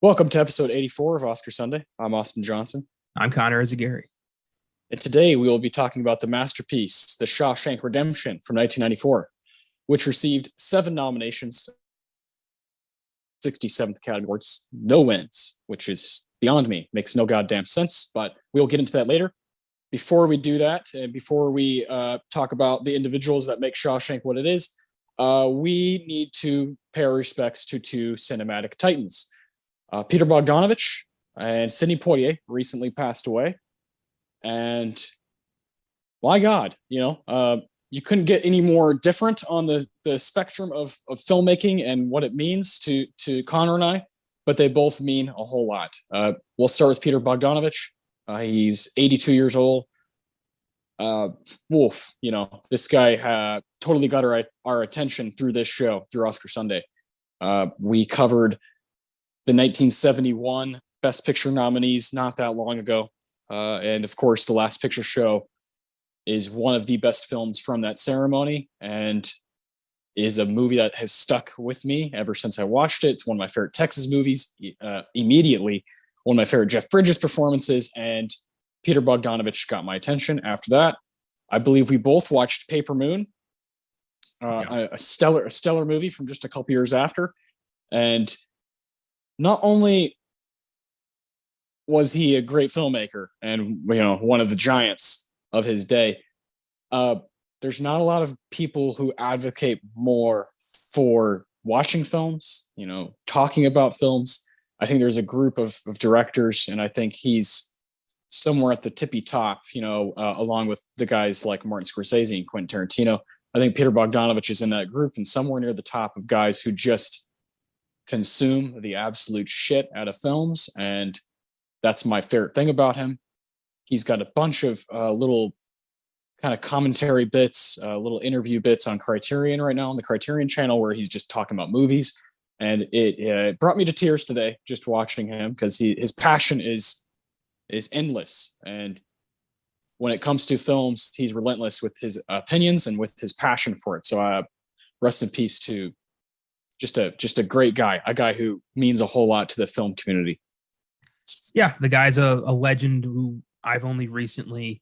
Welcome to episode 84 of Oscar Sunday. I'm Austin Johnson. I'm Connor Eyzaguirre. And today we will be talking about the masterpiece, The Shawshank Redemption from 1994, which received 7 nominations, 67th Academy Awards, no wins, which is beyond me. Makes no goddamn sense, but we'll get into that later. Before we do that, and before we talk about the individuals that make Shawshank what it is, we need to pay our respects to 2 cinematic titans. Peter Bogdanovich and Sidney Poitier recently passed away. And my God, you couldn't get any more different on the spectrum of filmmaking and what it means to Connor and I, but they both mean a whole lot. We'll start with Peter Bogdanovich. He's 82 years old. This guy totally got our attention through this show, through Oscar Sunday. We covered the 1971 Best Picture nominees not that long ago. And of course, The Last Picture Show is one of the best films from that ceremony and is a movie that has stuck with me ever since I watched it. It's one of my favorite Texas movies, immediately one of my favorite Jeff Bridges performances, and Peter Bogdanovich got my attention. After that, I believe we both watched Paper Moon, a stellar movie from just a couple years after. And not only was he a great filmmaker and one of the giants of his day, there's not a lot of people who advocate more for watching films, talking about films. I think there's a group of directors, and I think he's somewhere at the tippy top, along with the guys like Martin Scorsese and Quentin Tarantino. I think Peter Bogdanovich is in that group and somewhere near the top of guys who just consume the absolute shit out of films, and that's my favorite thing about him. He's got a bunch of little kind of commentary bits, little interview bits on Criterion right now on the Criterion channel, where he's just talking about movies, and it brought me to tears today just watching him, because his passion is endless, and when it comes to films, he's relentless with his opinions and with his passion for it. So rest in peace to just a great guy, a guy who means a whole lot to the film community. Yeah, the guy's a legend who I've only recently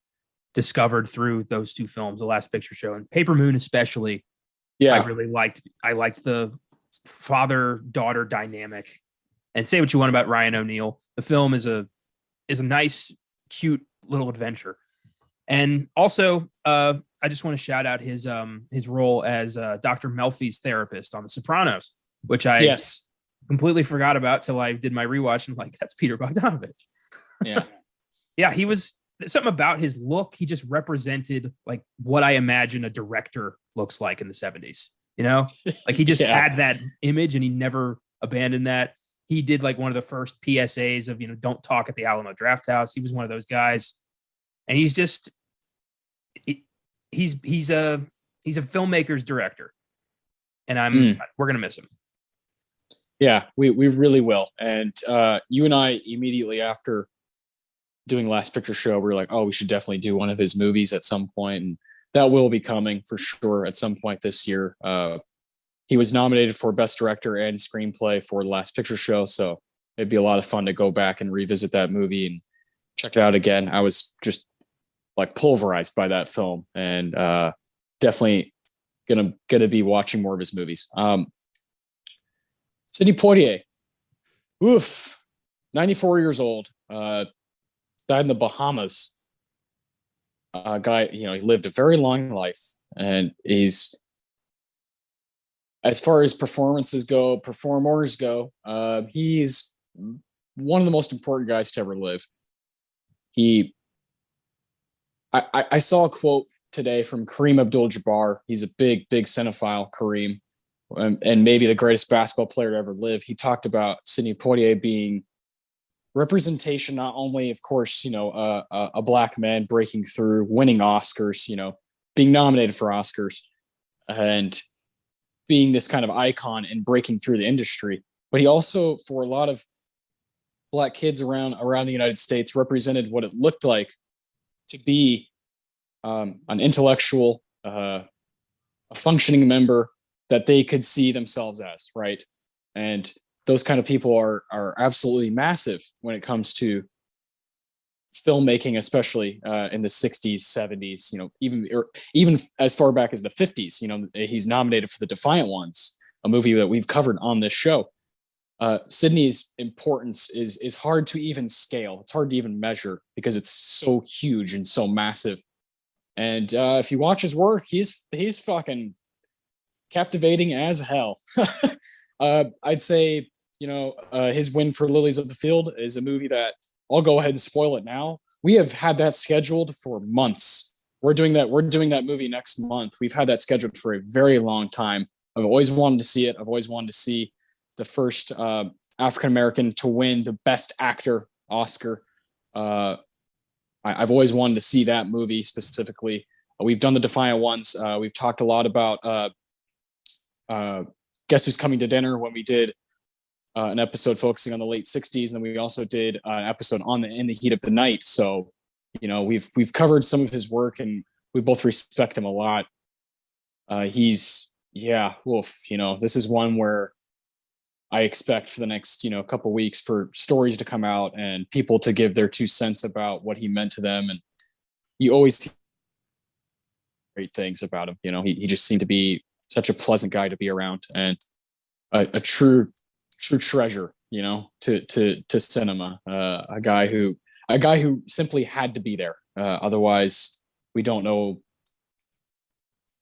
discovered through those 2 films, The Last Picture Show and Paper Moon especially. Yeah, I really liked the father-daughter dynamic. And say what you want about Ryan O'Neal, the film is a nice, cute little adventure. And also, I just want to shout out his role as Dr. Melfi's therapist on The Sopranos, which I completely forgot about till I did my rewatch, and that's Peter Bogdanovich. Yeah. Yeah, he was something about his look. He just represented what I imagine a director looks like in the 70s. He just had that image, and he never abandoned that. He did one of the first PSAs of, don't talk at the Alamo Drafthouse. He was one of those guys. And he's just, he's a filmmaker's director, and we're going to miss him. Yeah, we really will. And you and I, immediately after doing Last Picture Show, we were like, oh, we should definitely do one of his movies at some point. And that will be coming for sure at some point this year. He was nominated for Best Director and Screenplay for The Last Picture Show. So it'd be a lot of fun to go back and revisit that movie and check it out again. I was just pulverized by that film, and definitely gonna be watching more of his movies. Sidney Poitier, 94 years old, died in the Bahamas. Guy, he lived a very long life, and he's, as far as performers go, he's one of the most important guys to ever live. I saw a quote today from Kareem Abdul-Jabbar. He's a big cinephile, Kareem, and maybe the greatest basketball player to ever live. He talked about Sidney Poitier being representation, not only, of course, a black man breaking through, winning Oscars, being nominated for Oscars, and being this kind of icon and breaking through the industry. But he also, for a lot of black kids around the United States, represented what it looked like to be an intellectual, a functioning member that they could see themselves as, right? And those kind of people are absolutely massive when it comes to filmmaking, especially in the 60s, 70s, even as far back as the 50s. He's nominated for the Defiant Ones, a movie that we've covered on this show. Sidney's importance is hard to even scale. It's hard to even measure because it's so huge and so massive. And if you watch his work, he's fucking captivating as hell. I'd say, his win for Lilies of the Field is a movie that I'll go ahead and spoil it now. We have had that scheduled for months. We're doing that movie next month. We've had that scheduled for a very long time. I've always wanted to see it. I've always wanted to see the first African-American to win the Best Actor Oscar. I've always wanted to see that movie specifically. We've done the Defiant Ones. We've talked a lot about Guess Who's Coming to Dinner when we did an episode focusing on the late 60s. And then we also did an episode on In the Heat of the Night. So, we've covered some of his work and we both respect him a lot. This is one where I expect for the next, couple weeks for stories to come out and people to give their 2 cents about what he meant to them. And you always hear great things about him. He just seemed to be such a pleasant guy to be around and a true treasure, to cinema. A guy who simply had to be there. Otherwise, we don't know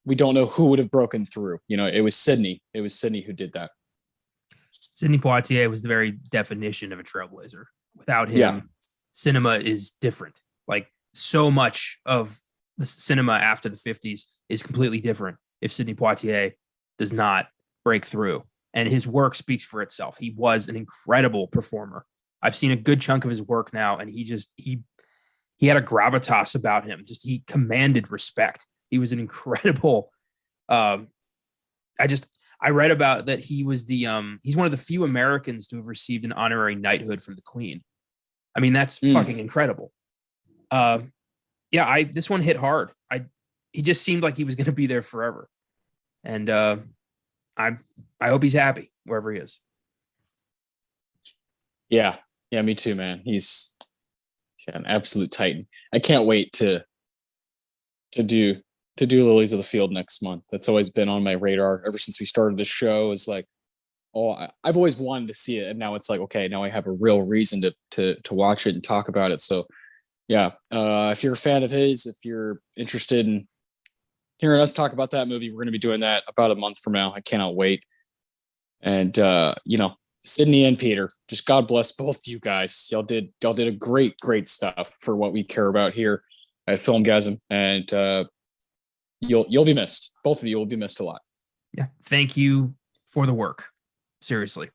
who would have broken through. It was Sidney. It was Sidney who did that. Sidney Poitier was the very definition of a trailblazer. Without him, cinema is different. Like so much of the cinema after the 50s is completely different if Sidney Poitier does not break through. And his work speaks for itself. He was an incredible performer. I've seen a good chunk of his work now, and he had a gravitas about him. He commanded respect. He was an incredible. I read about that he was he's one of the few Americans to have received an honorary knighthood from the Queen. I mean, that's fucking incredible. This one hit hard. He just seemed like he was going to be there forever. And I hope he's happy wherever he is. Yeah, me too, man. He's an absolute titan. I can't wait to do Lilies of the Field next month. That's always been on my radar ever since we started this show. Is like, I've always wanted to see it, and now it's like, okay, now I have a real reason to watch it and talk about it. So, yeah, if you're a fan of his, if you're interested in hearing us talk about that movie, we're going to be doing that about a month from now. I cannot wait. And Sidney and Peter, just God bless both you guys. Y'all did a great stuff for what we care about here at Filmgazm, and you'll be missed. Both of you will be missed a lot. Yeah. Thank you for the work. Seriously.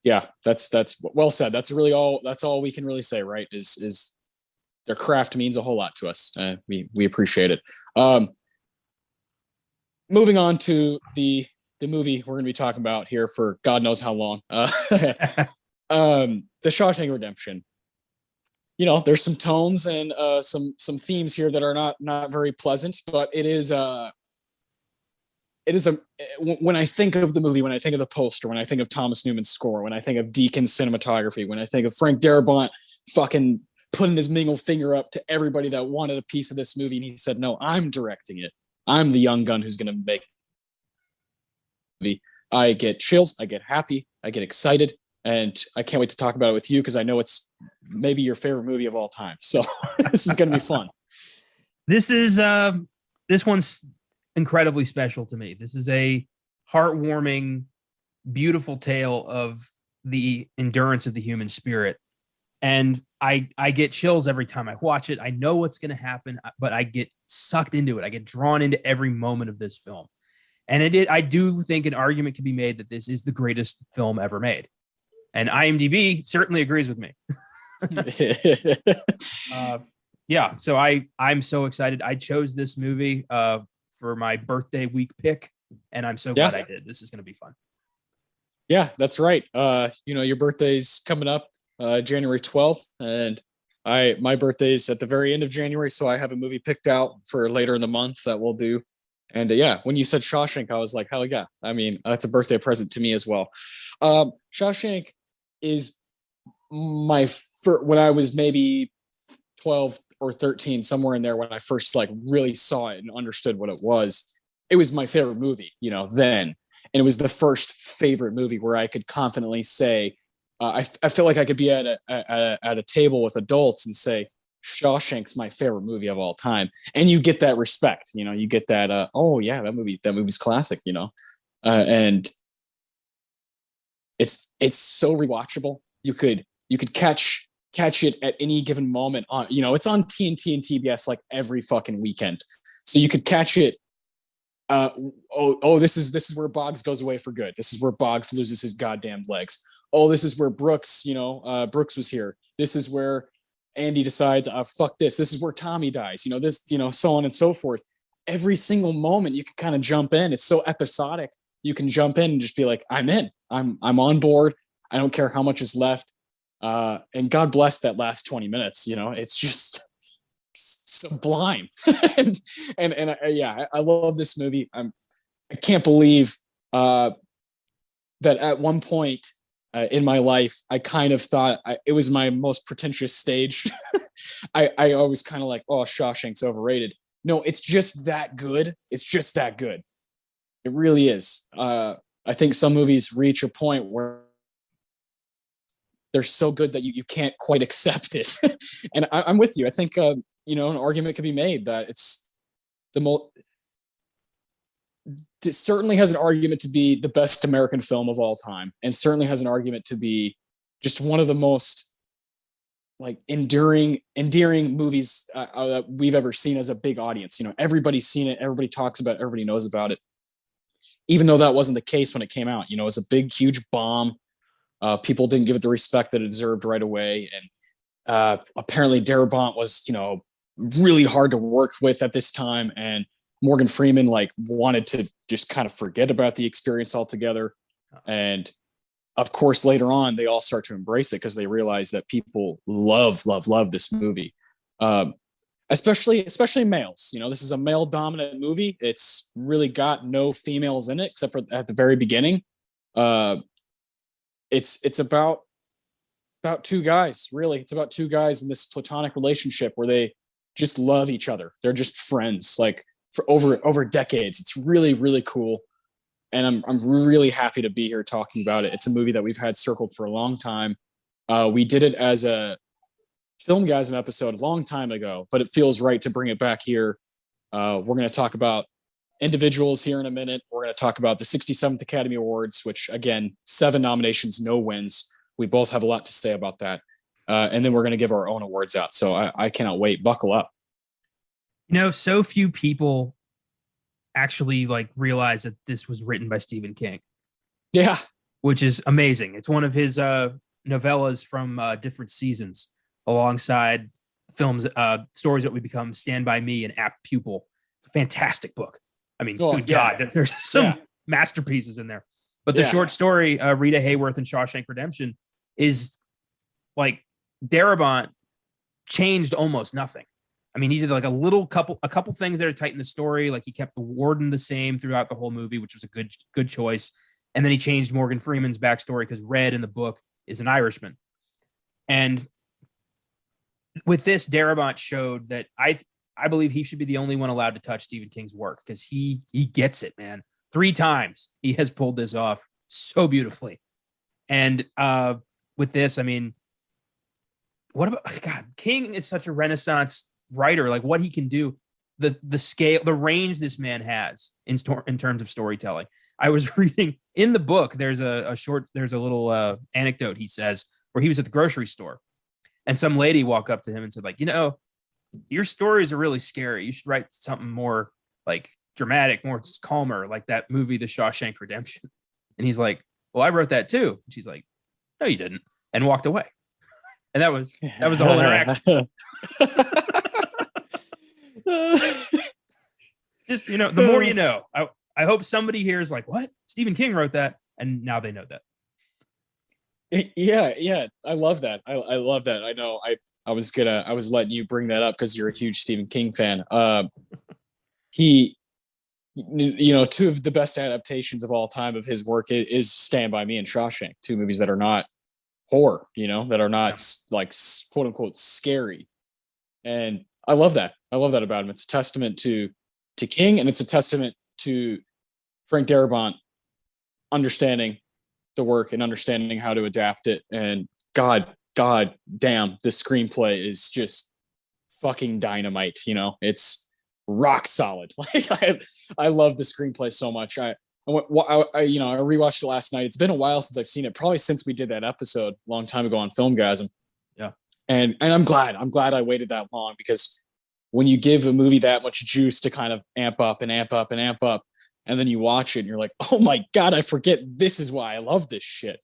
Yeah, that's well said. That's all we can really say, right? Is their craft means a whole lot to us. We appreciate it. Moving on to the movie we're going to be talking about here for God knows how long. The Shawshank Redemption. There's some tones and some themes here that are not very pleasant, but it is when I think of the movie, when I think of the poster, when I think of Thomas Newman's score, when I think of Deakins cinematography, when I think of Frank Derebot fucking putting his mingle finger up to everybody that wanted a piece of this movie, and he said, "No, I'm directing it. I'm the young gun who's going to make the movie." I get chills, I get happy, I get excited, and I can't wait to talk about it with you because I know it's maybe your favorite movie of all time. So this is going to be fun. This one's incredibly special to me. This is a heartwarming, beautiful tale of the endurance of the human spirit. And I get chills every time I watch it. I know what's going to happen, but I get sucked into it. I get drawn into every moment of this film. And I do think an argument can be made that this is the greatest film ever made. And IMDb certainly agrees with me. So I'm so excited. I chose this movie for my birthday week pick, and I'm so glad I did. This is going to be fun. Yeah, that's right. Your birthday's coming up January 12th, and my birthday's at the very end of January, so I have a movie picked out for later in the month that we'll do. And when you said Shawshank, I was like, hell yeah. I mean, that's a birthday present to me as well. Shawshank is when I was maybe 12 or 13, somewhere in there, when I first like really saw it and understood what it was my favorite movie, then. And it was the first favorite movie where I could confidently say, I feel like I could be at a table with adults and say, Shawshank's my favorite movie of all time. And you get that respect, you get that, oh yeah, that movie's classic, and it's so rewatchable. You could catch it at any given moment on, it's on TNT and TBS like every fucking weekend. So you could catch it. This is where Boggs goes away for good. This is where Boggs loses his goddamn legs. Oh, this is where Brooks, Brooks was here. This is where Andy decides, fuck this. This is where Tommy dies. This, so on and so forth. Every single moment you can kind of jump in. It's so episodic. You can jump in and just be like, I'm in. I'm on board. I don't care how much is left. And God bless that last 20 minutes. It's just sublime. and I love this movie. I can't believe that at one point in my life, I kind of thought it was my most pretentious stage. I was kind of like, oh, Shawshank's overrated. No, it's just that good. It's just that good. It really is. I think some movies reach a point where they're so good that you can't quite accept it. And I'm with you. I think, an argument could be made that it's it certainly has an argument to be the best American film of all time, and certainly has an argument to be just one of the most like endearing movies we've ever seen as a big audience. Everybody's seen it. Everybody talks about it. Everybody knows about it. Even though that wasn't the case when it came out, it was a big, huge bomb. People didn't give it the respect that it deserved right away. And apparently Derebot was, really hard to work with at this time. And Morgan Freeman wanted to just kind of forget about the experience altogether. And of course, later on, they all start to embrace it because they realize that people love this movie. Especially males. This is a male dominant movie. It's really got no females in it, except for at the very beginning. It's about two guys, really. It's about two guys in this platonic relationship where they just love each other. They're just friends, for over decades. It's really, really cool. And I'm really happy to be here talking about it. It's a movie that we've had circled for a long time. We did it as a Filmgazm episode a long time ago, but it feels right to bring it back here. We're going to talk about individuals here in a minute. We're going to talk about the 67th Academy Awards, which again, 7 nominations, no wins. We both have a lot to say about that. And then we're going to give our own awards out. So I cannot wait. Buckle up. So few people actually realize that this was written by Stephen King. Yeah. Which is amazing. It's one of his novellas from different seasons alongside films, Stories That We Become, Stand By Me, and Apt Pupil. It's a fantastic book. I mean, God, there's some masterpieces in there. But the short story, Rita Hayworth and Shawshank Redemption, is Derebot changed almost nothing. I mean, he did a couple things there to tighten the story. He kept the warden the same throughout the whole movie, which was a good choice. And then he changed Morgan Freeman's backstory because Red in the book is an Irishman. And with this, Derebot showed that I believe he should be the only one allowed to touch Stephen King's work because he gets it, man. 3 times he has pulled this off so beautifully. And with this, I mean, what about God? King is such a Renaissance writer. What he can do, the scale, the range this man has in terms of storytelling. I was reading in the book. There's a little anecdote he says where he was at the grocery store, and some lady walked up to him and said, your stories are really scary. You should write something more dramatic, more calmer, like that movie, The Shawshank Redemption. And he's like, well, I wrote that too. And she's like, no, you didn't, and walked away. And that was the whole interaction. Just, the more you know. I hope somebody here is like, what? Stephen King wrote that. And now they know that. Yeah. I love that. I love that. I know I was letting you bring that up because you're a huge Stephen King fan. two of the best adaptations of all time of his work is Stand By Me and Shawshank, two movies that are not horror, that are not like quote unquote scary. And I love that. I love that about him. It's a testament to King, and it's a testament to Frank Darabont understanding the work and understanding how to adapt it. And God damn, the screenplay is just fucking dynamite. It's rock solid. Like I love the screenplay so much. I rewatched it last night. It's been a while since I've seen it, probably since we did that episode a long time ago on Filmgazm. Yeah. And I'm glad I waited that long, because when you give a movie that much juice to kind of amp up and amp up and amp up, and then you watch it and you're like, oh my God, I forget this is why I love this shit,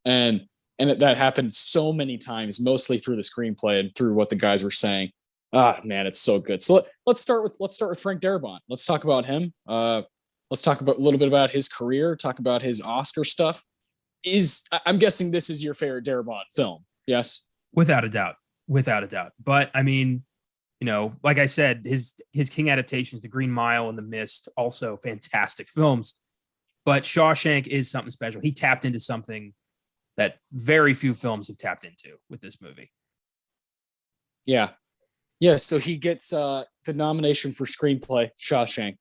and that happened so many times, mostly through the screenplay and through what the guys were saying. Ah, man, it's so good. So let's start with Frank Darabont. Let's talk about him. Let's talk about a little bit about his career, talk about his Oscar stuff. I'm guessing this is your favorite Darabont film. Yes. Without a doubt. But I mean, like I said, his King adaptations, The Green Mile and The Mist, also fantastic films. But Shawshank is something special. He tapped into something that very few films have tapped into with this movie. Yeah. Yeah. So he gets the nomination for screenplay, Shawshank,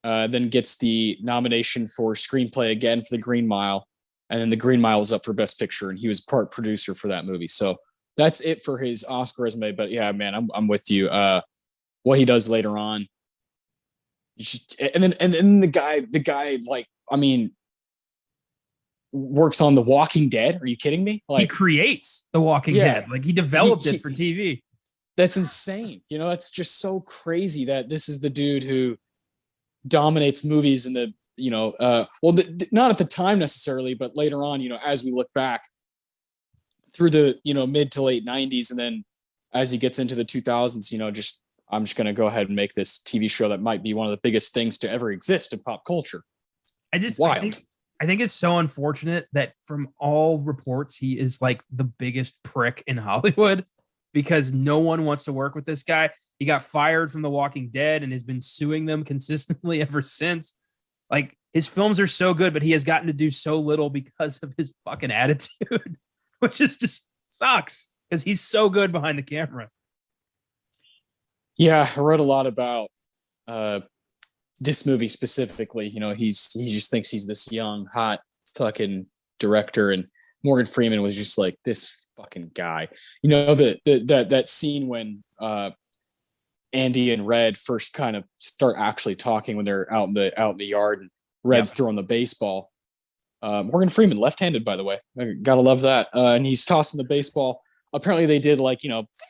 then gets the nomination for screenplay again for The Green Mile. And then The Green Mile was up for Best Picture, and he was part producer for that movie. So that's it for his Oscar resume. But yeah, man, I'm with you. What he does later on, and then the guy, like, I mean, works on The Walking Dead. Are you kidding me? Like, he creates The Walking Dead. Like, he developed it for TV. That's insane. It's just so crazy that this is the dude who dominates movies in the, not at the time necessarily, but later on, as we look back through the, mid to late 90s. And then as he gets into the 2000s, I'm just going to go ahead and make this TV show that might be one of the biggest things to ever exist in pop culture. I think it's so unfortunate that from all reports, he is like the biggest prick in Hollywood, because no one wants to work with this guy. He got fired from The Walking Dead and has been suing them consistently ever since. Like, his films are so good, but he has gotten to do so little because of his fucking attitude, which is just sucks, because he's so good behind the camera. Yeah, I read a lot about this movie specifically. He just thinks he's this young, hot fucking director, and Morgan Freeman was just like, this fucking guy. That scene when Andy and Red first kind of start actually talking when they're out in the yard, and Red's throwing the baseball. Morgan Freeman, left-handed, by the way. Gotta love that. And he's tossing the baseball. Apparently they did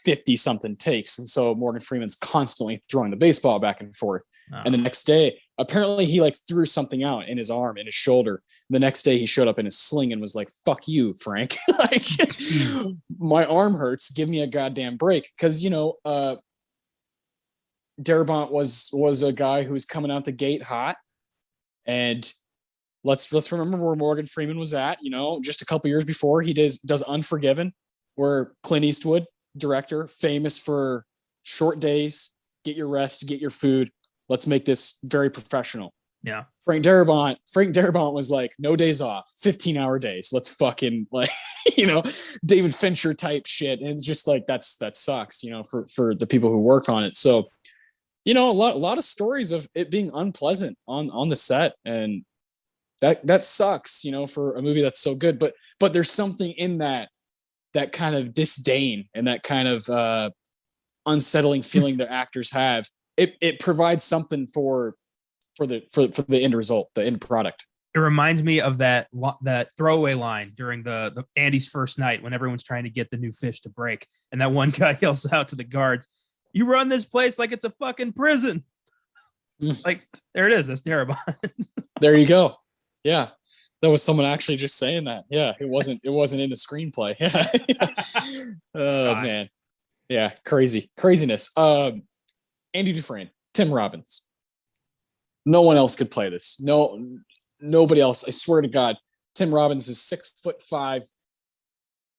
50 something takes. And so Morgan Freeman's constantly throwing the baseball back and forth. And the next day, apparently he threw something out in his arm, in his shoulder. The next day he showed up in his sling and was like, fuck you, Frank. My arm hurts. Give me a goddamn break. Cause Darabont was a guy who was coming out the gate hot. And let's remember where Morgan Freeman was at, just a couple years before. He does Unforgiven, where Clint Eastwood, director, famous for short days, get your rest, get your food. Let's make this very professional. Yeah. Frank Darabont was like, no days off, 15-hour days. Let's fucking David Fincher type shit. And it's just like, that sucks, for the people who work on it. So, a lot of stories of it being unpleasant on the set, and that sucks, for a movie that's so good. But there's something in that kind of disdain and that kind of unsettling feeling that actors have. It provides something for the end result, the end product. It reminds me of that throwaway line during the Andy's first night, when everyone's trying to get the new fish to break, and that one guy yells out to the guards, "You run this place like it's a fucking prison." Like, there it is. That's Derebot. There you go. Yeah. That was someone actually just saying that. Yeah. It wasn't in the screenplay. Yeah. Oh man. Yeah. Craziness. Andy Dufresne, Tim Robbins. No one else could play this. Nobody else. I swear to God. Tim Robbins is 6'5".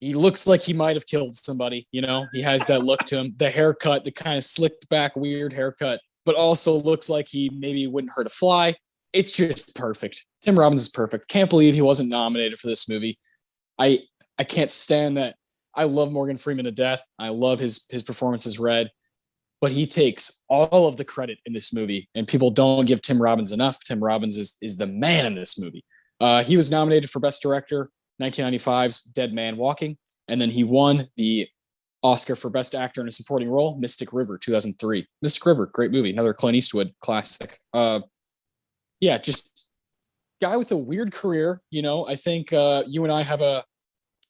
He looks like he might have killed somebody. He has that look to him. The haircut, the kind of slicked back, weird haircut. but also looks like he maybe wouldn't hurt a fly. It's just perfect. Tim Robbins is perfect. Can't believe he wasn't nominated for this movie. I can't stand that. I love Morgan Freeman to death. I love his performance as Red, but he takes all of the credit in this movie, and people don't give Tim Robbins enough. Tim Robbins is the man in this movie. He was nominated for Best Director, 1995's Dead Man Walking, and then he won the Oscar for Best Actor in a Supporting Role, Mystic River, 2003. Mystic River, great movie, another Clint Eastwood classic. Yeah, just guy with a weird career. You know, I think you and I have a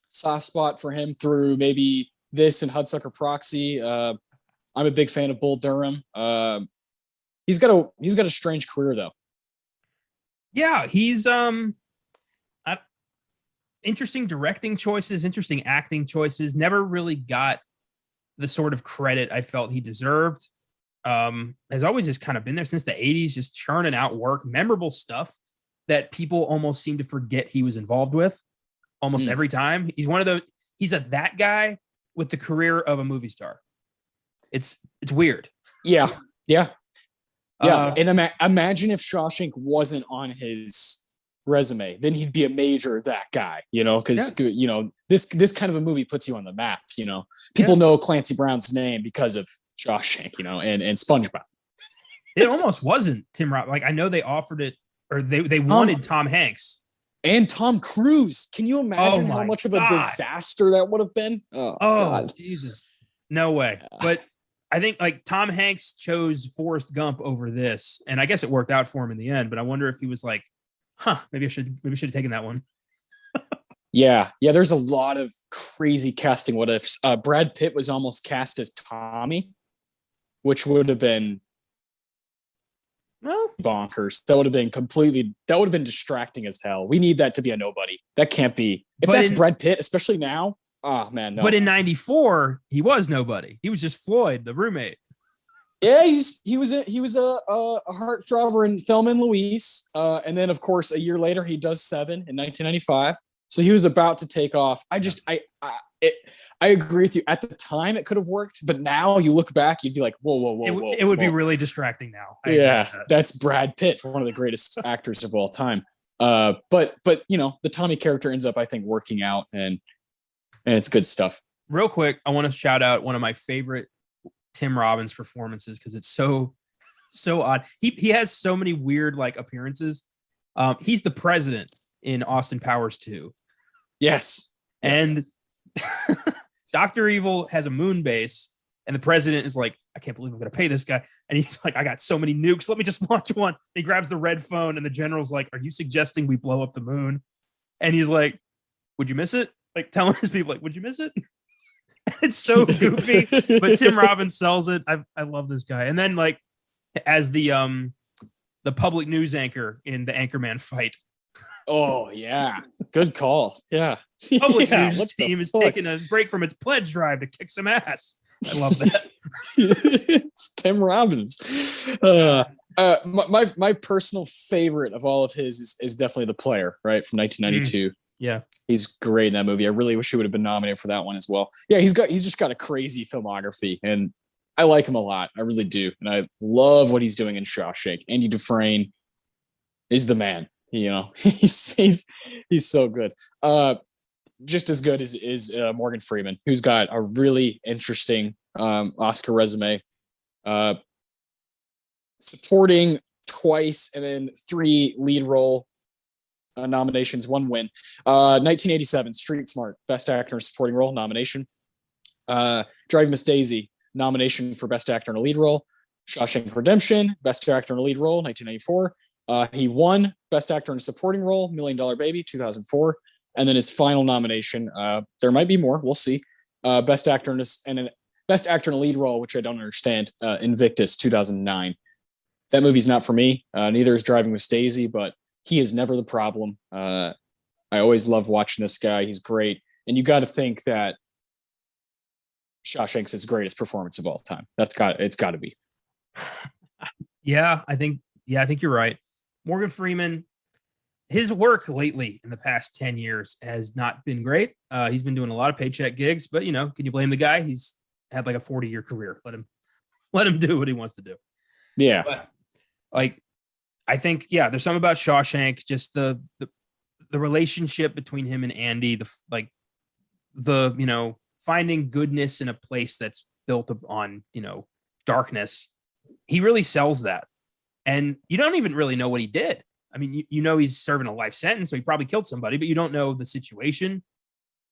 soft spot for him through maybe this and Hudsucker Proxy. I'm a big fan of Bull Durham. He's got a strange career though. Yeah, he's interesting directing choices, interesting acting choices. Never really got the sort of credit I felt he deserved. Has always just kind of been there since the 80s, just churning out work, memorable stuff that people almost seem to forget he was involved with almost every time. He's one of those, that guy with the career of a movie star. It's weird. Yeah. And imagine if Shawshank wasn't on his resume, then he'd be a major that guy, you know, because you know, this kind of a movie puts you on the map. You know, people know Clancy Brown's name because of Shawshank, you know, and SpongeBob. It almost wasn't Tim Robbins. Like, I know they offered it, or they wanted Tom Hanks and Tom Cruise. Can you imagine how much of a disaster that would have been? Oh God. Jesus, no way. But I think like Tom Hanks chose Forrest Gump over this, and I guess it worked out for him in the end. But I wonder if he was like, maybe I should have taken that one. Yeah. There's a lot of crazy casting what ifs. Brad Pitt was almost cast as Tommy, which would have been bonkers. That would have been distracting as hell. We need that to be a nobody. That can't be. If that's Brad Pitt, especially now. Oh man, no. But in '94, he was nobody. He was just Floyd, the roommate. Yeah, he was a heartthrobber in Thelma and Louise, and then of course a year later he does Seven in 1995. So he was about to take off. I agree with you. At the time, it could have worked, but now you look back, you'd be like, whoa. It would be really distracting now. That's Brad Pitt, one of the greatest actors of all time. But you know, the Tommy character ends up, I think, working out, and it's good stuff. Real quick, I want to shout out one of my favorite Tim Robbins performances because it's so odd. He has so many weird like appearances. He's the president in Austin Powers 2. Yes. And Dr. Evil has a moon base, and the president is like, I can't believe I'm going to pay this guy. And he's like, I got so many nukes. Let me just launch one. He grabs the red phone, and the general's like, are you suggesting we blow up the moon? And he's like, would you miss it? Like telling his people, like, would you miss it? It's so goofy, but Tim Robbins sells it. I love this guy. And then like as the public news anchor in the Anchorman fight. Oh yeah, good call. Yeah, public news team is taking a break from its pledge drive to kick some ass. I love that. It's Tim Robbins. My personal favorite of all of his is definitely The Player, right, from 1992. Yeah, he's great in that movie. I really wish he would have been nominated for that one as well. Yeah, he's just got a crazy filmography, and I like him a lot. I really do, and I love what he's doing in Shawshank. Andy Dufresne is the man. You know, he's so good. Just as good as Morgan Freeman, who's got a really interesting Oscar resume. Supporting twice, and then 3 lead role nominations, 1 win. 1987, Street Smart, Best Actor in a Supporting Role nomination. Driving Miss Daisy, nomination for Best Actor in a Lead Role. Shawshank Redemption, Best Actor in a Lead Role, 1994. He won Best Actor in a Supporting Role, $1 Million Baby, 2004. And then his final nomination, there might be more, we'll see. Best Actor in a Lead Role, which I don't understand, Invictus, 2009. That movie's not for me. Neither is Driving Miss Daisy, but he is never the problem. I always love watching this guy. He's great. And you got to think that Shawshank's his greatest performance of all time. It's got to be. Yeah, I think you're right. Morgan Freeman, his work lately in the past 10 years has not been great. He's been doing a lot of paycheck gigs, but you know, can you blame the guy? He's had like a 40-year career. Let him do what he wants to do. Yeah. But like, I think, yeah, there's something about Shawshank, just the relationship between him and Andy, finding goodness in a place that's built on, darkness. He really sells that. And you don't even really know what he did. I mean, he's serving a life sentence, so he probably killed somebody, but you don't know the situation.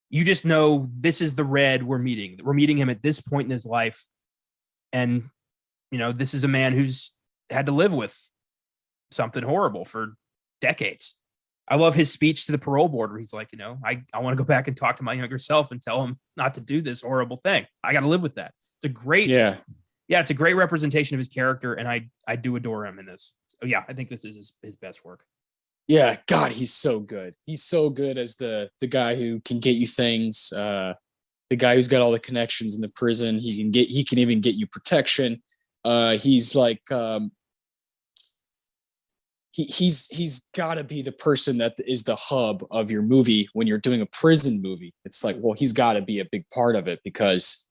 You just know this is the Red we're meeting. We're meeting him at this point in his life. And, this is a man who's had to live with something horrible for decades. I love his speech to the parole board where he's like, I want to go back and talk to my younger self and tell him not to do this horrible thing. I got to live with that. It's a great, it's a great representation of his character. And I do adore him in this. So yeah, I think this is his best work. Yeah. God, he's so good. He's so good as the guy who can get you things. The guy who's got all the connections in the prison. He can even get you protection. He's like, he's got to be the person that is the hub of your movie when you're doing a prison movie. It's like, well, he's got to be a big part of it because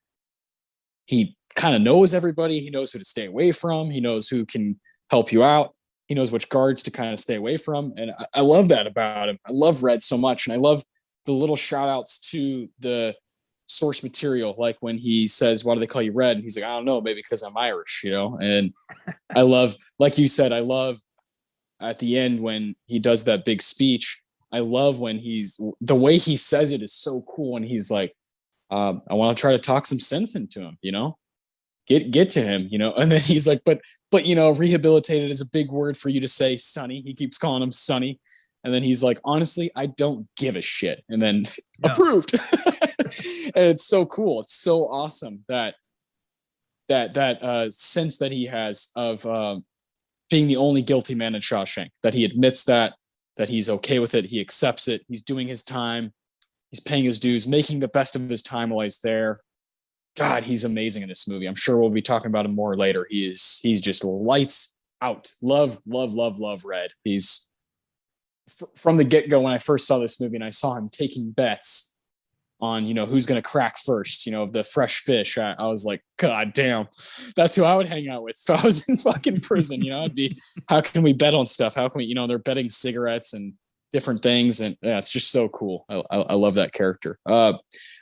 he kind of knows everybody. He knows who to stay away from. He knows who can help you out. He knows which guards to kind of stay away from. And I love that about him. I love Red so much. And I love the little shout outs to the source material. Like when he says, why do they call you Red? And he's like, I don't know, maybe because I'm Irish, and I love, like you said, I love at the end when he does that big speech. I love when the way he says it is so cool. And he's like, I want to try to talk some sense into him, get to him, and then he's like, but rehabilitated is a big word for you to say, Sonny. He keeps calling him Sonny. And then he's like, honestly, I don't give a shit. And then approved. And it's so cool. It's so awesome that sense that he has of being the only guilty man in Shawshank, that he admits that he's okay with it. He accepts it. He's doing his time. He's paying his dues, making the best of his time while he's there. God, he's amazing in this movie. I'm sure we'll be talking about him more later. He's just lights out. Love Red. He's from the get-go when I first saw this movie and I saw him taking bets on, who's going to crack first, the fresh fish. I was like, God damn, that's who I would hang out with if I was in fucking prison. I'd be, how can we bet on stuff? How can we, they're betting cigarettes and different things. And yeah, it's just so cool. I love that character. I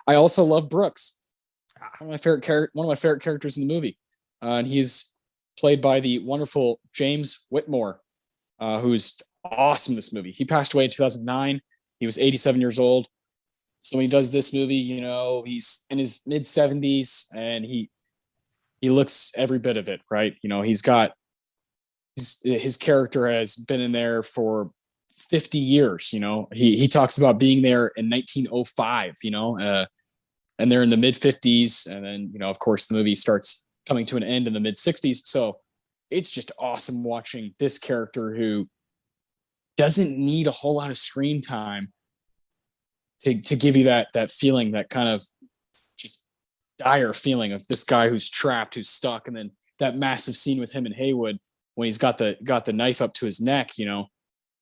also love Brooks. One of my favorite characters in the movie. And he's played by the wonderful James Whitmore, who's awesome in this movie. He passed away in 2009. He was 87 years old. So when he does this movie, he's in his mid 70s and he looks every bit of it, right? His character has been in there for 50 years. He talks about being there in 1905, and they're in the mid 50s. And then, of course, the movie starts coming to an end in the mid 60s. So it's just awesome watching this character who doesn't need a whole lot of screen time to give you that feeling, that kind of just dire feeling of this guy who's trapped, who's stuck. And then that massive scene with him and Haywood when he's got the knife up to his neck,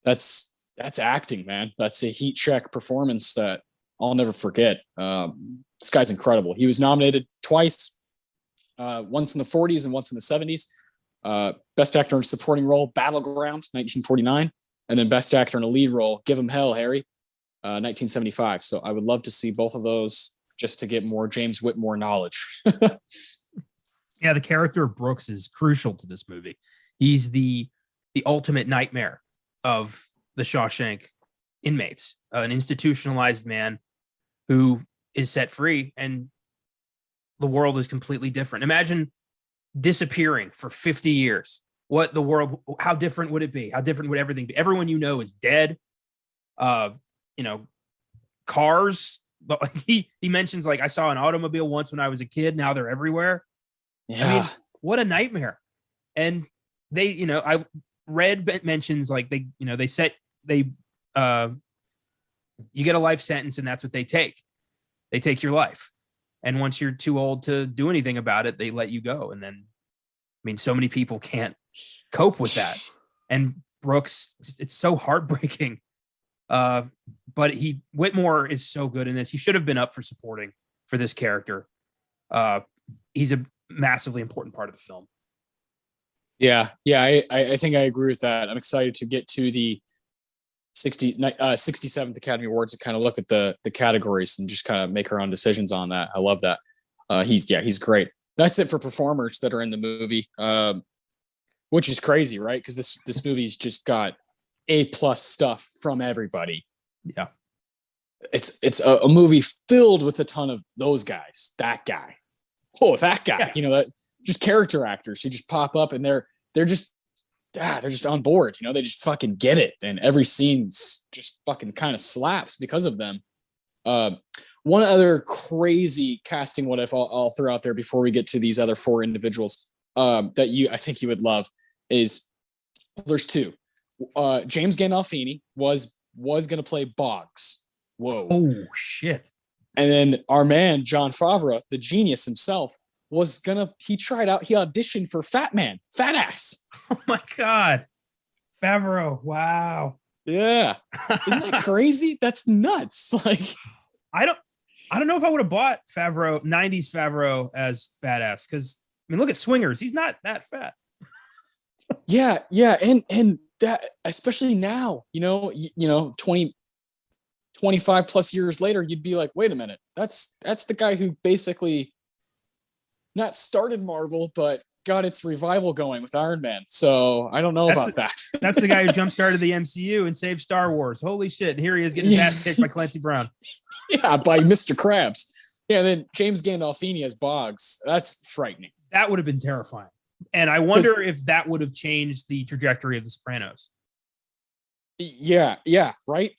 that's acting, man. That's a heat check performance that I'll never forget. This guy's incredible. He was nominated twice, once in the 40s and once in the 70s. Best actor in a supporting role, Battleground, 1949. And then best actor in a lead role, Give 'Em Hell, Harry, 1975. So I would love to see both of those just to get more James Whitmore knowledge. Yeah, the character of Brooks is crucial to this movie. He's the ultimate nightmare of the Shawshank inmates, an institutionalized man who is set free and the world is completely different. Imagine disappearing for 50 years. How different would it be? How different would everything be? Everyone is dead. Cars. He mentions, like, I saw an automobile once when I was a kid. Now they're everywhere. Yeah. I mean, what a nightmare. And they, I read mentions like you get a life sentence and that's what they take. They take your life. And once you're too old to do anything about it, they let you go. And then, so many people can't cope with that. And Brooks, it's so heartbreaking. But Whitmore is so good in this. He should have been up for supporting for this character. He's a massively important part of the film. I think I agree with that. I'm excited to get to the 67th Academy Awards to kind of look at the categories and just kind of make our own decisions on that. I love that. He's great. That's it for performers that are in the movie, which is crazy, right? Because this movie's just got A+ stuff from everybody. Yeah, it's a movie filled with a ton of those guys. That guy, that guy. Yeah. You know, that just character actors who just pop up and they're just on board. You know, they just fucking get it, and every scene just fucking kind of slaps because of them. One other crazy casting what if I'll throw out there before we get to these other four individuals that I think you would love is there's two. James Gandolfini was going to play Boggs. Whoa. Oh shit. And then our man Jon Favreau, the genius himself, he auditioned for Fat Ass. Oh my God. Favreau. Wow. Yeah. Isn't that crazy? That's nuts. Like, I don't know if I would have bought Favreau, 90s Favreau as Fat Ass, because I mean, look at Swingers. He's not that fat. Yeah. And that, especially now, 20, 25 plus years later, you'd be like, wait a minute, that's the guy who basically not started Marvel, but got its revival going with Iron Man. So I don't know about that. That's the guy who jump-started the MCU and saved Star Wars. Holy shit. And here he is getting his ass kicked by Clancy Brown. Yeah, by Mr. Krabs. Yeah, and then James Gandolfini as Boggs. That's frightening. That would have been terrifying. And I wonder if that would have changed the trajectory of The Sopranos. Yeah, right?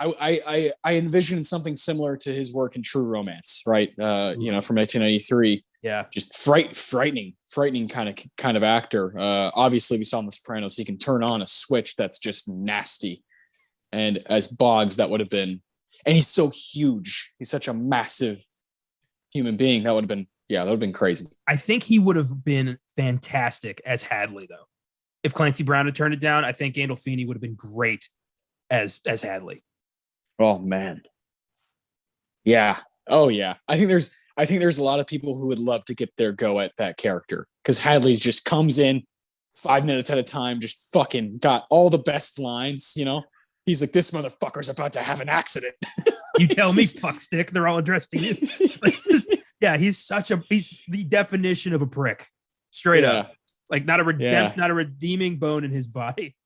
I envisioned something similar to his work in True Romance, right? From 1993. Yeah, just frightening kind of actor. Obviously, we saw in The Sopranos he can turn on a switch that's just nasty, and as Boggs, that would have been. And he's so huge. He's such a massive human being. That would have been crazy. I think he would have been fantastic as Hadley, though. If Clancy Brown had turned it down, I think Gandolfini would have been great as Hadley. Oh man. Yeah. Oh yeah. I think there's a lot of people who would love to get their go at that character, because Hadley just comes in 5 minutes at a time, just fucking got all the best lines, He's like, this motherfucker's about to have an accident. You tell me, fuckstick. They're all addressed to you. Yeah, he's the definition of a prick. Straight up. Like not a redeeming bone in his body.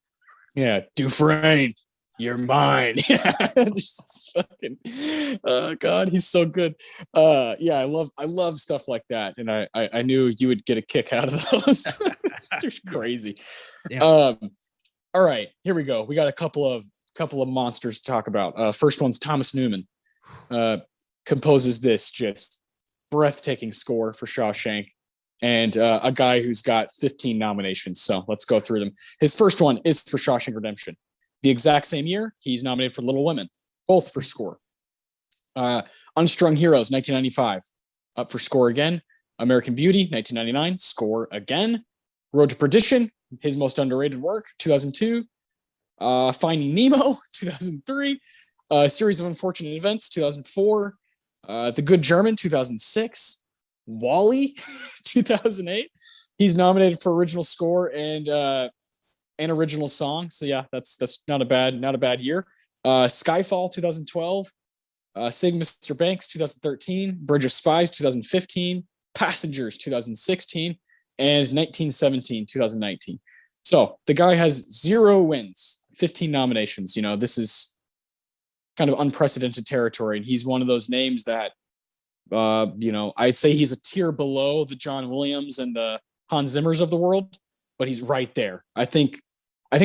Yeah, Dufresne, you're mine. Just fucking, oh God, he's so good. I love stuff like that, and I knew you would get a kick out of those. It's crazy. Yeah. All right, here we go. We got a couple of monsters to talk about. First one's Thomas Newman. Composes this just breathtaking score for Shawshank, and a guy who's got 15 nominations. So let's go through them. His first one is for Shawshank Redemption. The exact same year, he's nominated for Little Women, both for score. Unstrung Heroes, 1995, up for score again. American Beauty, 1999, score again. Road to Perdition, his most underrated work, 2002. Finding Nemo, 2003. Series of Unfortunate Events, 2004. The Good German, 2006. Wall-E, 2008. He's nominated for original score and an original song. So yeah, that's not a bad year. Skyfall, 2012. Sig Mr. Banks, 2013. Bridge of Spies, 2015. Passengers, 2016. And 1917, 2019. So the guy has 0 wins, 15 nominations. This is kind of unprecedented territory. And he's one of those names that, I'd say he's a tier below the John Williams and the Hans Zimmers of the world, but he's right there. I think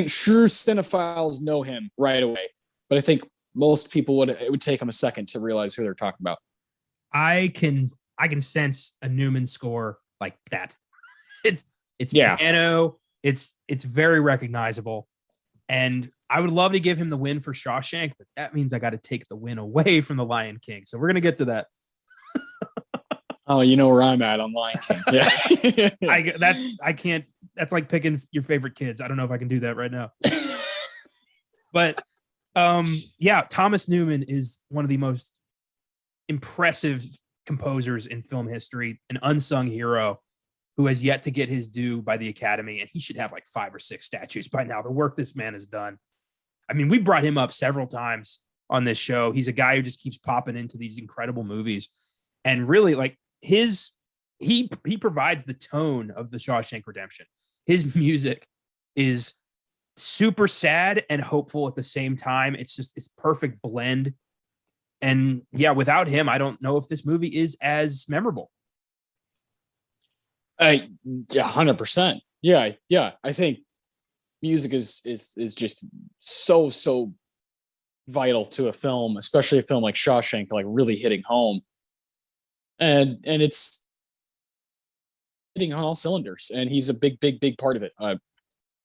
sure cinephiles know him right away, but I think most people it would take them a second to realize who they're talking about. I can sense a Newman score like that. It's piano. It's very recognizable, and I would love to give him the win for Shawshank, but that means I got to take the win away from the Lion King. So we're gonna get to that. Oh, you know where I'm at on Lion King. Yeah, That's like picking your favorite kids. I don't know if I can do that right now. But Thomas Newman is one of the most impressive composers in film history, an unsung hero. who has yet to get his due by the Academy, and he should have like 5 or 6 statues by now. The work this man has done. I mean, we brought him up several times on this show. He's a guy who just keeps popping into these incredible movies, and really, like, he provides the tone of the Shawshank Redemption. His music is super sad and hopeful at the same time. It's just this perfect blend. And yeah, without him, I don't know if this movie is as memorable. Yeah, 100%. Yeah. I think music is just so vital to a film, especially a film like Shawshank, like really hitting home. And it's hitting on all cylinders, and he's a big part of it.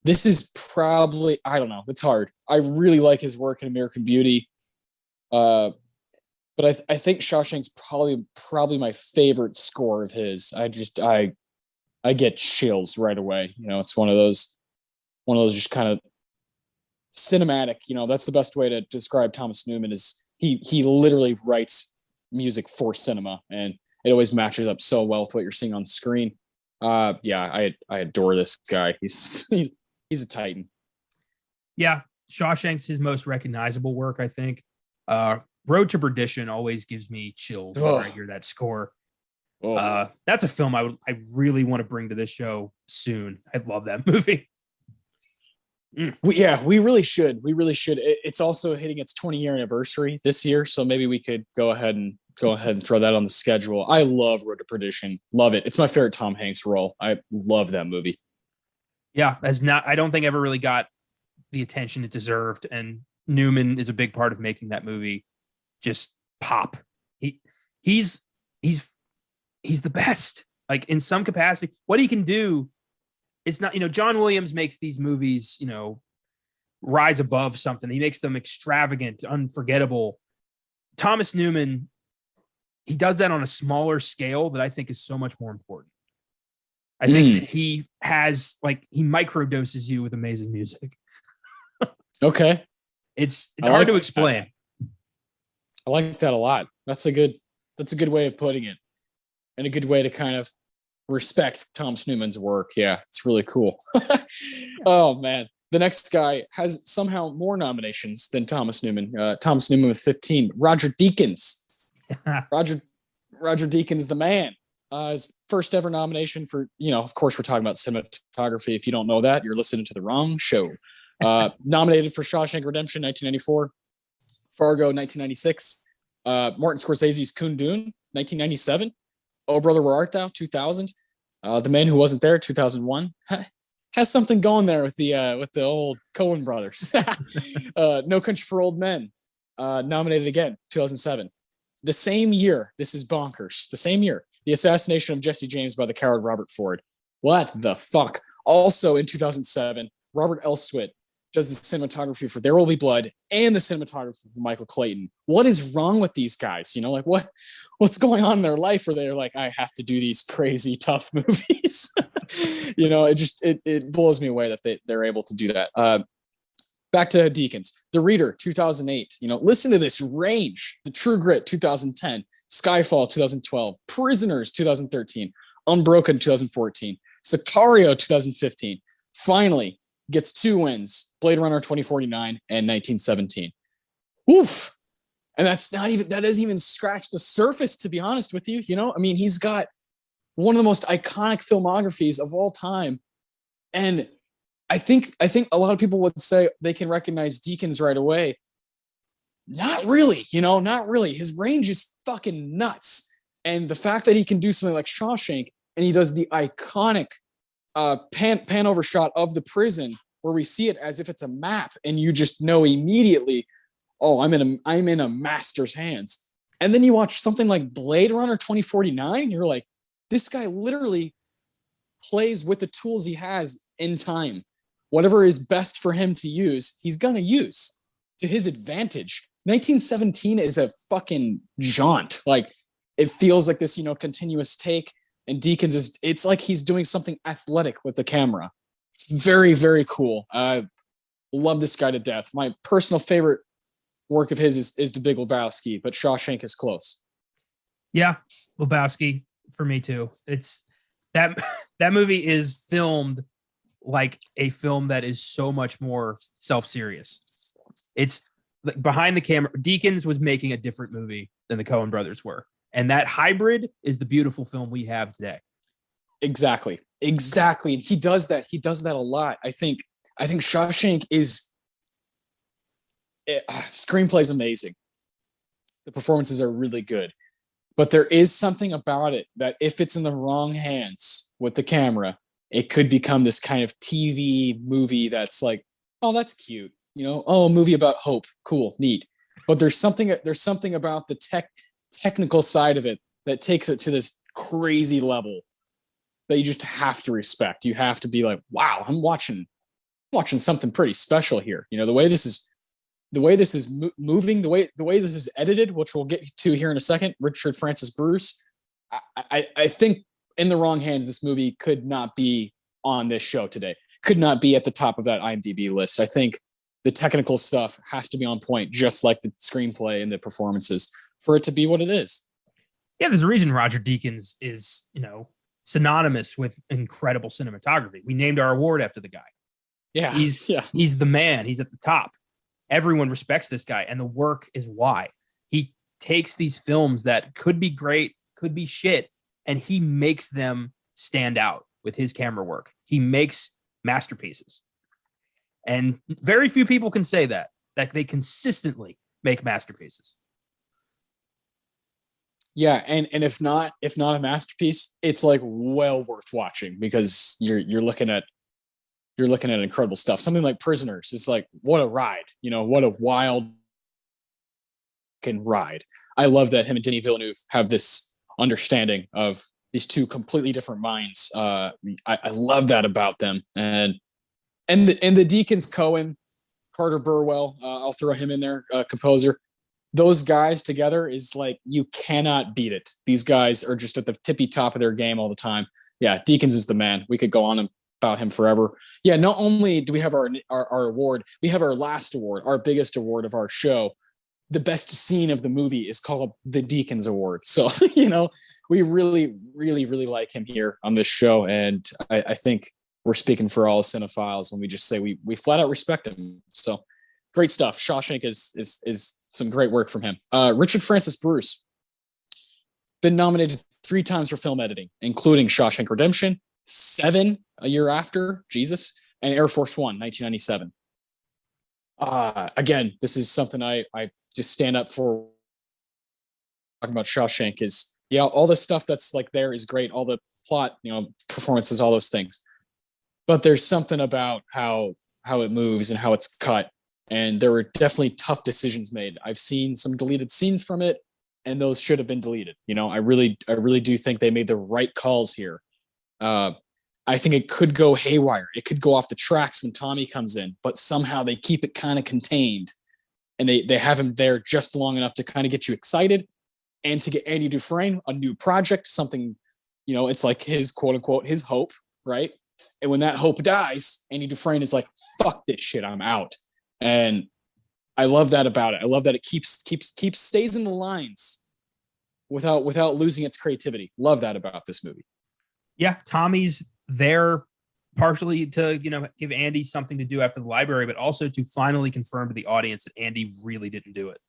This is probably, I don't know, it's hard. I really like his work in American Beauty. But I think Shawshank's probably my favorite score of his. I get chills right away. You know, it's one of those just kind of cinematic, you know, that's the best way to describe Thomas Newman. Is he literally writes music for cinema, and it always matches up so well with what you're seeing on screen. I adore this guy. He's a titan. Yeah, Shawshank's his most recognizable work, I think. Road to Perdition always gives me chills when I hear that score. That's a film I really want to bring to this show soon. I love that movie. We really should. It's also hitting its 20-year anniversary this year, so maybe we could go ahead and throw that on the schedule. I love Road to Perdition. Love it. It's my favorite Tom Hanks role. I love that movie. Yeah, I don't think ever really got the attention it deserved, and Newman is a big part of making that movie just pop. He's the best. Like, in some capacity, what he can do, it's not, John Williams makes these movies, rise above something. He makes them extravagant, unforgettable. Thomas Newman, he does that on a smaller scale that I think is so much more important. I think that he microdoses you with amazing music. Okay. It's hard to explain. I like that a lot. That's a good way of putting it, and a good way to kind of respect Thomas Newman's work. Yeah, it's really cool. Oh man. The next guy has somehow more nominations than Thomas Newman. Thomas Newman with 15. Roger Deakins. Roger Deakins, the man. His first ever nomination for, of course, we're talking about cinematography. If you don't know that, you're listening to the wrong show. Nominated for Shawshank Redemption, 1994. Fargo, 1996. Martin Scorsese's Kundun, 1997. Oh Brother, Where Art Thou, 2000. The Man Who Wasn't There, 2001. Has something going there with the old Coen brothers. No Country for Old Men, nominated again, 2007. The same year, this is bonkers. The same year, the assassination of Jesse James by the coward Robert Ford. What the fuck? Also in 2007, Robert Elswit does the cinematography for There Will Be Blood and the cinematography for Michael Clayton. What is wrong with these guys? What's going on in their life where they're like, I have to do these crazy tough movies. It blows me away that they're able to do that. Back to Deakins. The Reader, 2008. Listen to this range. The True Grit, 2010. Skyfall, 2012. Prisoners, 2013. Unbroken, 2014. Sicario, 2015. Finally gets 2 wins. Blade Runner, 2049 and 1917. Oof. And that doesn't even scratch the surface, to be honest with you. He's got one of the most iconic filmographies of all time. And I think a lot of people would say they can recognize Deakins right away. Not really, not really. His range is fucking nuts. And the fact that he can do something like Shawshank, and he does the iconic pan over shot of the prison where we see it as if it's a map, and you just know immediately, oh, I'm in a master's hands. And then you watch something like Blade Runner 2049, and you're like, this guy literally plays with the tools he has in time. Whatever is best for him to use, he's gonna use to his advantage. 1917 is a fucking jaunt. Like, it feels like this, continuous take. And Deakins it's like he's doing something athletic with the camera. It's very, very cool. I love this guy to death. My personal favorite work of his is The Big Lebowski, but Shawshank is close. Yeah, Lebowski for me too. that that movie is filmed like a film that is so much more self-serious. It's behind the camera. Deakins was making a different movie than the Coen brothers were. And that hybrid is the beautiful film we have today. Exactly. And he does that. He does that a lot. I think Shawshank is screenplay is amazing. The performances are really good, but there is something about it that if it's in the wrong hands with the camera, it could become this kind of TV movie that's like, oh, that's cute. Oh, a movie about hope. Cool, neat. But there's something about the technical side of it that takes it to this crazy level that you just have to respect. You have to be like, wow, I'm watching something pretty special here. The way this is moving, the way this is edited, which we'll get to here in a second. Richard Francis Bruce. I think in the wrong hands, this movie could not be on this show today. Could not be at the top of that IMDb list. I think the technical stuff has to be on point, just like the screenplay and the performances, for it to be what it is. Yeah, there's a reason Roger Deakins is, synonymous with incredible cinematography. We named our award after the guy. Yeah. He's the man. He's at the top. Everyone respects this guy, and the work is why. He takes these films that could be great, could be shit, and he makes them stand out with his camera work. He makes masterpieces. And very few people can say that they consistently make masterpieces. Yeah, and if not a masterpiece, it's like well worth watching, because you're looking at incredible stuff. Something like Prisoners is like, what a ride, what a wild ride. I love that him and Denis Villeneuve have this understanding of these two completely different minds. I love that about them. And the Deakins, Coen, Carter Burwell, I'll throw him in there, composer. Those guys together is like, you cannot beat it. These guys are just at the tippy top of their game all the time. Yeah, Deakins is the man. We could go on about him forever. Yeah, not only do we have our award, we have our last award, our biggest award of our show. The best scene of the movie is called the Deakins Award. So, we really, really, really like him here on this show. And I think we're speaking for all cinephiles when we just say we flat out respect him. So great stuff. Shawshank is some great work from him. Richard Francis Bruce, been nominated 3 times for film editing, including Shawshank Redemption, 7 a year after, Jesus, and Air Force One, 1997. Again, this is something I just stand up for. Talking about Shawshank is, all the stuff that's like there is great. All the plot, performances, all those things. But there's something about how it moves and how it's cut. And there were definitely tough decisions made. I've seen some deleted scenes from it, and those should have been deleted. I really do think they made the right calls here. I think it could go haywire. It could go off the tracks when Tommy comes in, but somehow they keep it kind of contained, and they have him there just long enough to kind of get you excited, and to get Andy Dufresne a new project, something, it's like his quote unquote, his hope, right? And when that hope dies, Andy Dufresne is like, fuck this shit, I'm out. And I love that about it. I love that it stays in the lines without losing its creativity. Love that about this movie. Yeah, Tommy's there partially to, give Andy something to do after the library, but also to finally confirm to the audience that Andy really didn't do it.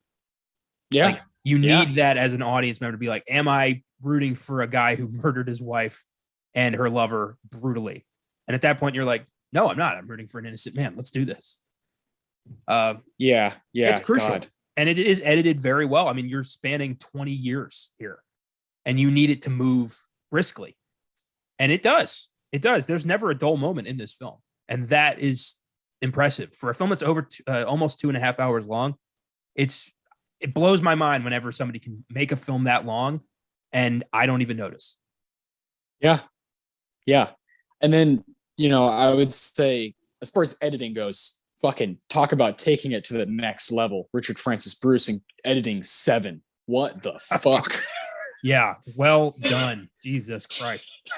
Yeah. Like, you need that as an audience member to be like, am I rooting for a guy who murdered his wife and her lover brutally? And at that point, you're like, no, I'm not. I'm rooting for an innocent man. Let's do this. It's crucial. God. And it is edited very well. I mean, you're spanning 20 years here, and you need it to move briskly. And it does. It does. There's never a dull moment in this film. And that is impressive. For a film that's over almost 2.5 hours long, it blows my mind whenever somebody can make a film that long and I don't even notice. Yeah. Yeah. And then, I would say, as far as editing goes, fucking talk about taking it to the next level. Richard Francis Bruce and editing 7. What the fuck? Yeah. Well done. Jesus Christ.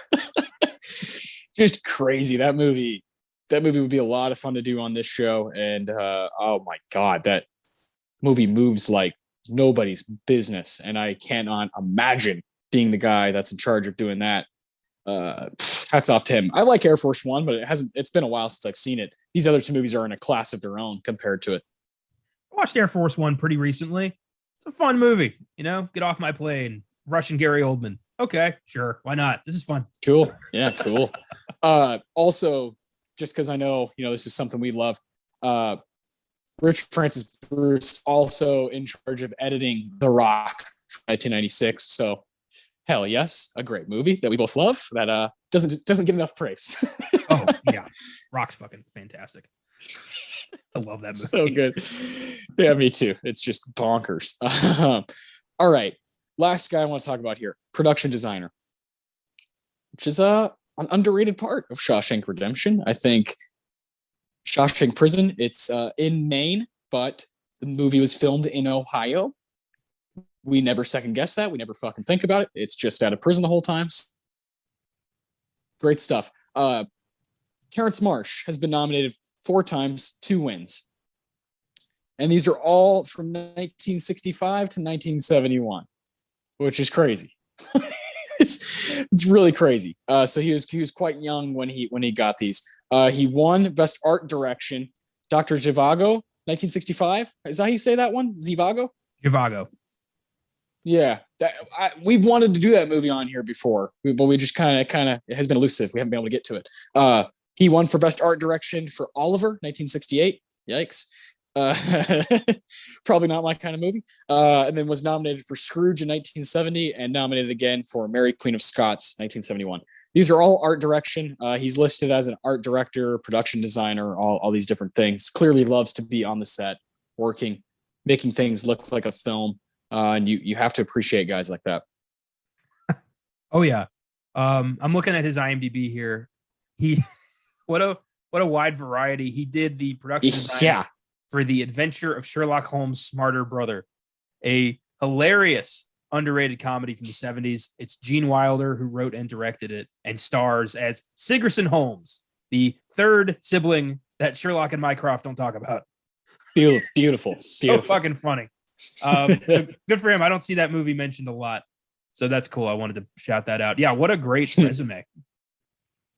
Just crazy. That movie would be a lot of fun to do on this show. And oh my God, that movie moves like nobody's business. And I cannot imagine being the guy that's in charge of doing that. Hats off to him. I like Air Force One, but it's been a while since I've seen it. These other two movies are in a class of their own compared to it. I watched Air Force One pretty recently. It's a fun movie, get off my plane, Russian Gary Oldman. Okay, sure. Why not? This is fun. Cool. Yeah, cool. Also, just because I know, this is something we love, Richard Francis Bruce also in charge of editing The Rock from 1996. So hell yes, a great movie that we both love that doesn't get enough praise. Oh yeah, Rock's fucking fantastic. I love that movie. So good. Yeah, me too. It's just bonkers. All right, last guy I want to talk about here, production designer, which is an underrated part of Shawshank Redemption. I think Shawshank Prison, it's in Maine, but the movie was filmed in Ohio. We never second guess that. We never fucking think about it. It's just out of prison the whole time. Great stuff. Terrence Marsh has been nominated 4 times, 2 wins. And these are all from 1965 to 1971, which is crazy. It's really crazy. So he was quite young when he got these. He won Best Art Direction. Dr. Zhivago, 1965. Is that how you say that one? Zhivago? Zhivago. Yeah, we've wanted to do that movie on here before, but we just kind of it has been elusive. We haven't been able to get to it. He won for Best Art Direction for Oliver, 1968. Yikes. Probably not my kind of movie. And then was nominated for Scrooge in 1970 and nominated again for Mary Queen of Scots, 1971. These are all art direction. He's listed as an art director, production designer, all these different things. Clearly loves to be on the set, working, making things look like a film. And you have to appreciate guys like that. Oh yeah. I'm looking at his IMDb here. He what a wide variety. He did the production design for The Adventure of Sherlock Holmes' Smarter Brother, a hilarious underrated comedy from the 70s. It's Gene Wilder who wrote and directed it and stars as Sigerson Holmes, the third sibling that Sherlock and Mycroft don't talk about. Beautiful. So fucking funny. So good for him. I don't see that movie mentioned a lot, so that's cool. I wanted to shout that out. Yeah, what a great resume.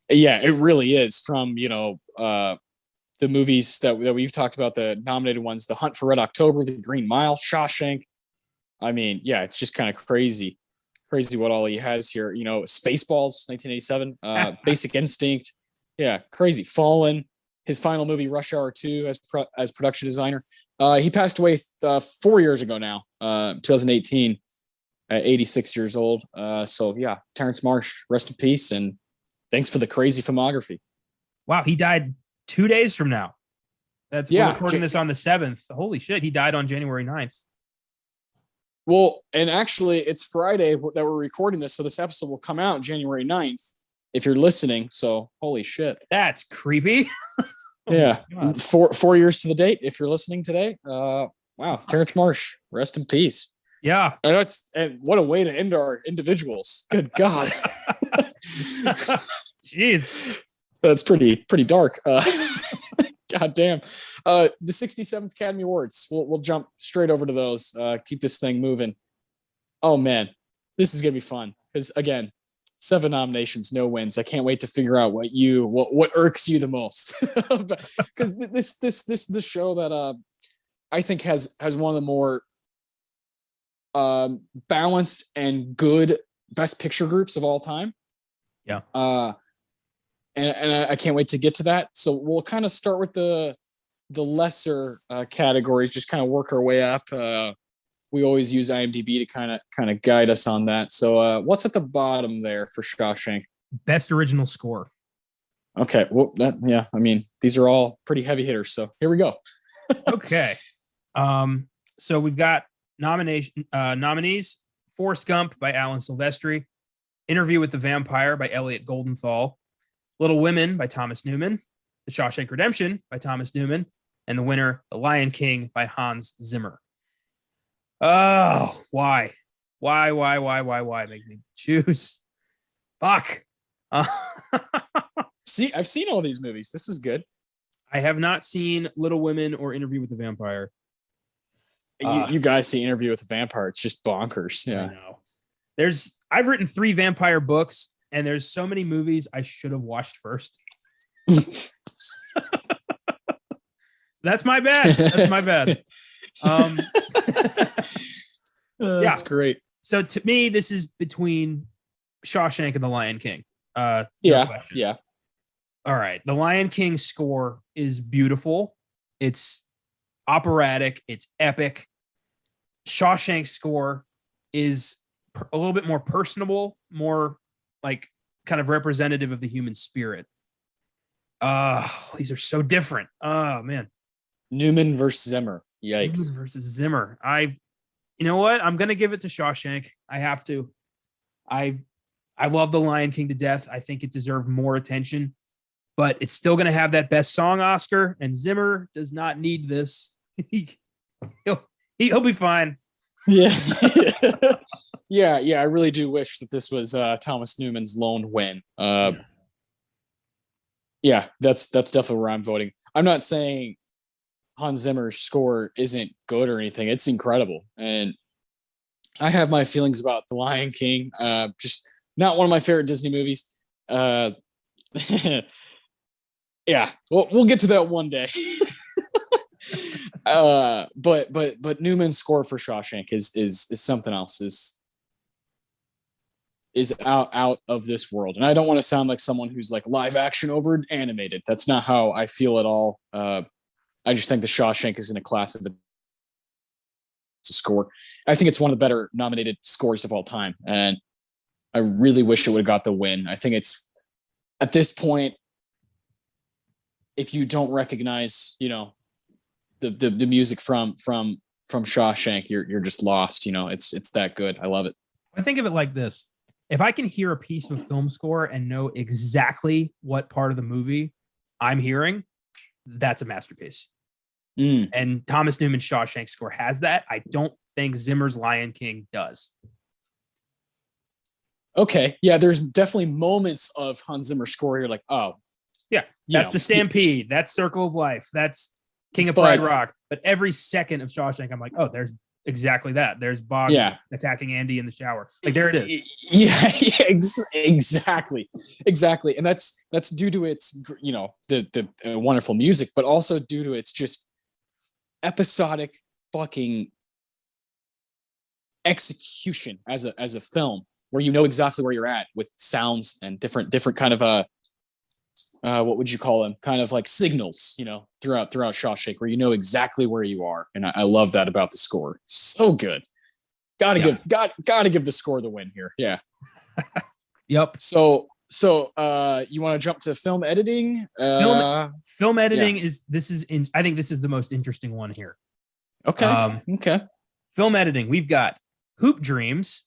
Yeah, it really is. From the movies that we've talked about, the nominated ones, The Hunt for Red October, The Green Mile, Shawshank. I mean, yeah, it's just kind of crazy what all he has here. Spaceballs, 1987, Basic Instinct. Yeah, crazy. Fallen, his final movie, Rush Hour 2, as production designer. He passed away 4 years ago now, 2018, at 86 years old. So yeah, Terrence Marsh, rest in peace, and thanks for the crazy filmography. Wow, he died 2 days from now. We're recording this on the 7th. Holy shit, he died on January 9th. Well, and actually, it's Friday that we're recording this, so this episode will come out January 9th if you're listening. So holy shit, that's creepy. Yeah, 4 years to the date. If you're listening today, wow, Terrence Marsh, rest in peace. Yeah, and what a way to end our individuals. Good God, jeez, that's pretty dark. God damn. The 67th Academy Awards. We'll jump straight over to those. Keep this thing moving. Oh man, this is gonna be fun because again, 7 nominations, no wins. I can't wait to figure out what irks you the most. Because this show that I think has one of the more balanced and good best picture groups of all time. Yeah. And I can't wait to get to that. So we'll kind of start with the lesser categories, just kind of work our way up. We always use IMDb to kind of guide us on that. So what's at the bottom there for Shawshank? Best original score. Okay. Well, I mean, these are all pretty heavy hitters. So here we go. Okay. So we've got nominees: Forrest Gump by Alan Silvestri, Interview with the Vampire by Elliot Goldenthal, Little Women by Thomas Newman, The Shawshank Redemption by Thomas Newman, and the winner, The Lion King by Hans Zimmer. Oh, why make me choose? Fuck. See, I've seen all these movies. This is good. I have not seen Little Women or Interview with the Vampire. You guys see Interview with the Vampire. It's just bonkers. Yeah. I know. I've written 3 vampire books, and there's so many movies I should have watched first. That's my bad. That's my bad. That's great. So to me, this is between Shawshank and The Lion King. No question. Yeah. All right. The Lion King score is beautiful. It's operatic. It's epic. Shawshank score is a little bit more personable, more like kind of representative of the human spirit. These are so different. Oh man. Newman versus Zimmer. Yikes. Newman versus Zimmer. You know what? I'm gonna give it to Shawshank. I have to. I love The Lion King to death. I think it deserved more attention, but it's still gonna have that best song Oscar. And Zimmer does not need this. He'll be fine. Yeah. Yeah. I really do wish that this was Thomas Newman's lone win. Yeah, that's definitely where I'm voting. I'm not saying Hans Zimmer's score isn't good or anything. It's incredible. And I have my feelings about The Lion King. Just not one of my favorite Disney movies. Yeah, we'll get to that one day. But Newman's score for Shawshank is something else. Is out of this world. And I don't want to sound like someone who's like live action over animated. That's not how I feel at all. I just think the Shawshank is in a class of the score. I think it's one of the better nominated scores of all time. And I really wish it would have got the win. I think it's at this point, if you don't recognize, the music from Shawshank, you're just lost. It's that good. I love it. I think of it like this. If I can hear a piece of film score and know exactly what part of the movie I'm hearing, that's a masterpiece. And Thomas Newman's Shawshank score has that. I don't think Zimmer's Lion King does. Okay. Yeah, there's definitely moments of Hans Zimmer score you're like, oh. Yeah, that's the Stampede. That's Circle of Life. That's King of Pride Rock. But every second of Shawshank, I'm like, oh, there's exactly that. There's Boggs attacking Andy in the shower. Like, there it is. Yeah, exactly. And that's due to its, the wonderful music, but also due to its just episodic fucking execution as a film, where you know exactly where you're at with sounds and different kind of what would you call them? Kind of like signals, throughout Shawshank, where you know exactly where you are. And I love that about the score. So good. Gotta give the score the win here. Yeah. Yep. So you want to jump to film editing? Film editing I think this is the most interesting one here. Okay. Okay. Film editing. We've got Hoop Dreams,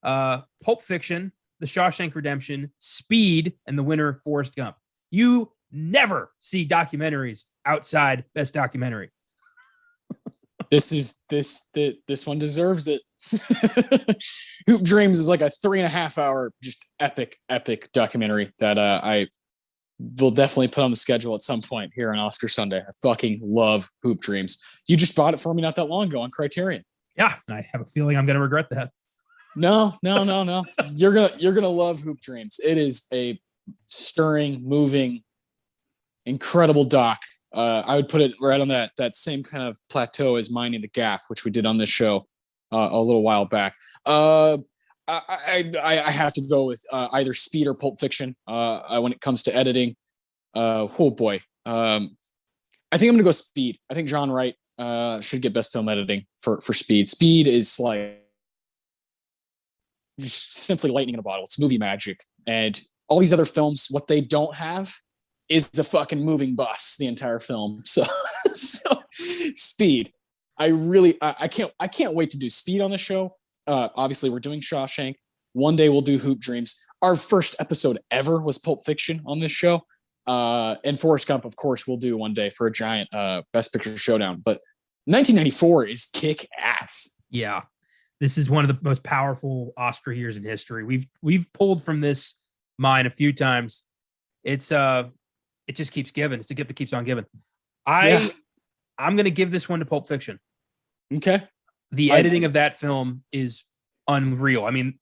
Pulp Fiction, The Shawshank Redemption, Speed, and the winner, Forrest Gump. You never see documentaries outside Best Documentary. This one deserves it. Hoop Dreams is like a 3.5 hour, just epic documentary that I will definitely put on the schedule at some point here on Oscar Sunday. I fucking love Hoop Dreams. You just bought it for me not that long ago on Criterion. Yeah, and I have a feeling I'm going to regret that. No. You're gonna love Hoop Dreams. It is a stirring, moving, incredible doc. I would put it right on that same kind of plateau as Minding the Gap, which we did on this show a little while back. I have to go with either Speed or Pulp Fiction when it comes to editing. Oh boy, I think I'm gonna go Speed. I think John Wright should get Best Film Editing for Speed. Speed is like just simply lightning in a bottle. It's movie magic. And all these other films, what they don't have is a fucking moving bus the entire film. So Speed. I can't wait to do Speed on the show. Obviously we're doing Shawshank. One day we'll do Hoop Dreams. Our first episode ever was Pulp Fiction on this show. And Forrest Gump, of course, we'll do one day for a giant Best Picture showdown. But 1994 is kick ass. Yeah. This is one of the most powerful Oscar years in history. We've pulled from this mine a few times. It just keeps giving. It's a gift that keeps on giving. I'm going to give this one to Pulp Fiction. Okay. The editing of that film is unreal. I mean,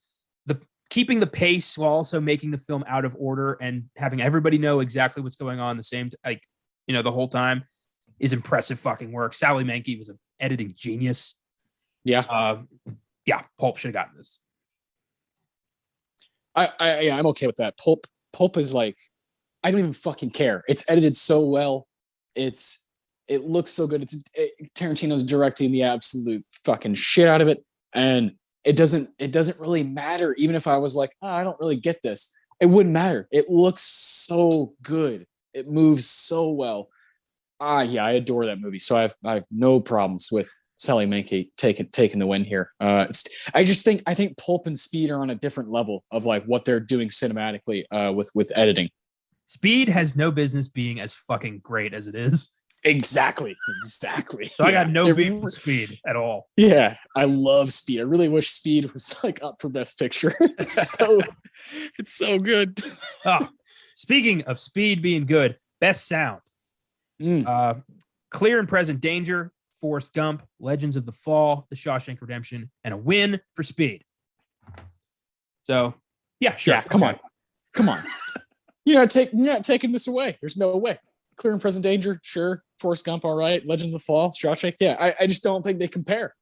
the keeping the pace while also making the film out of order and having everybody know exactly what's going on the whole time is impressive fucking work. Sally Menke was an editing genius. Yeah. Pulp should have gotten this. I'm okay with that. Pulp is like, I don't even fucking care. It's edited so well. It looks so good. Tarantino's directing the absolute fucking shit out of it. And it doesn't really matter. Even if I was like, I don't really get this, it wouldn't matter. It looks so good. It moves so well. I adore that movie. So I have no problems with Sally Menke taking the win here. I think Pulp and Speed are on a different level of like what they're doing cinematically with editing. Speed has no business being as fucking great as it is. Exactly. So I got no beef with Speed at all. Yeah, I love Speed. I really wish Speed was like up for Best Picture. It's so good. Speaking of Speed being good, Best Sound. Clear and Present Danger, Forrest Gump, Legends of the Fall, The Shawshank Redemption, and a win for Speed. So, yeah, sure. Yeah, come on. You're not taking this away. There's no way. Clear and Present Danger, sure. Forrest Gump, all right. Legends of the Fall, Shawshank, yeah. I just don't think they compare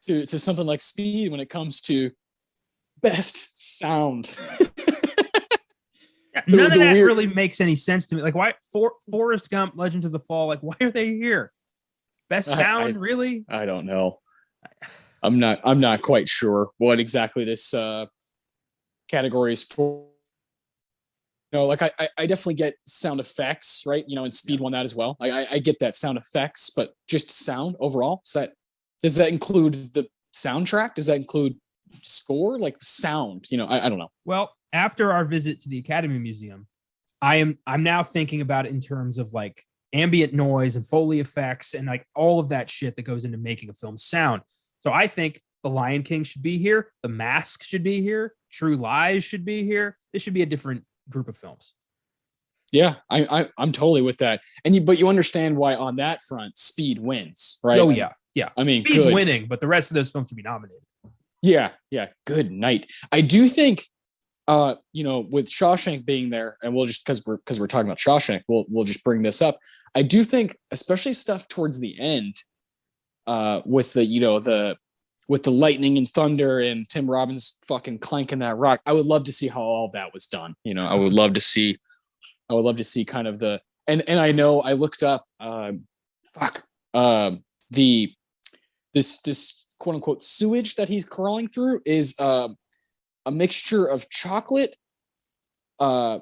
to something like Speed when it comes to best sound. None of that really makes any sense to me. Like, why Forrest Gump, Legends of the Fall? Like, why are they here? Best sound, really? I don't know. I'm not quite sure what exactly this category is for. Like I definitely get sound effects, right? And Speed won that as well. I get that sound effects, but just sound overall. Does that include the soundtrack? Does that include score? Like sound? I don't know. Well, after our visit to the Academy Museum, I'm now thinking about it in terms of like ambient noise and Foley effects and like all of that shit that goes into making a film sound. So I think The Lion King should be here. The Mask should be here. True Lies should be here. This should be a different group of films. Yeah, I'm totally with that. But you understand why on that front Speed wins, right? Oh yeah. I mean, Speed's winning, but the rest of those films should be nominated. Yeah. Good night. I do think, with Shawshank being there, and we'll just because we're talking about Shawshank, we'll just bring this up. I do think, especially stuff towards the end, with the lightning and thunder and Tim Robbins fucking clanking that rock. I would love to see how all that was done. I would love to see kind of the and I know I looked up this quote unquote sewage that he's crawling through is a mixture of chocolate, the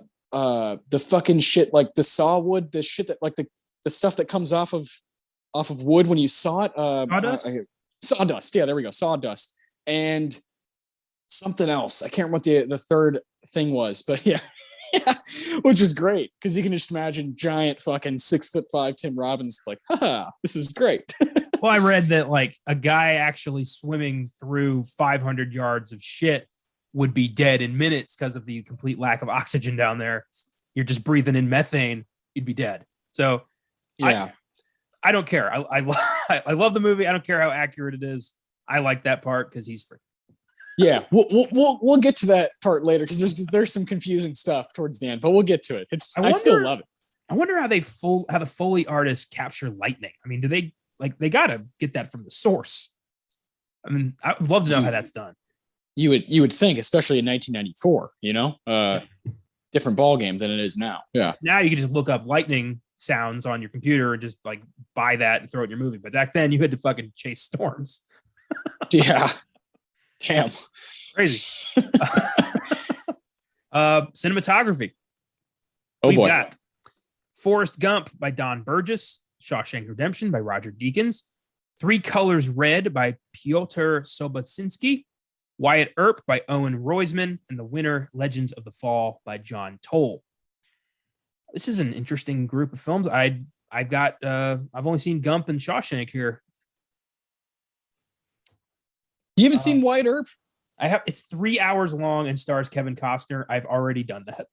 fucking shit like the sawwood, the shit that like the stuff that comes off of wood when you saw it. Sawdust? Sawdust. Yeah, there we go. Sawdust and something else. I can't remember what the third thing was, but yeah, which is great because you can just imagine giant fucking 6'5" Tim Robbins like, haha, this is great. Well, I read that like a guy actually swimming through 500 yards of shit would be dead in minutes because of the complete lack of oxygen down there. You're just breathing in methane, you'd be dead. So yeah. I don't care. I love the movie. I don't care how accurate it is. I like that part because he's free. Yeah, we'll get to that part later because there's some confusing stuff towards the end, but we'll get to it. I still love it. I wonder how the Foley artists capture lightning. I mean, do they gotta get that from the source? I mean, I would love to know how that's done. You would think, especially in 1994, different ball game than it is now. Yeah. Now you can just look up lightning sounds on your computer and just like buy that and throw it in your movie. But back then you had to fucking chase storms. Yeah. Damn. Crazy. Cinematography. We've got Forrest Gump by Don Burgess, Shawshank Redemption by Roger Deakins, Three Colors Red by Piotr Sobocinski, Wyatt Earp by Owen Roisman, and the winner, Legends of the Fall by John Toll. This is an interesting group of films. I've only seen Gump and Shawshank here. You haven't seen Wyatt Earp? I have. It's 3 hours long and stars Kevin Costner. I've already done that.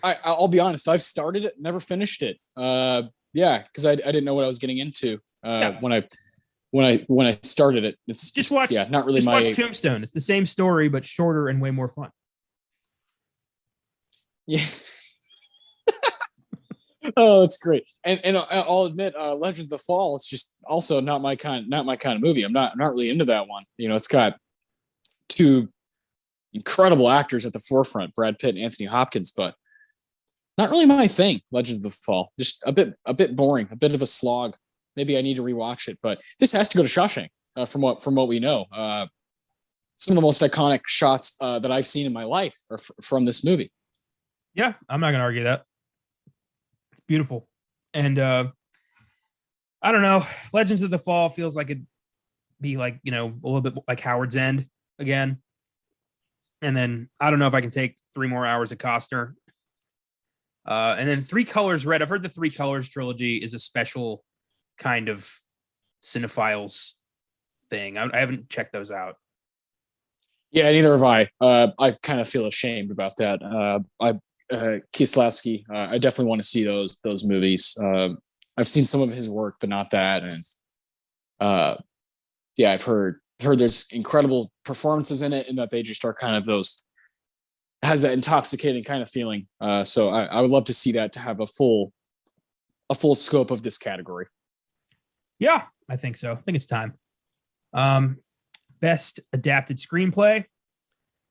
I'll be honest. I've started it, never finished it. Because I didn't know what I was getting into when I when I started it. It's just watch. Yeah, not really just my watch Tombstone. It's the same story but shorter and way more fun. Yeah. Oh, that's great. And I'll admit, Legends of the Fall is just also not my kind of movie. I'm not really into that one. You know, it's got two incredible actors at the forefront, Brad Pitt and Anthony Hopkins, but not really my thing. Legends of the Fall, just a bit boring, a bit of a slog. Maybe I need to rewatch it, but this has to go to Shawshank, from what we know. Some of the most iconic shots that I've seen in my life are from this movie. Yeah, I'm not gonna argue that. It's beautiful, and I don't know. Legends of the Fall feels like it'd be like, a little bit like Howard's End again. And then I don't know if I can take 3 more hours of Costner. And then Three Colors Red. I've heard the Three Colors trilogy is a special kind of cinephiles thing. I haven't checked those out. Yeah, neither have I. I kind of feel ashamed about that. Kieslowski, I definitely want to see those movies. I've seen some of his work, but not that. And yeah, I've heard there's incredible performances in it, and that they just are kind of those, has that intoxicating kind of feeling. So I would love to see that, to have a full scope of this category. Yeah, I think so. I think it's time. Best adapted screenplay: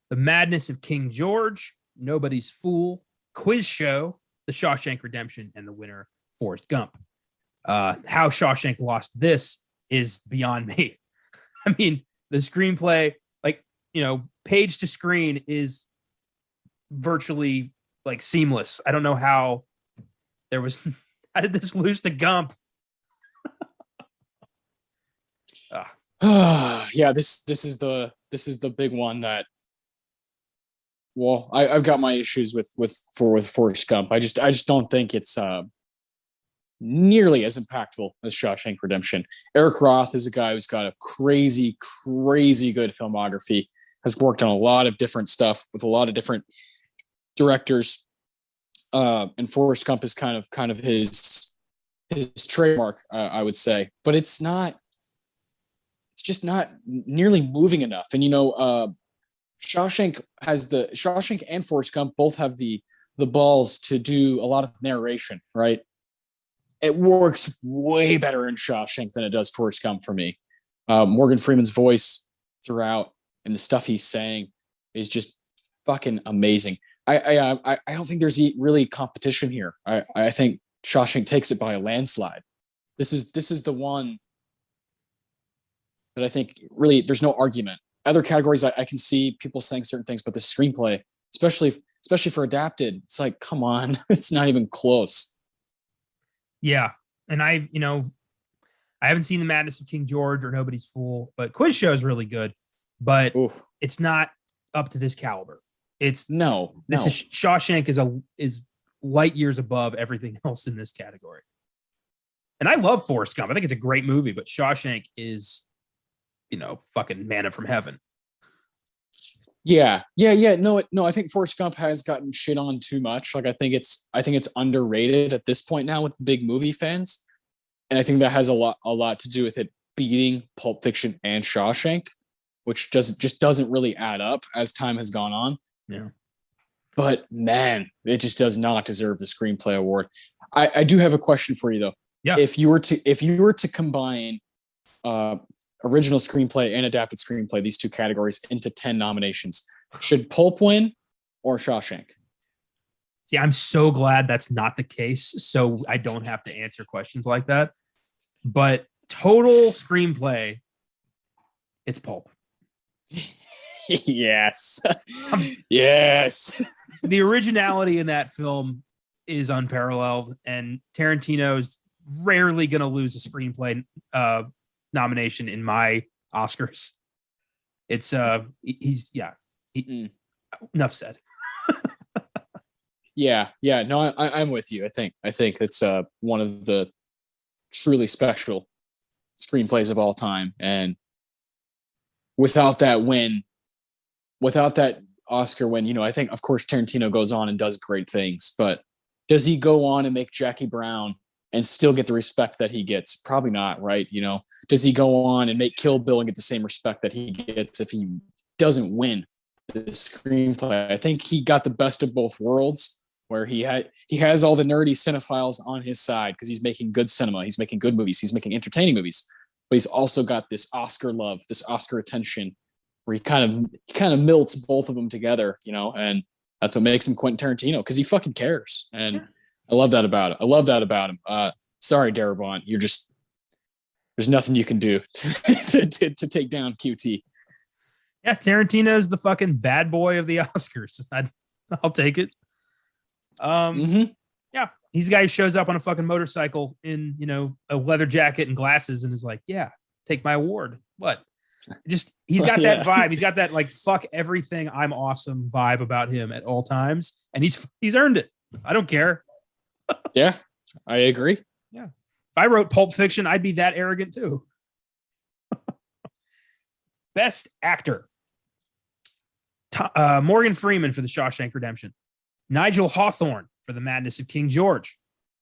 The Madness of King George, Nobody's Fool, Quiz Show, The Shawshank Redemption, and the winner, Forrest Gump. How Shawshank lost this is beyond me. I mean, the screenplay, like, page to screen is virtually like seamless. I don't know how how did this lose to Gump? Yeah, this is the big one that, well, I've got my issues with Forrest Gump. I just don't think it's nearly as impactful as Shawshank Redemption. Eric Roth is a guy who's got a crazy good filmography, has worked on a lot of different stuff with a lot of different directors. And Forrest Gump is kind of his trademark, I would say, but it's just not nearly moving enough. And Shawshank and Forrest Gump both have the balls to do a lot of narration, right? It works way better in Shawshank than it does Forrest Gump for me. Morgan Freeman's voice throughout and the stuff he's saying is just fucking amazing. I don't think there's really competition here. I think Shawshank takes it by a landslide. This is the one that I think really there's no argument. Other categories I can see people saying certain things, but the screenplay, especially for adapted, it's like, come on, it's not even close. Yeah, and I haven't seen The Madness of King George or Nobody's Fool, but Quiz Show is really good, but it's not up to this caliber. This is Shawshank is light years above everything else in this category. And I love Forrest Gump. I think it's a great movie, but Shawshank is, fucking manna from heaven. Yeah. No, I think Forrest Gump has gotten shit on too much. Like, I think it's underrated at this point now with big movie fans. And I think that has a lot to do with it beating Pulp Fiction and Shawshank, which doesn't really add up as time has gone on. Yeah. But man, it just does not deserve the screenplay award. I do have a question for you though. Yeah. If you were to combine original screenplay and adapted screenplay, these two categories, into 10 nominations, should Pulp win or Shawshank? See, I'm so glad that's not the case, so I don't have to answer questions like that. But total screenplay, it's Pulp. Yes. Yes. The originality in that film is unparalleled, and Tarantino's rarely going to lose a screenplay nomination in my Oscars. It's enough said. Yeah. No, I'm with you. I think it's one of the truly special screenplays of all time, and without that Oscar win, I think, of course, Tarantino goes on and does great things, but does he go on and make Jackie Brown and still get the respect that he gets? Probably not, right? You know, does he go on and make Kill Bill and get the same respect that he gets if he doesn't win the screenplay? I think he got the best of both worlds, where he has all the nerdy cinephiles on his side because he's making good cinema, he's making good movies, he's making entertaining movies, but he's also got this Oscar love, this Oscar attention, where he kind of melts both of them together, you know, and that's what makes him Quentin Tarantino, because he fucking cares. And I love that about it. I love that about him. Sorry, Derebot, there's nothing you can do to take down QT. Yeah, Tarantino's the fucking bad boy of the Oscars. I'll take it. Yeah, he's a guy who shows up on a fucking motorcycle in, you know, a leather jacket and glasses and is like, yeah, take my award. What? He's got that vibe. He's got that like fuck everything, I'm awesome vibe about him at all times, and he's earned it. I don't care. Yeah, I agree. Yeah, if I wrote Pulp Fiction, I'd be that arrogant too. Best actor: Morgan Freeman for The Shawshank Redemption, Nigel Hawthorne for The Madness of King George,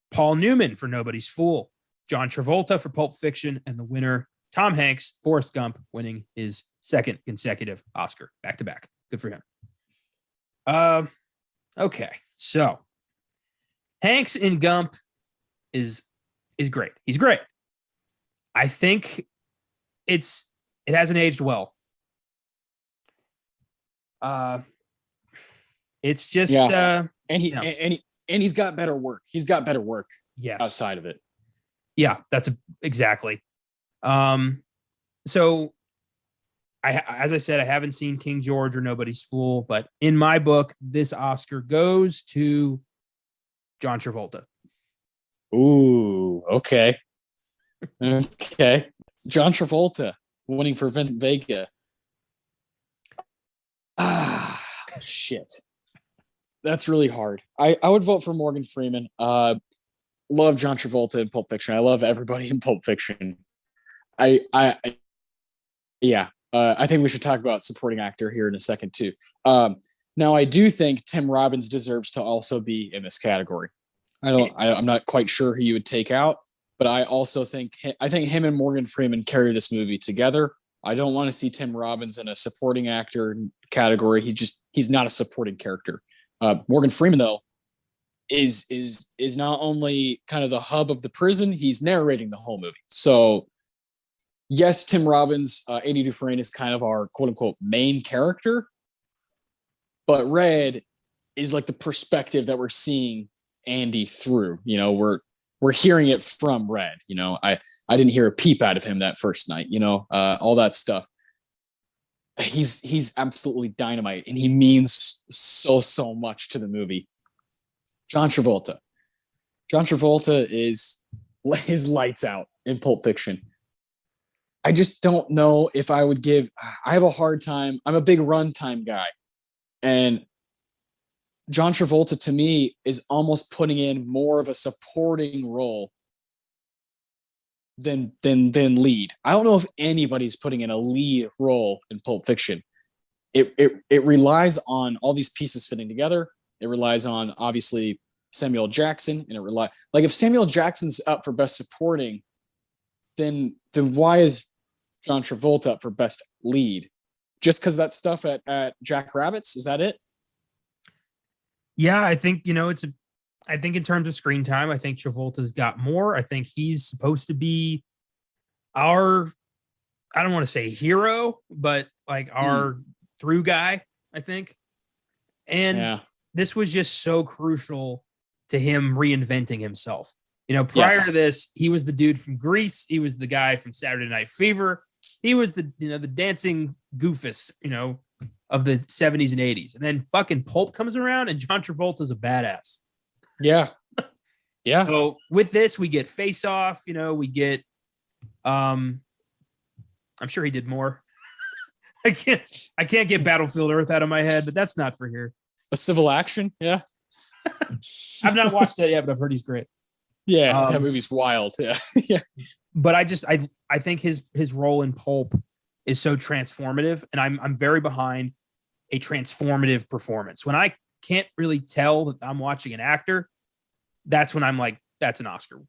Paul Newman for Nobody's Fool, John Travolta for Pulp Fiction, and the winner, Tom Hanks, Forrest Gump, winning his second consecutive Oscar back to back. Good for him. Okay, so Hanks in Gump is great. He's great. I think it hasn't aged well. It's just and he's got better work. He's got better work. Yes. Outside of it. Yeah, exactly. So as I said, I haven't seen King George or Nobody's Fool, but in my book, this Oscar goes to John Travolta. Ooh, okay. Okay. John Travolta winning for Vincent Vega. Shit. That's really hard. I would vote for Morgan Freeman. Love John Travolta in Pulp Fiction. I love everybody in Pulp Fiction. I think we should talk about supporting actor here in a second too. Now I do think Tim Robbins deserves to also be in this category. I'm not quite sure who you would take out, but I also think him and Morgan Freeman carry this movie together. I don't want to see Tim Robbins in a supporting actor category. He's not a supporting character. Morgan Freeman though is not only kind of the hub of the prison, he's narrating the whole movie. So yes, Tim Robbins, Andy Dufresne is kind of our quote unquote main character, but Red is like the perspective that we're seeing Andy through. You know, we're hearing it from Red. You know, I didn't hear a peep out of him that first night. You know, all that stuff. He's absolutely dynamite, and he means so much to the movie. John Travolta is lights out in Pulp Fiction. I just don't know if I would give. I have a hard time. I'm a big runtime guy, and John Travolta to me is almost putting in more of a supporting role than lead. I don't know if anybody's putting in a lead role in Pulp Fiction. It relies on all these pieces fitting together. It relies on obviously Samuel Jackson, and if Samuel Jackson's up for best supporting, then why is John Travolta up for best lead? Just because that stuff at Jack Rabbit's, is that it? Yeah, I think, I think in terms of screen time, I think Travolta's got more. I think he's supposed to be our, I don't want to say hero, but like our through guy, I think. And this was just so crucial to him reinventing himself. Prior to this, he was the dude from Grease. He was the guy from Saturday Night Fever. He was the dancing goofus, of the 70s and 80s. And then fucking Pulp comes around and John Travolta's a badass. Yeah. Yeah. So with this, we get Face Off, we get, I'm sure he did more. I can't get Battlefield Earth out of my head, but that's not for here. A Civil Action. Yeah. I've not watched that yet, but I've heard he's great. Yeah. That movie's wild. Yeah. Yeah. But I think his role in Pulp is so transformative, and I'm very behind a transformative performance. When I can't really tell that I'm watching an actor, that's when I'm like, that's an Oscar.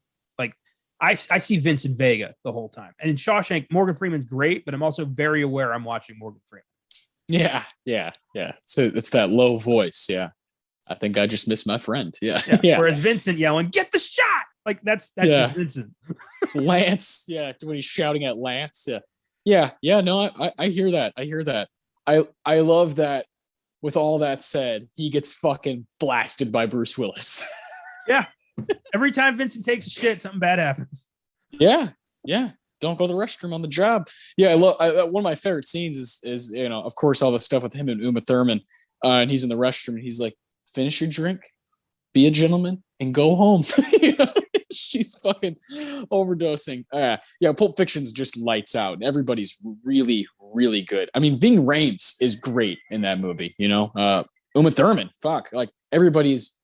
I see Vincent Vega the whole time. And in Shawshank, Morgan Freeman's great, but I'm also very aware I'm watching Morgan Freeman. Yeah. So it's that low voice. Yeah. I think I just missed my friend. Yeah. Whereas Vincent yelling, "Get the shot!" Like that's just Vincent. Lance. Yeah. When he's shouting at Lance. Yeah. No, I hear that. I love that. With all that said, he gets fucking blasted by Bruce Willis. Yeah. Every time Vincent takes a shit, something bad happens. Yeah. Don't go to the restroom on the job. Yeah, one of my favorite scenes is of course, all the stuff with him and Uma Thurman, and he's in the restroom and he's like, "Finish your drink, be a gentleman, and go home." She's fucking overdosing. Pulp Fiction's just lights out. Everybody's really, really good. I mean, Ving Rhames is great in that movie. Uma Thurman, like everybody's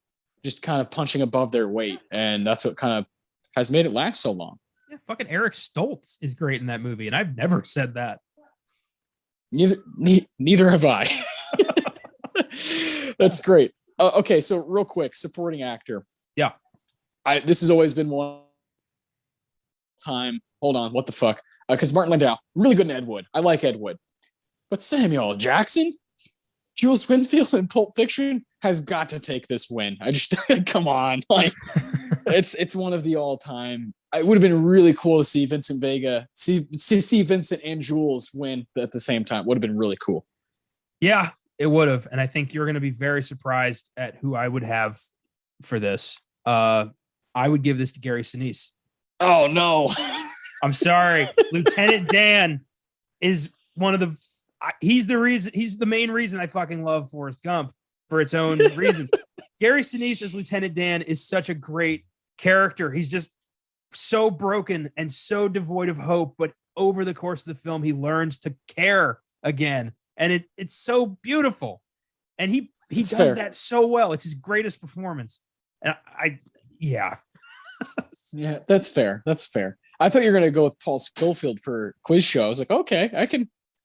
just kind of punching above their weight, and that's what kind of has made it last so long. Yeah, fucking Eric Stoltz is great in that movie, and I've never said that. Neither have I. That's great. Okay, so real quick, supporting actor. Yeah. This has always been one time. Hold on, what the fuck? Because Martin Landau, really good in Ed Wood. I like Ed Wood. But Samuel L. Jackson, Jules Winfield in Pulp Fiction has got to take this win. I just come on. Like it's one of the all-time. It would have been really cool to see Vincent Vega, see Vincent and Jules win at the same time. Would have been really cool. Yeah, it would have. And I think you're going to be very surprised at who I would have for this. I would give this to Gary Sinise. Oh no. I'm sorry. Lieutenant Dan is one of the he's the main reason I fucking love Forrest Gump for its own reason. Gary Sinise as Lieutenant Dan is such a great character. He's just so broken and so devoid of hope, but over the course of the film, he learns to care again. And it's so beautiful. And he does that so well. It's his greatest performance. And yeah, that's fair. I thought you were going to go with Paul Scofield for Quiz Show. I was like, okay, I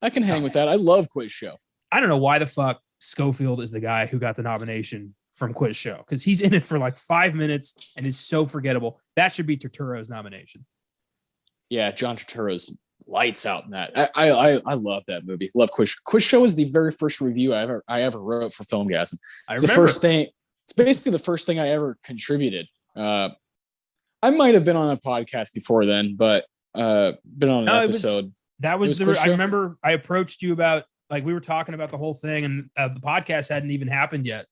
can hang with that. I love Quiz Show. I don't know why the fuck Scofield is the guy who got the nomination from Quiz Show, because he's in it for like 5 minutes and is so forgettable. That should be Turturro's nomination. Yeah, John Turturro's lights out in that. I love that movie. Love Quiz Show. Quiz Show is the very first review I ever wrote for Filmgazm. It's the first thing. It's basically the first thing I ever contributed. I might have been on a podcast before then, but been on an episode. I remember I approached you about, like, we were talking about the whole thing, and the podcast hadn't even happened yet.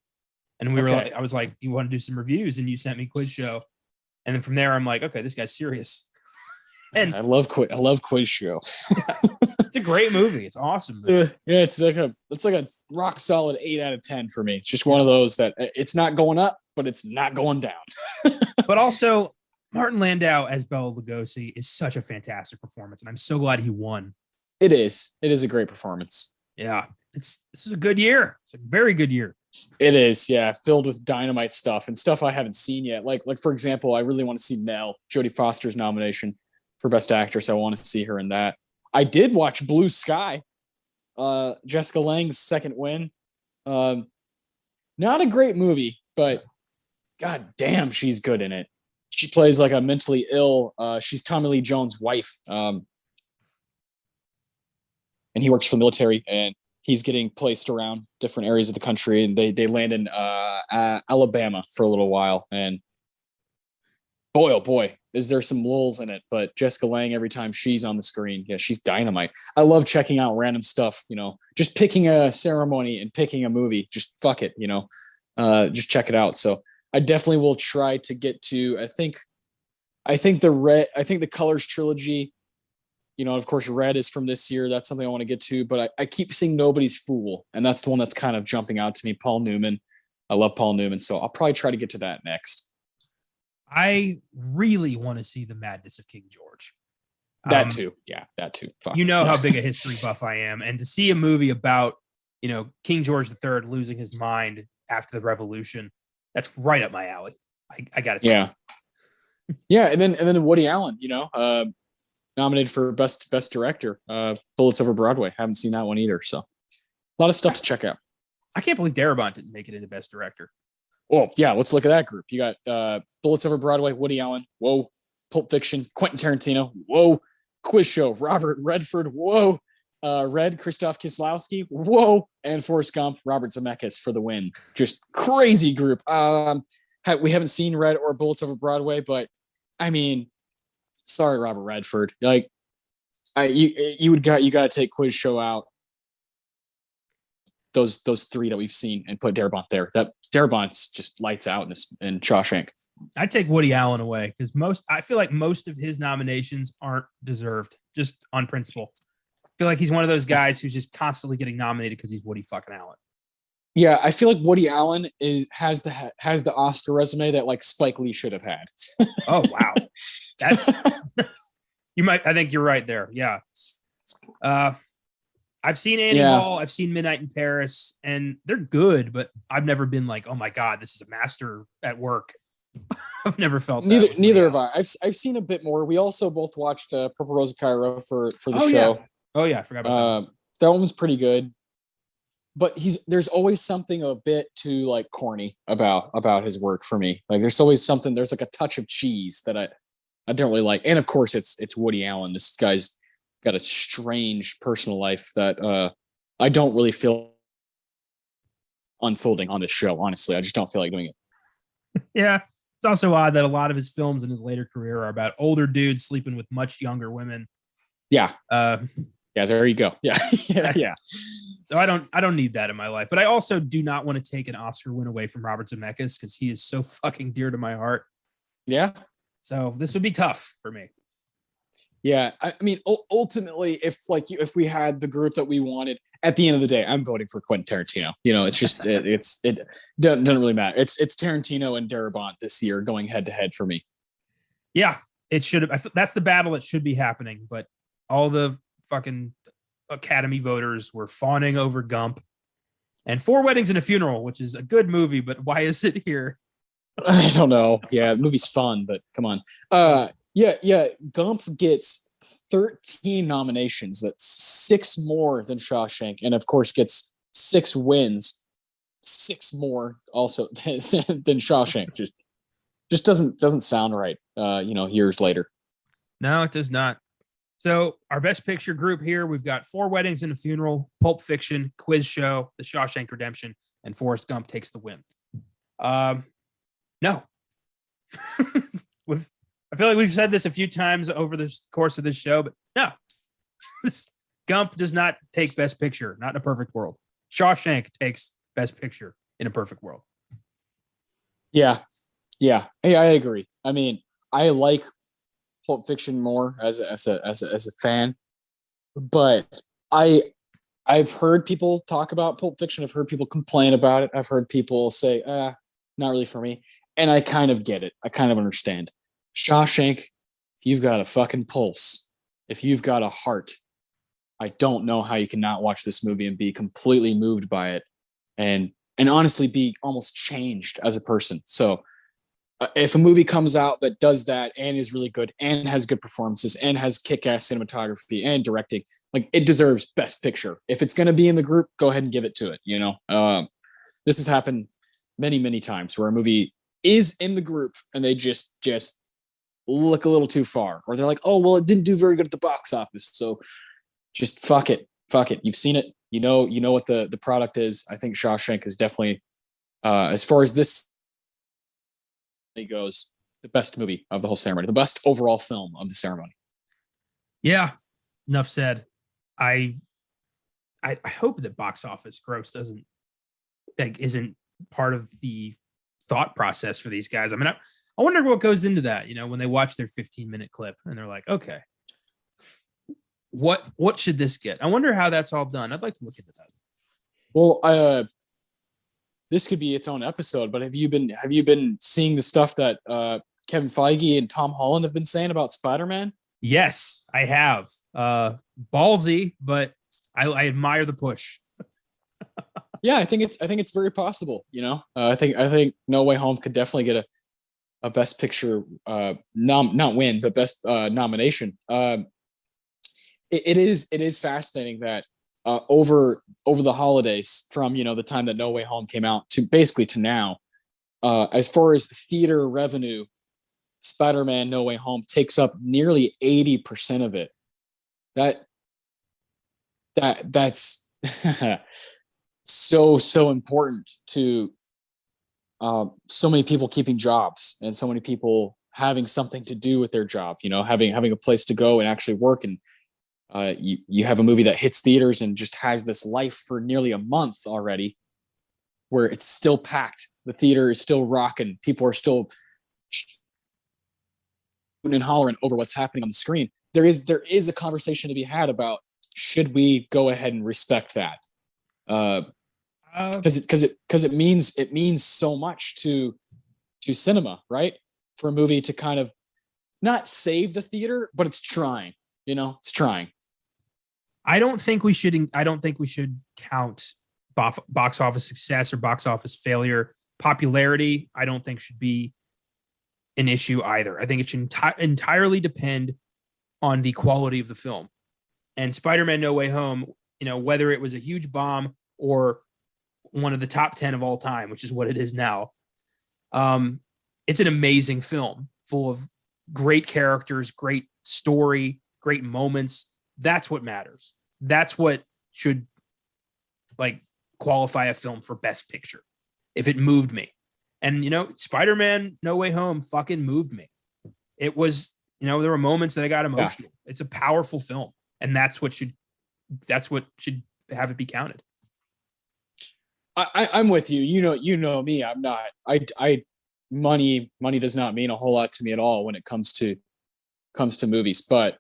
And we were like, I was like, "You want to do some reviews?" And you sent me Quiz Show. And then from there, I'm like, okay, this guy's serious. And I love Quiz Show. It's a great movie. It's awesome. Yeah, it's like a rock solid 8 out of 10 for me. It's just one of those that it's not going up, but it's not going down. But also, Martin Landau as Bela Lugosi is such a fantastic performance, and I'm so glad he won. It is a great performance. Yeah, this is a good year. It's a very good year. It is, yeah, filled with dynamite stuff and stuff I haven't seen yet. Like for example, I really want to see Nell, Jodie Foster's nomination for Best Actress. I want to see her in that. I did watch Blue Sky, Jessica Lange's second win. Not a great movie, but god damn, she's good in it. She plays like a mentally ill. She's Tommy Lee Jones' wife, and he works for the military, and he's getting placed around different areas of the country, and they land in Alabama for a little while. And boy, oh boy, is there some lulls in it. But Jessica Lange, every time she's on the screen, yeah, she's dynamite. I love checking out random stuff, just picking a ceremony and picking a movie. Just fuck it, just check it out. So I definitely will try to get to, I think the Colors trilogy, of course, Red is from this year. That's something I want to get to, but I keep seeing Nobody's Fool. And that's the one that's kind of jumping out to me. Paul Newman. I love Paul Newman. So I'll probably try to get to that next. I really want to see The Madness of King George. That too. Yeah, that too. Fuck. How big a history buff I am. And to see a movie about, King George III losing his mind after the revolution, that's right up my alley. I got it. Yeah. Yeah. And then Woody Allen, nominated for best director, Bullets Over Broadway. Haven't seen that one either. So a lot of stuff to check out. I can't believe Derebot didn't make it into best director. Well, yeah, let's look at that group. You got Bullets Over Broadway, Woody Allen. Whoa. Pulp Fiction, Quentin Tarantino, whoa. Quiz Show, Robert Redford, whoa. Red, Christoph Kieslowski, whoa. And Forrest Gump, Robert Zemeckis for the win. Just crazy group. We haven't seen Red or Bullets Over Broadway, but I mean, sorry, Robert Redford. Like, you got to take Quiz Show out. Those three that we've seen and put Derebot there. That Derebot's just lights out in Shawshank. I take Woody Allen away because I feel like most of his nominations aren't deserved, just on principle. I feel like he's one of those guys who's just constantly getting nominated because he's Woody fucking Allen. Yeah, I feel like Woody Allen has the Oscar resume that like Spike Lee should have had. Oh wow, that's I think you're right there. Yeah. I've seen Annie Hall, I've seen Midnight in Paris, and they're good, but I've never been like, oh my God, this is a master at work. I've never felt that. Neither have I. I've seen a bit more. We also both watched Purple Rose of Cairo for the show. Yeah. Oh yeah, I forgot about that. That one was pretty good. But there's always something a bit too like corny about his work for me. Like there's always something, there's like a touch of cheese that I don't really like. And of course it's Woody Allen. This guy's got a strange personal life that I don't really feel unfolding on this show. Honestly, I just don't feel like doing it. Yeah. It's also odd that a lot of his films in his later career are about older dudes sleeping with much younger women. Yeah. Yeah, there you go. Yeah. yeah. So I don't need that in my life. But I also do not want to take an Oscar win away from Robert Zemeckis because he is so fucking dear to my heart. Yeah. So this would be tough for me. Yeah, I mean, ultimately, if we had the group that we wanted, at the end of the day, I'm voting for Quentin Tarantino. You know, it's just it doesn't really matter. It's Tarantino and Derebot this year going head to head for me. Yeah, it should have. That's the battle that should be happening. But all the fucking Academy voters were fawning over Gump and Four Weddings and a Funeral, which is a good movie, but why is it here? I don't know. Yeah, the movie's fun, but come on. Yeah. Gump gets 13 nominations. That's 6 more than Shawshank, and of course gets 6 wins, 6 more also than Shawshank. Just doesn't sound right. Years later. No, it does not. So our best picture group here, we've got Four Weddings and a Funeral, Pulp Fiction, Quiz Show, The Shawshank Redemption, and Forrest Gump takes the win. No. I feel like we've said this a few times over the course of this show, but no. Gump does not take Best Picture, not in a perfect world. Shawshank takes Best Picture in a perfect world. Yeah. Hey, I agree. I mean, I like Pulp Fiction more as a fan, but I've heard people talk about Pulp Fiction. I've heard people complain about it. I've heard people say, not really for me. And I kind of get it. I kind of understand. Shawshank, if you've got a fucking pulse, if you've got a heart, I don't know how you can not watch this movie and be completely moved by it and honestly be almost changed as a person. So if a movie comes out that does that and is really good and has good performances and has kick-ass cinematography and directing, like it deserves Best Picture. If it's going to be in the group, go ahead and give it to it. This has happened many, many times where a movie is in the group and they just look a little too far, or they're like, oh, well, it didn't do very good at the box office. So just fuck it. You've seen it. You know what the product is. I think Shawshank is definitely, as far as this goes, the best movie of the whole ceremony, the best overall film of the ceremony. Yeah. Enough said. I hope that box office gross isn't part of the thought process for these guys. I mean, I wonder what goes into that, when they watch their 15-minute clip and they're like, okay, what should this get? I wonder how that's all done. I'd like to look into that. Well, this could be its own episode, but have you been seeing the stuff that Kevin Feige and Tom Holland have been saying about Spider-Man? Yes, I have. Ballsy, but I admire the push. Yeah, I think it's very possible. I think No Way Home could definitely get a Best Picture not win, but best nomination. It is fascinating that over the holidays, from the time that No Way Home came out to basically to now, as far as theater revenue, Spider-Man No Way Home takes up nearly 80% of it. That's so important to so many people keeping jobs and so many people having something to do with their job, having a place to go and actually work. And you have a movie that hits theaters and just has this life for nearly a month already, where it's still packed. The theater is still rocking. People are still and hollering over what's happening on the screen. There is a conversation to be had about, should we go ahead and respect that? Because it means so much to cinema, right? For a movie to kind of not save the theater, but it's trying. It's trying. I don't think we should count box office success or box office failure. Popularity, I don't think should be an issue either. I think it should entirely depend on the quality of the film. And Spider-Man No Way Home, whether it was a huge bomb or one of the top 10 of all time, which is what it is now, it's an amazing film full of great characters, great story, great moments. That's what matters. That's what should qualify a film for Best Picture. If it moved me. And, Spider-Man No Way Home fucking moved me. It was, there were moments that I got emotional. Yeah. It's a powerful film. And that's what should have it be counted. I'm with you. You know me. I'm not. Money does not mean a whole lot to me at all when it comes to movies. But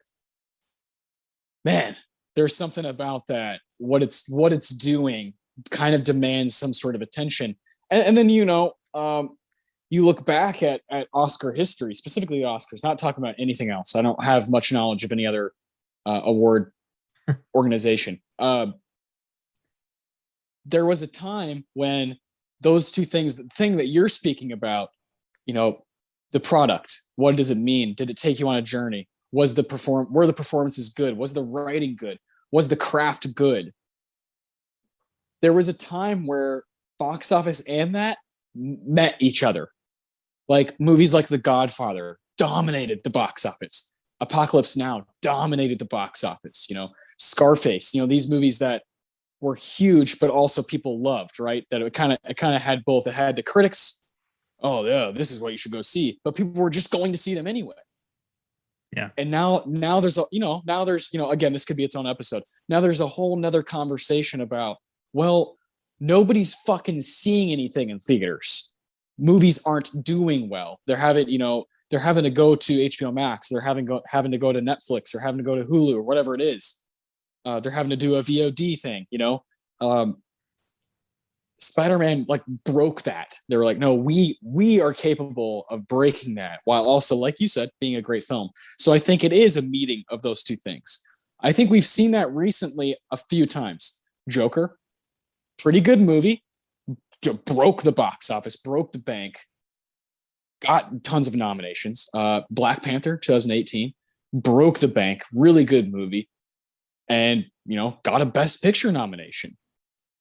man, there's something about that. What it's doing kind of demands some sort of attention. And then you look back at Oscar history, specifically Oscars. Not talking about anything else. I don't have much knowledge of any other award organization. There was a time when those two things, the thing that you're speaking about, the product, what does it mean? Did it take you on a journey? Were the performances good? Was the writing good? Was the craft good? There was a time where box office and that met each other. Like movies like The Godfather dominated the box office. Apocalypse Now dominated the box office. Scarface, these movies that were huge, but also people loved, right? That it kind of had both. It had the critics, oh yeah, this is what you should go see, but people were just going to see them anyway. Yeah. And now there's again, this could be its own episode. Now there's a whole nother conversation about, well, nobody's fucking seeing anything in theaters. Movies aren't doing well. They're having to go to HBO Max. They're having to go to Netflix, or having to go to Hulu, or whatever it is. They're having to do a VOD thing, Spider-Man broke that. They were like, no, we are capable of breaking that, while also, like you said, being a great film. So I think it is a meeting of those two things. I think we've seen that recently a few times. Joker, pretty good movie, broke the box office, broke the bank, got tons of nominations. Black Panther 2018 broke the bank, really good movie, and got a Best Picture nomination.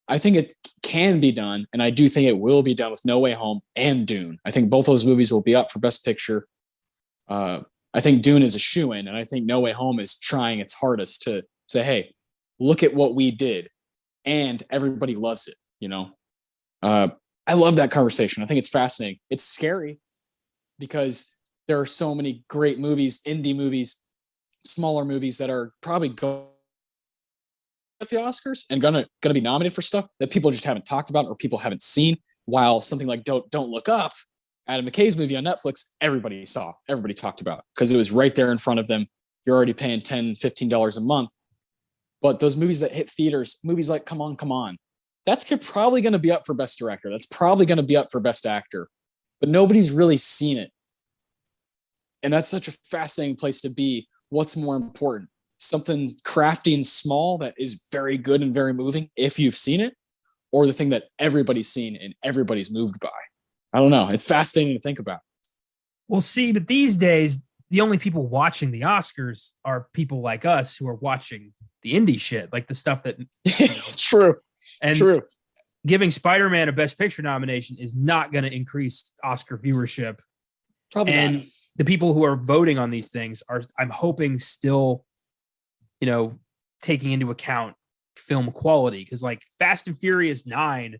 I think it can be done, and I do think it will be done with No Way Home and Dune. I think both those movies will be up for Best Picture. I think Dune is a shoo-in, and I think No Way Home is trying its hardest to say, hey, look at what we did, and everybody loves it. I love that conversation. I think it's fascinating. It's scary because there are so many great movies, indie movies, smaller movies that are probably going at the Oscars and gonna be nominated for stuff that people just haven't talked about or people haven't seen. While something like Don't Look Up, Adam McKay's movie on Netflix, everybody talked about, because it was right there in front of them. You're already paying $10-15 a month. But those movies that hit theaters, movies like Come On, that's probably going to be up for Best Director. That's probably going to be up for Best Actor. But nobody's really seen it. And that's such a fascinating place to be. What's more important? Something crafty and small that is very good and very moving if you've seen it, or the thing that everybody's seen and everybody's moved by? I don't know. It's fascinating to think about. Well, see, but these days, the only people watching the Oscars are people like us who are watching the indie shit, like the stuff that... True. And True. Giving Spider-Man a Best Picture nomination is not going to increase Oscar viewership. Probably and not. the people who are voting on these things are, I'm hoping, still, taking into account film quality, because like Fast and Furious 9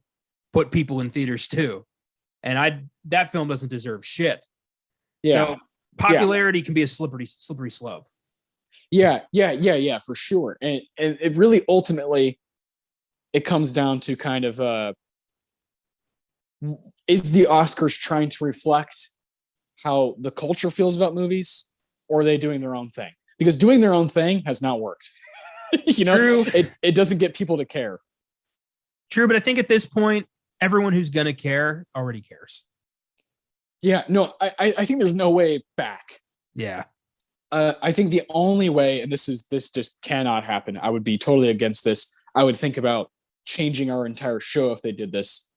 put people in theaters too, and that film doesn't deserve shit. So popularity can be a slippery slope. Yeah, for sure. And it really ultimately it comes down to kind of is the Oscars trying to reflect how the culture feels about movies, or are they doing their own thing? Because doing their own thing has not worked. True. It doesn't get people to care. True, but I think at this point, everyone who's gonna care already cares. Yeah, no, I think there's no way back. Yeah. I think the only way, and this just cannot happen, I would be totally against this. I would think about changing our entire show if they did this,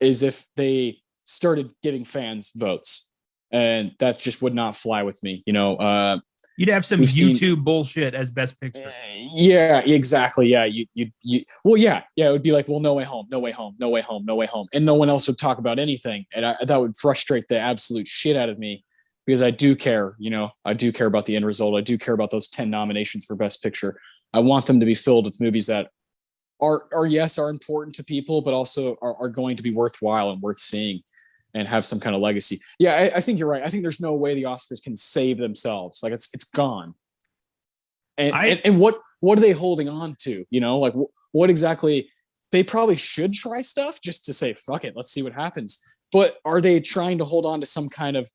is if they started giving fans votes. And that just would not fly with me. You'd have some YouTube bullshit as Best Picture. Yeah, exactly. Yeah, well, yeah, it would be like, well, No Way Home, No Way Home, No Way Home, No Way Home, and no one else would talk about anything, and that would frustrate the absolute shit out of me, because I do care. I do care about the end result. I do care about those 10 nominations for Best Picture. I want them to be filled with movies that are important to people, but also are going to be worthwhile and worth seeing, and have some kind of legacy. Yeah, I think you're right. I think there's no way the Oscars can save themselves. Like it's gone. And what are they holding on to? Like what exactly? They probably should try stuff just to say, fuck it, let's see what happens. But are they trying to hold on to some kind of,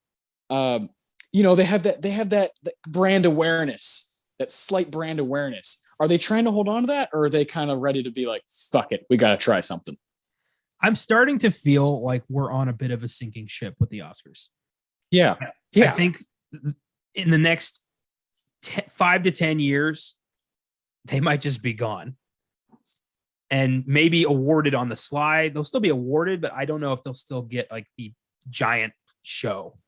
they have that brand awareness, that slight brand awareness. Are they trying to hold on to that, or are they kind of ready to be like, fuck it, we got to try something? I'm starting to feel like we're on a bit of a sinking ship with the Oscars. Yeah. I think in the next 5 to 10 years, they might just be gone and maybe awarded on the slide. They'll still be awarded, but I don't know if they'll still get like the giant show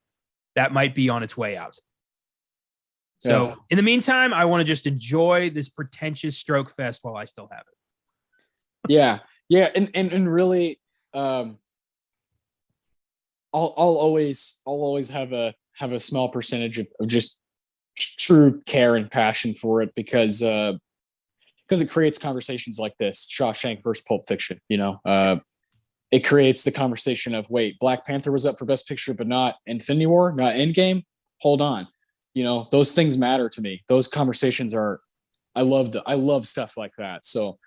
that might be on its way out. So in the meantime, I want to just enjoy this pretentious stroke fest while I still have it. Yeah. And really, I'll always have a small percentage of just true care and passion for it, because it creates conversations like this, Shawshank versus Pulp Fiction. It creates the conversation of, wait, Black Panther was up for Best Picture, but not Infinity War, not Endgame. Hold on, those things matter to me. Those conversations I love stuff like that. So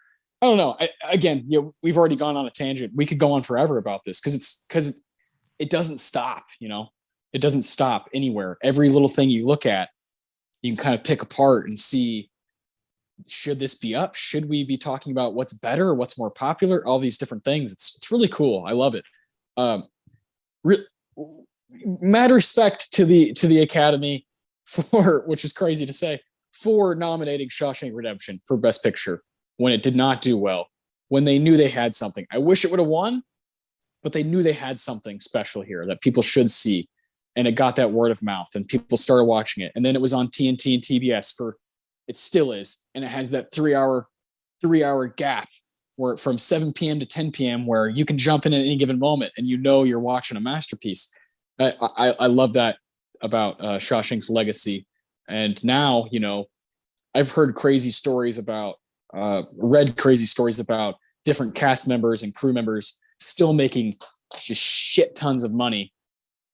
I don't know. We've already gone on a tangent. We could go on forever about this because it doesn't stop. It doesn't stop anywhere. Every little thing you look at, you can kind of pick apart and see, should this be up? Should we be talking about what's better or what's more popular? All these different things. It's really cool. I love it. Mad respect to the Academy for, which is crazy to say, for nominating Shawshank Redemption for Best Picture when it did not do well, when they knew they had something. I wish it would have won, but they knew they had something special here that people should see. And it got that word of mouth and people started watching it. And then it was on TNT and TBS it still is. And it has that 3-hour gap where from 7 p.m. to 10 p.m. where you can jump in at any given moment and you're watching a masterpiece. I love that about Shawshank's legacy. And now, I've heard crazy stories about, read crazy stories about different cast members and crew members still making just shit tons of money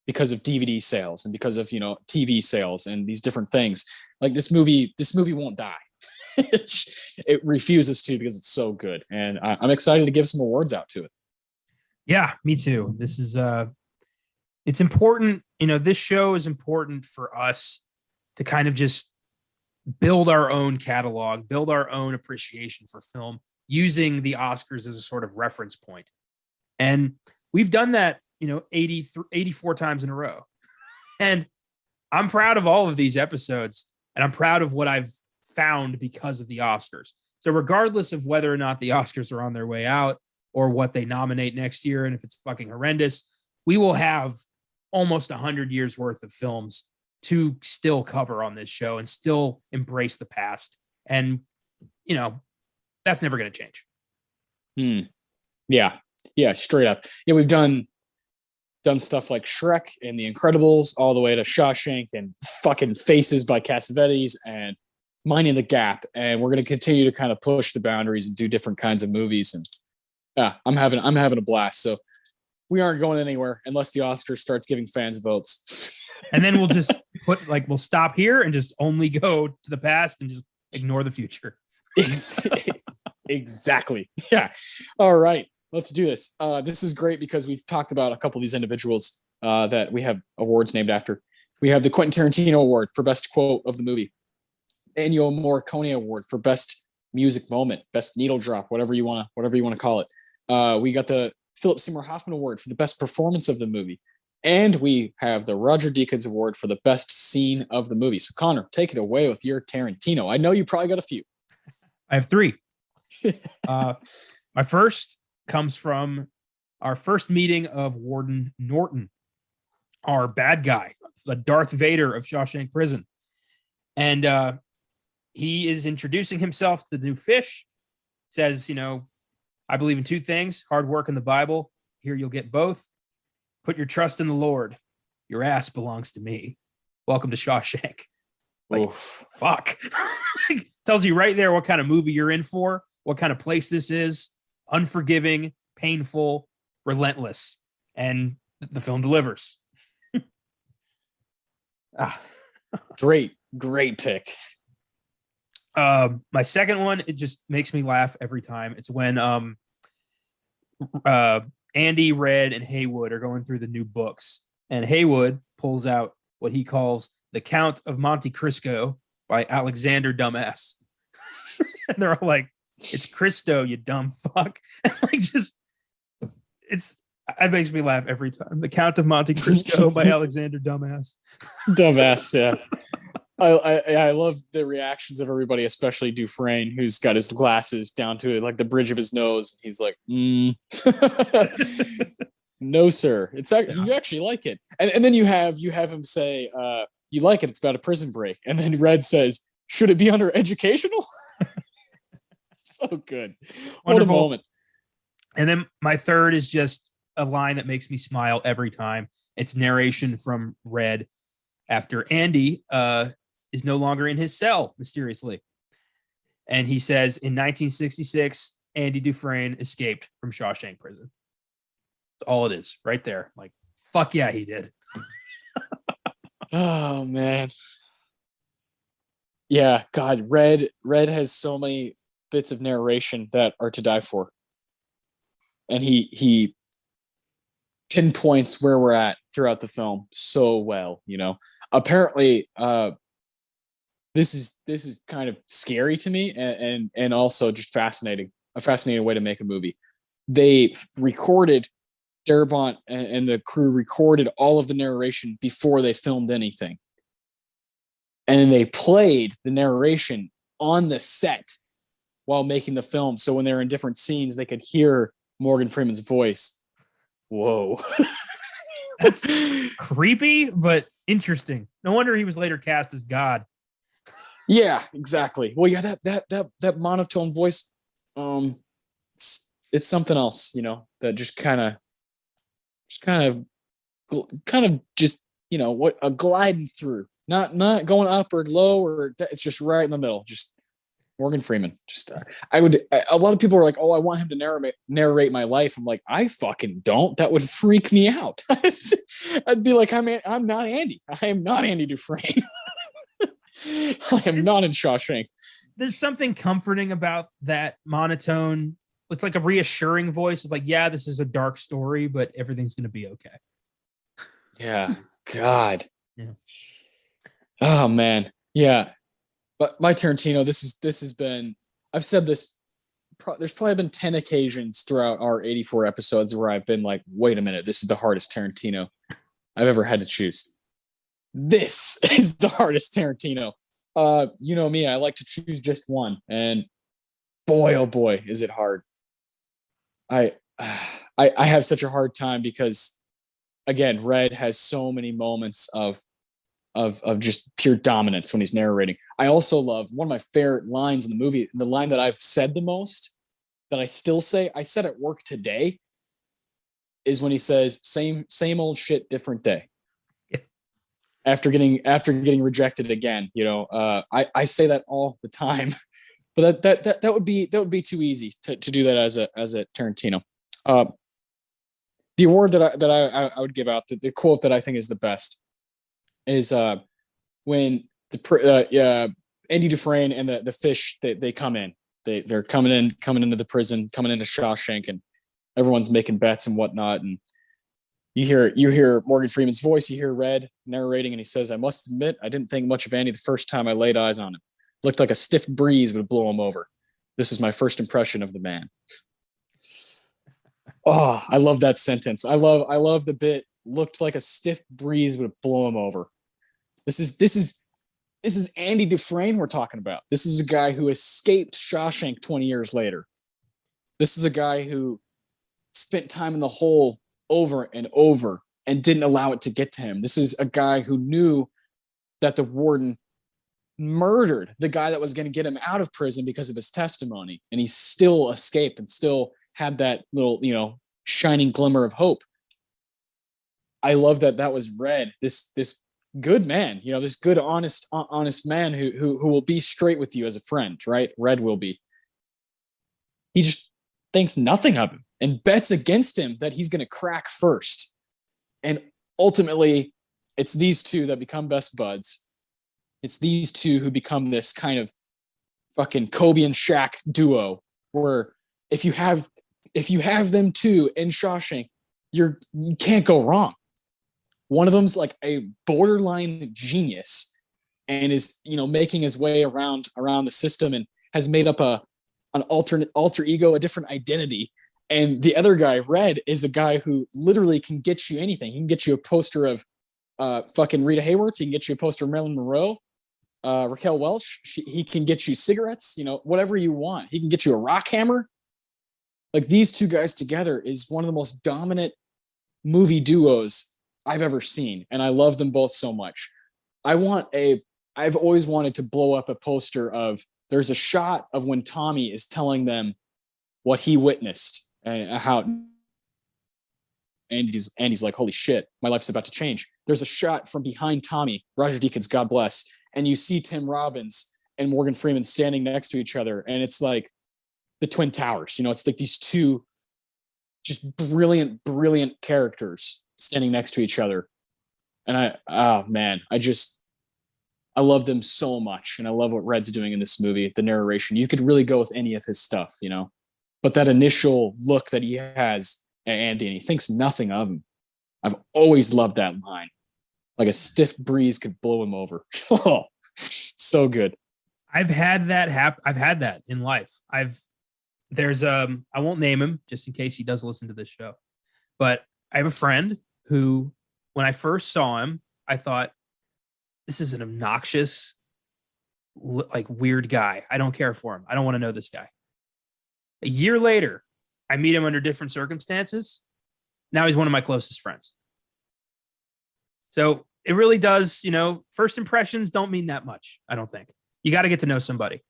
because of DVD sales and because of, TV sales and these different things. Like this movie won't die. It refuses to, because it's so good. And I'm excited to give some awards out to it. Yeah, me too. This is, it's important. This show is important for us to kind of just build our own catalog, build our own appreciation for film using the Oscars as a sort of reference point. And we've done that, 84 times in a row. And I'm proud of all of these episodes, and I'm proud of what I've found because of the Oscars. So regardless of whether or not the Oscars are on their way out or what they nominate next year, and if it's fucking horrendous, we will have almost 100 years worth of films to still cover on this show and still embrace the past. And, that's never going to change. Yeah, straight up. Yeah, we've done done stuff like Shrek and The Incredibles, all the way to Shawshank and fucking Faces by Cassavetes and Minding the Gap. And we're going to continue to kind of push the boundaries and do different kinds of movies. And yeah, I'm having a blast. So we aren't going anywhere unless the Oscars starts giving fans votes. And then we'll just we'll stop here and just only go to the past and just ignore the future. Exactly. Yeah. All right. Let's do this. This is great because we've talked about a couple of these individuals that we have awards named after. We have the Quentin Tarantino Award for Best Quote of the Movie, Ennio Morricone Award for Best Music Moment, Best Needle Drop, whatever you want to call it. We got the Philip Seymour Hoffman Award for the Best Performance of the Movie, and we have the Roger Deakins Award for the Best Scene of the Movie. So Connor, take it away with your Tarantino. I know you probably got a few. I have three. My first comes from our first meeting of Warden Norton, our bad guy, the Darth Vader of Shawshank Prison. And he is introducing himself to the new fish, says, I believe in two things, hard work and the Bible. Here you'll get both. Put your trust in the Lord. Your ass belongs to me. Welcome to Shawshank. Fuck. Tells you right there what kind of movie you're in for, what kind of place this is. Unforgiving, painful, relentless. And the film delivers. Great pick. My second one, it just makes me laugh every time. It's when Andy, Red, and Haywood are going through the new books, and Haywood pulls out what he calls The Count of Monte Cristo by Alexander Dumbass. And they're all like, it's Cristo, you dumb fuck. And it makes me laugh every time. The Count of Monte Cristo by Alexander Dumbass. Dumbass, yeah. I love the reactions of everybody, especially Dufresne, who's got his glasses down to like the bridge of his nose. He's like, no, sir. You actually like it. And then you have him say, you like it. It's about a prison break. And then Red says, should it be under educational? So good. Wonderful. What a moment. And then my third is just a line that makes me smile every time. It's narration from Red after Andy is no longer in his cell mysteriously. And he says, in 1966, Andy Dufresne escaped from Shawshank Prison. That's all it is right there. Like, fuck yeah, he did. Oh, man. Yeah, God, Red has so many bits of narration that are to die for. And he pinpoints where we're at throughout the film so well, Apparently, this is kind of scary to me and also just fascinating. A fascinating way to make a movie. They recorded Derebot and the crew recorded all of the narration before they filmed anything. And then they played the narration on the set while making the film. So when they're in different scenes, they could hear Morgan Freeman's voice. Whoa. That's creepy, but interesting. No wonder he was later cast as God. Yeah, exactly. Well, yeah, that monotone voice, it's something else, that just kind of what a gliding through, not going up or low, or it's just right in the middle. Just Morgan Freeman. Just a lot of people are like, oh, I want him to narrate my life. I'm like, I fucking don't. That would freak me out. I'd be like, I'm not Andy. I am not Andy Dufresne. I am not in Shawshank. There's something comforting about that monotone. It's like a reassuring voice of like, yeah, this is a dark story, but everything's going to be okay. Yeah. God. Yeah. Oh, man. Yeah. But my Tarantino, this has been, I've said this, there's probably been 10 occasions throughout our 84 episodes where I've been like, wait a minute, this is the hardest Tarantino I've ever had to choose. This is the hardest Tarantino. You know me, I like to choose just one. And boy, oh boy, is it hard. I have such a hard time because, again, Red has so many moments of just pure dominance when he's narrating. I also love one of my favorite lines in the movie, the line that I've said the most, that I still say, I said at work today, is when he says, same old shit, different day. Yeah. After getting rejected again, I say that all the time, but that would be too easy to do that as a Tarantino. The award that I would give out, the quote that I think is the best, is when Andy Dufresne and the fish they come in, they're coming into the prison, coming into Shawshank, and everyone's making bets and whatnot, and you hear Morgan Freeman's voice, you hear Red narrating, and he says, "I must admit, I didn't think much of Andy the first time I laid eyes on him. Looked like a stiff breeze would blow him over. This is my first impression of the man." Oh, I love that sentence. I love the bit. Looked like a stiff breeze would blow him over. This is Andy Dufresne we're talking about. This is a guy who escaped Shawshank 20 years later. This is a guy who spent time in the hole over and over and didn't allow it to get to him. This is a guy who knew that the warden murdered the guy that was going to get him out of prison because of his testimony, and he still escaped and still had that little, shining glimmer of hope. I love that was Red, this good man, this good, honest man who will be straight with you as a friend, right? Red will be. He just thinks nothing of him and bets against him that he's going to crack first. And ultimately, it's these two that become best buds. It's these two who become this kind of fucking Kobe and Shaq duo, where if you have them two in Shawshank, you can't go wrong. One of them's like a borderline genius and is, making his way around the system and has made up an alter ego, a different identity. And the other guy, Red, is a guy who literally can get you anything. He can get you a poster of fucking Rita Hayworth. He can get you a poster of Marilyn Monroe, Raquel Welch. He can get you cigarettes, whatever you want. He can get you a rock hammer. Like, these two guys together is one of the most dominant movie duos I've ever seen. And I love them both so much. I've always wanted to blow up a poster of, there's a shot of when Tommy is telling them what he witnessed and how Andy's like, holy shit, my life's about to change. There's a shot from behind Tommy, Roger Deakins, God bless. And you see Tim Robbins and Morgan Freeman standing next to each other. And it's like the Twin Towers, it's like these two just brilliant characters standing next to each other. And I love them so much. And I love what Red's doing in this movie, the narration. You could really go with any of his stuff, but that initial look that he has at Andy, and he thinks nothing of him. I've always loved that line. Like a stiff breeze could blow him over. Oh, so good. I've had that I've had that in life. There's I won't name him just in case he does listen to this show, but I have a friend who, when I first saw him, I thought, this is an obnoxious, like, weird guy. I don't care for him. I don't want to know this guy. A year later, I meet him under different circumstances. Now he's one of my closest friends. So it really does, first impressions don't mean that much, I don't think. You got to get to know somebody.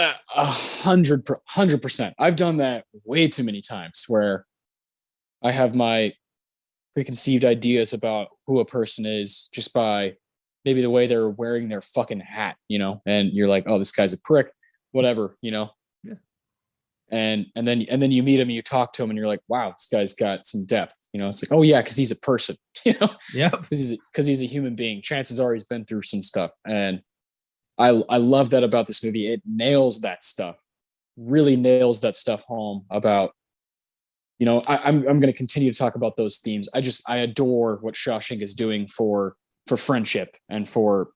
100%. I've done that way too many times, where I have my preconceived ideas about who a person is just by maybe the way they're wearing their fucking hat, and you're like, oh, this guy's a prick, whatever, Yeah. And then you meet him and you talk to him and you're like, wow, this guy's got some depth, it's like, oh yeah, because he's a person, Yeah, because he's a human being. Chances are he's been through some stuff. And I love that about this movie. It nails that stuff, really nails that stuff home about, I'm going to continue to talk about those themes. I adore what Shawshank is doing for friendship and for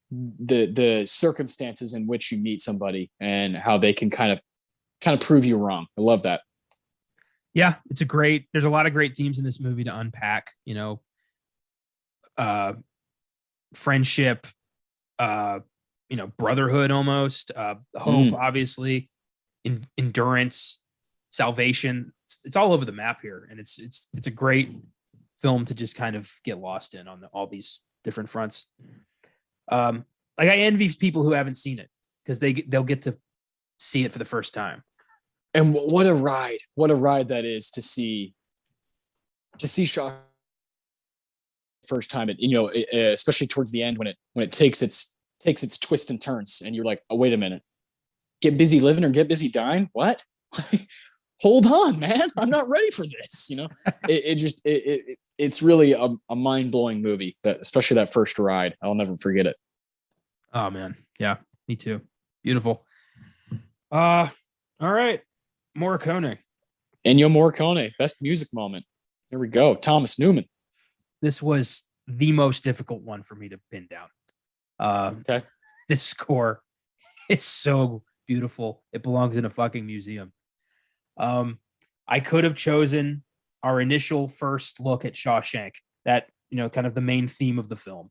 the circumstances in which you meet somebody and how they can kind of prove you wrong. I love that. Yeah, there's a lot of great themes in this movie to unpack, friendship, brotherhood almost, hope, obviously, endurance, salvation. It's all over the map here. And it's a great film to just kind of get lost in on all these different fronts. Like, I envy people who haven't seen it, because they'll get to see it for the first time. And what a ride that is to see Shaw first time. Especially towards the end when it takes its twists and turns, and you're like, oh, wait a minute, get busy living or get busy dying? What? Hold on, man, I'm not ready for this. It's really a mind-blowing movie, that especially that first ride. I'll never forget it. Oh man, yeah, me too. Beautiful. All right, Morricone. Ennio Morricone, best music moment. Here we go. Thomas Newman. This was the most difficult one for me to pin down. Okay. This score is so beautiful. It belongs in a fucking museum. I could have chosen our initial first look at Shawshank, that, kind of the main theme of the film,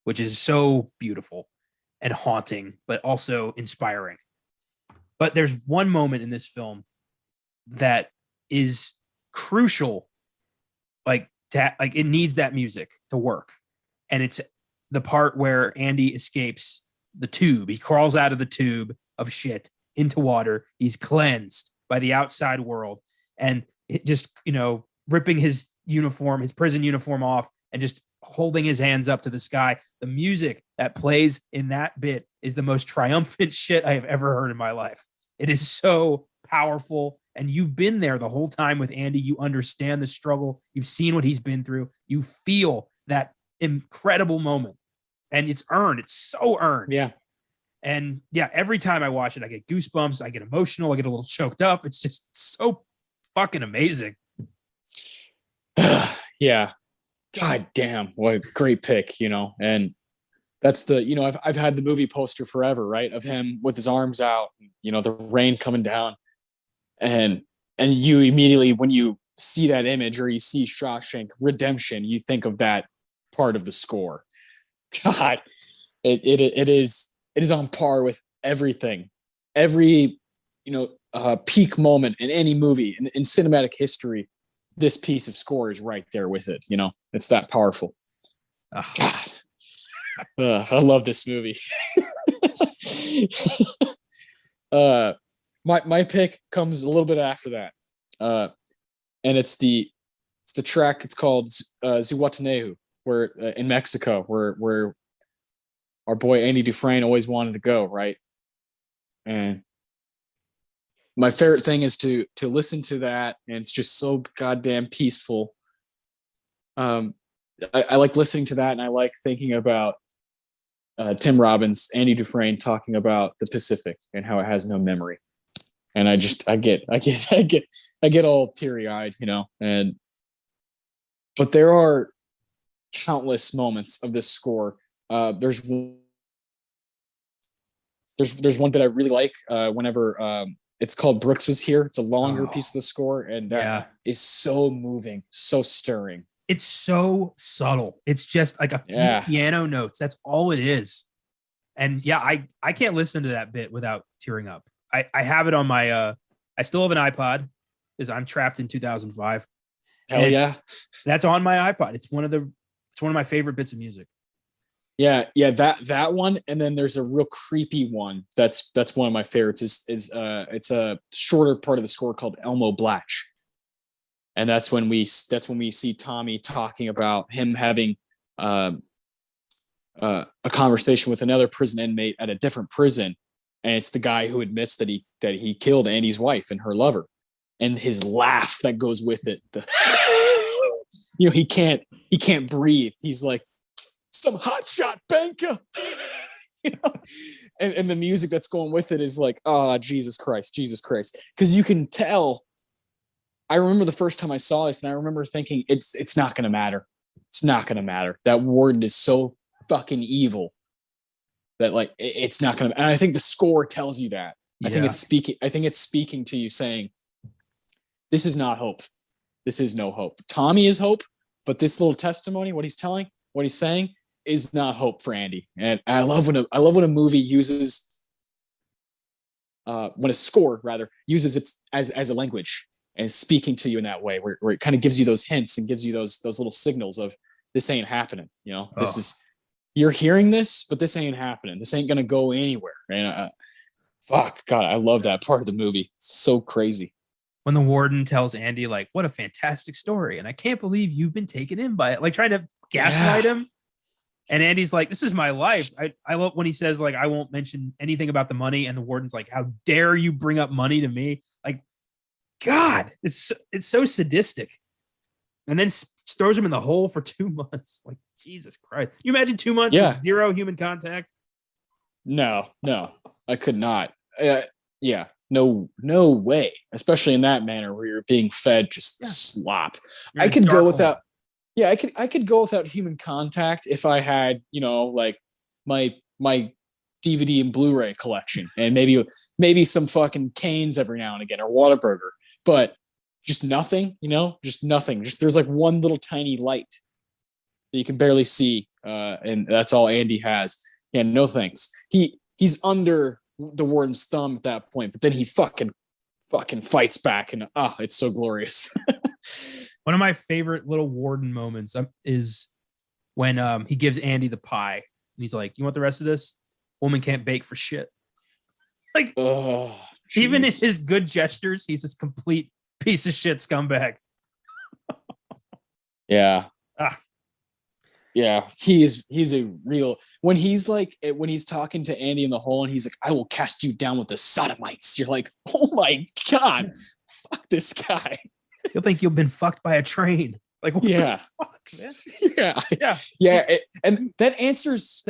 which is so beautiful and haunting, but also inspiring. But there's one moment in this film that is crucial, like it needs that music to work. And it's the part where Andy escapes the tube. He crawls out of the tube of shit into water. He's cleansed by the outside world, and it just, ripping his prison uniform off and just holding his hands up to the sky. The music that plays in that bit is the most triumphant shit I have ever heard in my life. It is so powerful. And you've been there the whole time with Andy. You understand the struggle. You've seen what he's been through. You feel that incredible moment, and it's earned. It's so earned. Yeah. And yeah, every time I watch it, I get goosebumps. I get emotional. I get a little choked up. It's just so fucking amazing. Yeah. God damn. What a great pick, and that's the, I've had the movie poster forever, right? Of him with his arms out, the rain coming down, and you immediately, when you see that image or you see Shawshank Redemption, you think of that part of the score. God, it is on par with everything. Every, peak moment in any movie in cinematic history, this piece of score is right there with it. It's that powerful. Oh. God, I love this movie. My pick comes a little bit after that, and it's the track. It's called Zihuatanejo, where in Mexico, where our boy Andy Dufresne always wanted to go, right? And my favorite thing is to listen to that, and it's just so goddamn peaceful. I like listening to that, and I like thinking about Tim Robbins, Andy Dufresne talking about the Pacific and how it has no memory. And I get all teary-eyed, but there are countless moments of this score. There's one that I really like, whenever it's called Brooks Was Here. It's a longer piece of the score, and that is so moving, so stirring. It's so subtle. It's just like a few piano notes. That's all it is. And yeah, I can't listen to that bit without tearing up. I have it on my I still have an iPod because I'm trapped in 2005. Hell yeah. That's on my iPod. It's one of my favorite bits of music. Yeah, that one, and then there's a real creepy one. That's one of my favorites. It's a shorter part of the score called Elmo Blatch, and that's when we see Tommy talking about him having a conversation with another prison inmate at a different prison, and it's the guy who admits that he killed Andy's wife and her lover, and his laugh that goes with it. He can't breathe. He's like, some hotshot banker, and the music that's going with it is like, oh, Jesus Christ, because you can tell. I remember the first time I saw this, and I remember thinking, it's not going to matter. It's not going to matter. That warden is so fucking evil that like it's not going to. And I think the score tells you that. Yeah. I think it's speaking to you, saying, this is not hope. This is no hope. Tommy is hope, but this little testimony, what he's saying, is not hope for Andy. And I love when a movie uses, when a score rather uses it as a language and is speaking to you in that way, where it kind of gives you those hints and gives you those little signals of, this ain't happening. This is, you're hearing this, but this ain't happening. This ain't going to go anywhere. And Fuck, God, I love that part of the movie. It's so crazy. When the warden tells Andy, like, what a fantastic story. And I can't believe you've been taken in by it. Like trying to gaslight him. And Andy's like, this is my life. I love when he says, like, I won't mention anything about the money. And the warden's like, how dare you bring up money to me? Like, God, it's so sadistic. And then throws him in the hole for 2 months. Like, Jesus Christ. You imagine 2 months with zero human contact? No, I could not. No way. Especially in that manner where you're being fed just slop. I could go without. Yeah, I could go without human contact if I had, like my DVD and Blu-ray collection, and maybe some fucking Canes every now and again, or Whataburger, but just nothing, just nothing. Just there's like one little tiny light that you can barely see, and that's all Andy has. Yeah, no thanks. He's under the warden's thumb at that point, but then he fucking fights back, and it's so glorious. One of my favorite little warden moments is when he gives Andy the pie, and he's like, "You want the rest of this? Woman can't bake for shit." Like, even in his good gestures, he's this complete piece of shit scumbag. Yeah. Yeah, he's a real, when he's talking to Andy in the hole and he's like, I will cast you down with the sodomites. You're like, oh my God, fuck this guy. You'll think you've been fucked by a train. Like, what the fuck, man? Yeah. And that answers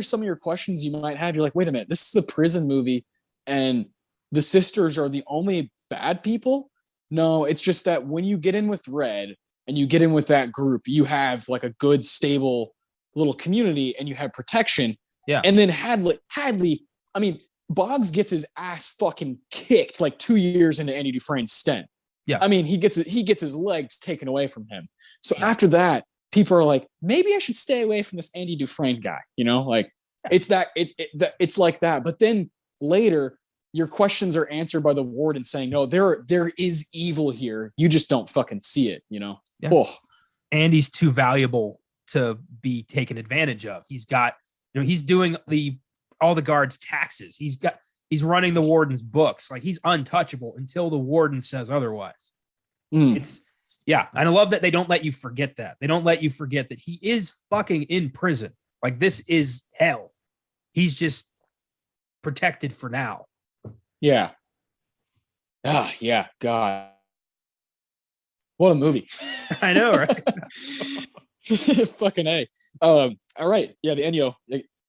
some of your questions you might have. You're like, wait a minute, this is a prison movie and the sisters are the only bad people? No, it's just that when you get in with Red and you get in with that group, you have like a good, stable little community and you have protection. Yeah. And then Hadley, I mean, Boggs gets his ass fucking kicked like 2 years into Andy Dufresne's stint. Yeah. I mean, he gets his legs taken away from him. So after that, people are like, maybe I should stay away from this Andy Dufresne guy. Like it's like that. But then later, your questions are answered by the warden saying, no, there is evil here. You just don't fucking see it, Yeah. Oh. Andy's too valuable to be taken advantage of. He's got, he's doing all the guards' taxes. He's running the warden's books. Like, he's untouchable until the warden says otherwise. And I love that they don't let you forget that. They don't let you forget that he is fucking in prison. Like, this is hell. He's just protected for now. Yeah. Yeah. God. What a movie. I know, right? Fucking A. All right. Yeah, the Ennio.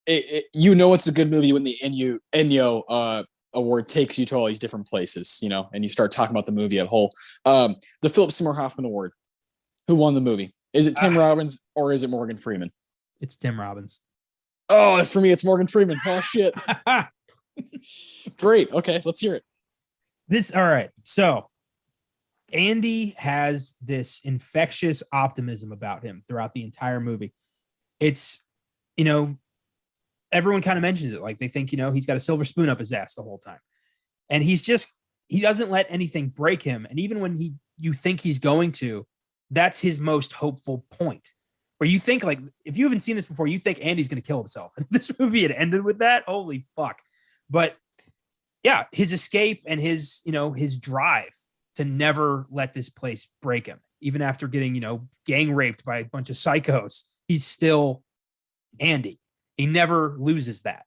It's a good movie when the Ennio award takes you to all these different places, and you start talking about the movie as a whole. The Philip Seymour Hoffman Award. Who won the movie? Is it Tim Robbins or is it Morgan Freeman? It's Tim Robbins. Oh, for me, it's Morgan Freeman. Oh, shit. Great. Okay, let's hear it. All right. So Andy has this infectious optimism about him throughout the entire movie. It's, everyone kind of mentions it. Like, they think, he's got a silver spoon up his ass the whole time. And he doesn't let anything break him. And even when you think he's going to, that's his most hopeful point. Where you think, like, if you haven't seen this before, you think Andy's going to kill himself. And this movie had ended with that. Holy fuck. But yeah, his escape and his drive to never let this place break him, even after getting, gang raped by a bunch of psychos, he's still Andy. He never loses that.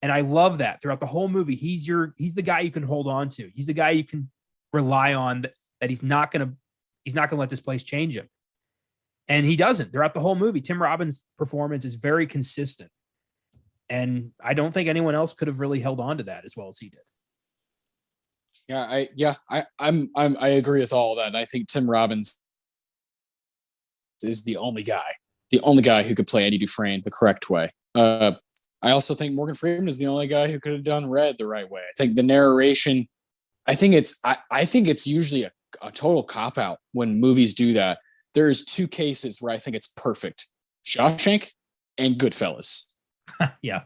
And I love that throughout the whole movie. He's the guy you can hold on to. He's the guy you can rely on, that he's not going to let this place change him. And he doesn't. Throughout the whole movie, Tim Robbins' performance is very consistent. And I don't think anyone else could have really held on to that as well as he did. I agree with all of that. And I think Tim Robbins is the only guy who could play Andy Dufresne the correct way. I also think Morgan Freeman is the only guy who could have done Red the right way. I think the narration, I think it's usually a total cop out when movies do that. There's two cases where I think it's perfect: Shawshank and Goodfellas. Yeah.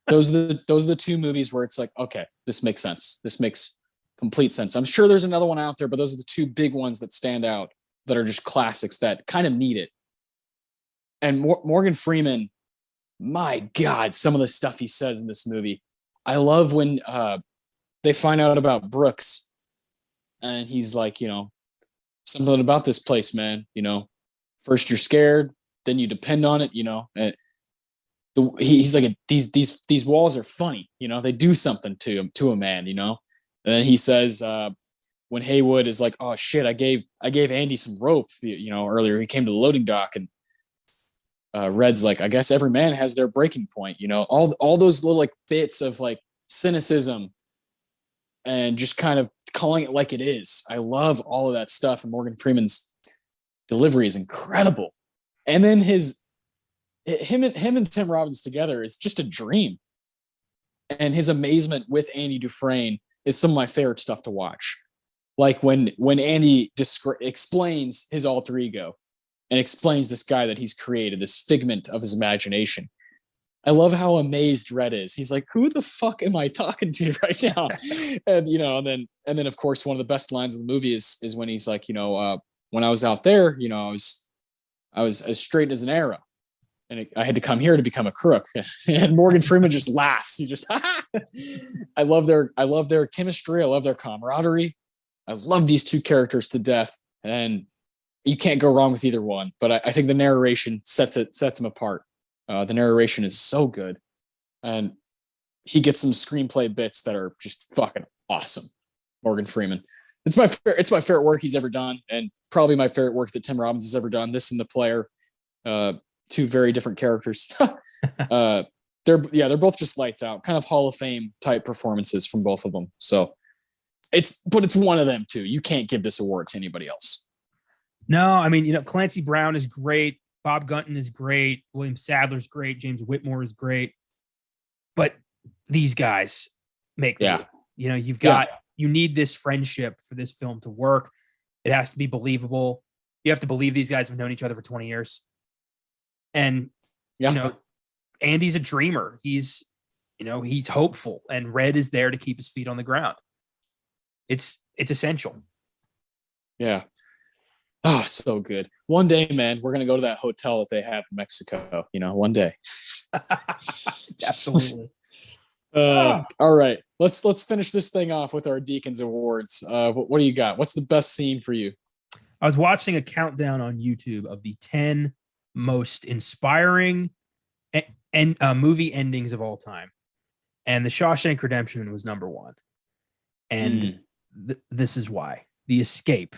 Those are the two movies where it's like, okay, this makes sense. This makes complete sense. I'm sure there's another one out there, but those are the two big ones that stand out, that are just classics that kind of need it. And Morgan Freeman, my God, some of the stuff he said in this movie, I love when they find out about Brooks, and he's like, something about this place, man. First you're scared, then you depend on it. And he's like, these walls are funny. They do something to a man. And then he says, when Haywood is like, oh shit, I gave Andy some rope, earlier. He came to the loading dock, and Red's like, I guess every man has their breaking point. All those little like bits of like cynicism and just kind of calling it like it is. I love all of that stuff, and Morgan Freeman's delivery is incredible. And then him and Tim Robbins together is just a dream. And his amazement with Andy Dufresne is some of my favorite stuff to watch. Like when Andy explains his alter ego and explains this guy that he's created, this figment of his imagination. I love how amazed Red is. He's like, who the fuck am I talking to right now? And, and then of course, one of the best lines of the movie is when he's like, when I was out there, I was as straight as an arrow, and I had to come here to become a crook. And Morgan Freeman just laughs. He just, I love their chemistry. I love their camaraderie. I love these two characters to death, and you can't go wrong with either one. But I think the narration sets them apart. The narration is so good, and he gets some screenplay bits that are just fucking awesome. Morgan Freeman. It's my favorite work he's ever done, and probably my favorite work that Tim Robbins has ever done. This and The Player, two very different characters. They're both just lights out, kind of Hall of Fame type performances from both of them. So it's one of them too. You can't give this award to anybody else. No, I mean, Clancy Brown is great. Bob Gunton is great. William Sadler's great. James Whitmore is great. But these guys make me. You've got you need this friendship for this film to work. It has to be believable. You have to believe these guys have known each other for 20 years. And Andy's a dreamer. He's hopeful, and Red is there to keep his feet on the ground. It's essential. Yeah. Oh, so good. One day, man, we're going to go to that hotel that they have in Mexico, one day. Absolutely. All right. Let's finish this thing off with our Deakins Awards. What do you got? What's the best scene for you? I was watching a countdown on YouTube of the 10 most inspiring movie endings of all time. And The Shawshank Redemption was number one. And this is why. The escape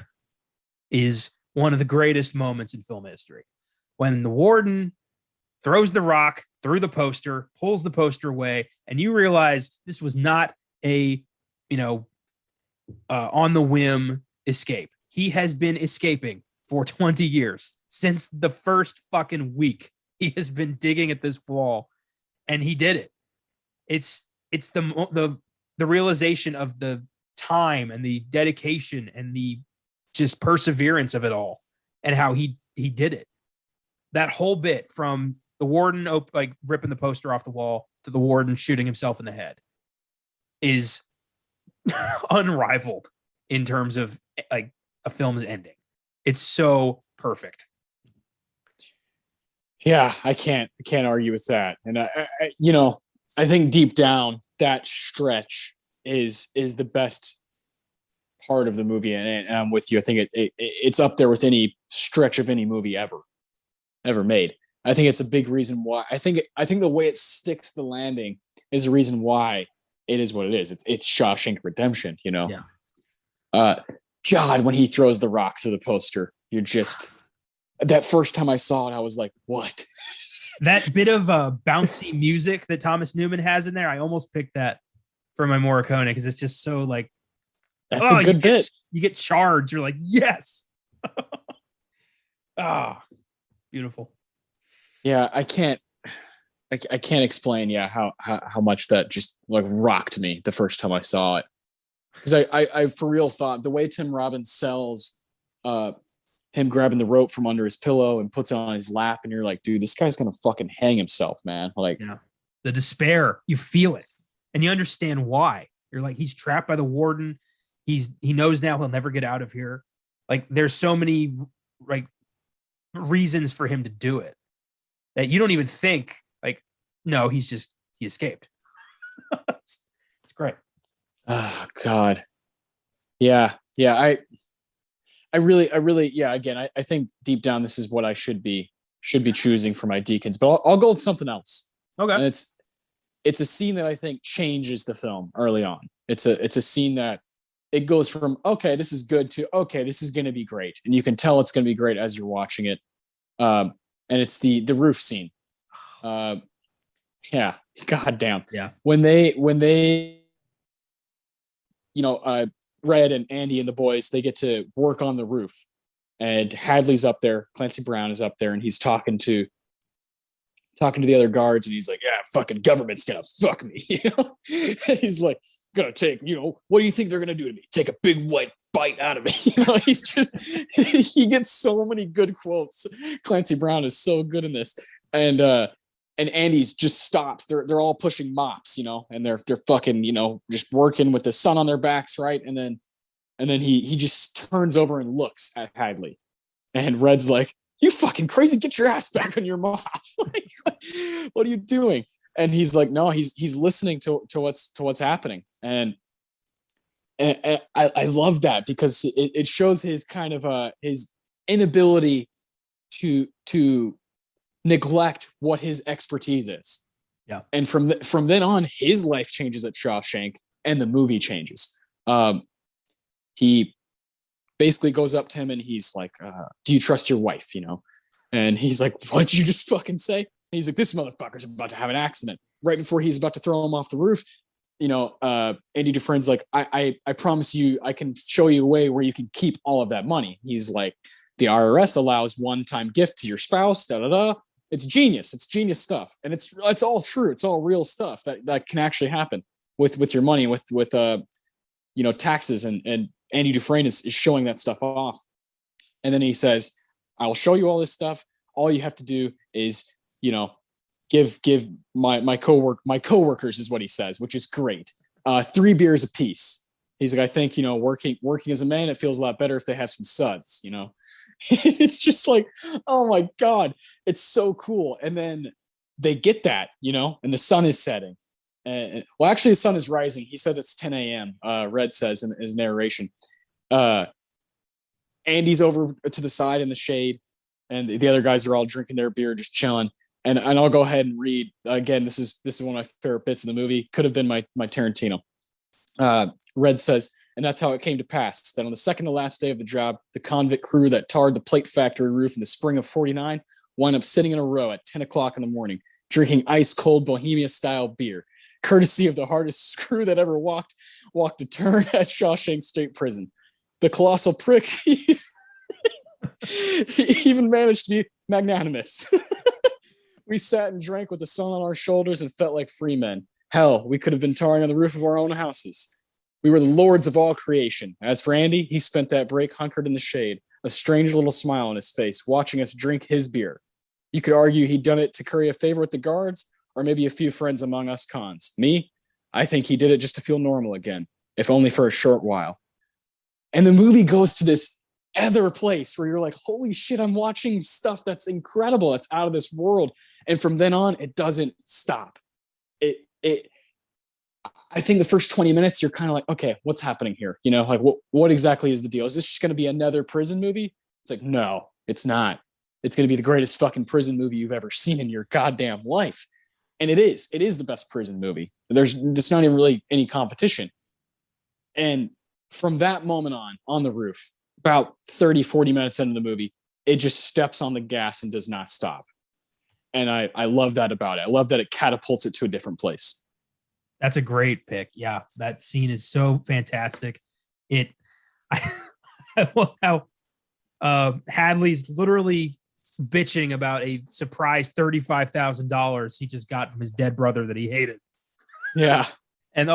is one of the greatest moments in film history. When the warden throws the rock through the poster, pulls the poster away, and you realize this was not a, on the whim escape. He has been escaping for 20 years. Since the first fucking week, he has been digging at this wall, and he did it. It's the realization of the time and the dedication and the just perseverance of it all, and how he did it. That whole bit from the warden ripping the poster off the wall to the warden shooting himself in the head is unrivaled in terms of like a film's ending. It's so perfect. Yeah, I can't argue with that. And I think deep down that stretch is the best part of the movie, and I'm with you. I think it's up there with any stretch of any movie ever made. I think it's a big reason why. I think the way it sticks the landing is the reason why it is what it is. It's Shawshank Redemption, Yeah. God, when he throws the rock through the poster, you're just, that first time I saw it, I was like, what? That bit of bouncy music that Thomas Newman has in there, I almost picked that for my Morricone because it's just so like, that's a good bit. You get charged. You're like, yes. Beautiful. Yeah, I can't explain. Yeah, how much that just like rocked me the first time I saw it, because I for real thought the way Tim Robbins sells him grabbing the rope from under his pillow and puts it on his lap, and you're like, dude, this guy's gonna fucking hang himself, man. Like, the despair, you feel it, and you understand why. You're like, he's trapped by the warden. He knows now he'll never get out of here. Like, there's so many reasons for him to do it that you don't even think like, no, he escaped. It's great. Oh God. Yeah. Yeah. I really, yeah, again, I think deep down, this is what I should be choosing for my Deakins, but I'll go with something else. Okay. And it's a scene that I think changes the film early on. It's a scene that it goes from, okay, this is good, to, okay, this is going to be great. And you can tell it's going to be great as you're watching it. And it's the roof scene. Yeah, goddamn. Yeah. When they, Red and Andy and the boys, they get to work on the roof, and Hadley's up there. Clancy Brown is up there, and he's talking to the other guards, and he's like, yeah, fucking government's gonna fuck me, and he's like, gonna take, what do you think they're gonna do to me? Take a big white bite out of me. He's just, he gets so many good quotes. Clancy Brown is so good in this. And Andy's just stops. They're all pushing mops, and they're fucking, just working with the sun on their backs, right? And then he just turns over and looks at Hadley, and Red's like, "You fucking crazy! Get your ass back on your mop! Like, what are you doing?" And he's like, "No, he's listening to what's happening." And I love that, because it shows his kind of his inability to neglect what his expertise is. Yeah. And from then on, his life changes at Shawshank, and the movie changes. He basically goes up to him, and he's like, do you trust your wife? And he's like, what did you just fucking say? And he's like, this motherfucker's about to have an accident. Right before he's about to throw him off the roof, Andy Dufresne's like, I promise you, I can show you a way where you can keep all of that money. He's like, the IRS allows one-time gift to your spouse, da-da-da. It's genius. It's genius stuff. And it's all true. It's all real stuff that can actually happen with your money, with taxes. And Andy Dufresne is showing that stuff off. And then he says, I will show you all this stuff. All you have to do is, give my coworkers, is what he says, which is great. 3 beers apiece. He's like, I think, working as a man, it feels a lot better if they have some suds, It's just like, oh my God, it's so cool. And then they get that, and the sun is setting. Well, actually, the sun is rising. He said it's 10 a.m. Red says in his narration. Andy's over to the side in the shade, and the other guys are all drinking their beer, just chilling. And I'll go ahead and read again. This is one of my favorite bits of the movie. Could have been my Tarantino. Red says, and that's how it came to pass that on the second to last day of the job, the convict crew that tarred the plate factory roof in the spring of '49 wound up sitting in a row at 10 o'clock in the morning, drinking ice cold Bohemia style beer, courtesy of the hardest screw that ever walked a turn at Shawshank State Prison. The colossal prick he even managed to be magnanimous. We sat and drank with the sun on our shoulders and felt like free men. Hell, we could have been tarring on the roof of our own houses. We were the lords of all creation. As for Andy, he spent that break hunkered in the shade, a strange little smile on his face, watching us drink his beer. You could argue he'd done it to curry a favor with the guards, or maybe a few friends among us cons. Me, I think he did it just to feel normal again, if only for a short while. And the movie goes to this other place where you're like, holy shit, I'm watching stuff that's incredible. It's out of this world. And from then on, it doesn't stop. I think the first 20 minutes, you're kind of like, okay, what's happening here? Like what exactly is the deal? Is this just going to be another prison movie? It's like, no, it's not. It's going to be the greatest fucking prison movie you've ever seen in your goddamn life. And it is the best prison movie. There's not even really any competition. And from that moment on the roof, about 30, 40 minutes into the movie, it just steps on the gas and does not stop. And I love that about it. I love that it catapults it to a different place. That's a great pick. Yeah, that scene is so fantastic. I love how Hadley's literally bitching about a surprise $35,000 he just got from his dead brother that he hated. Yeah. And they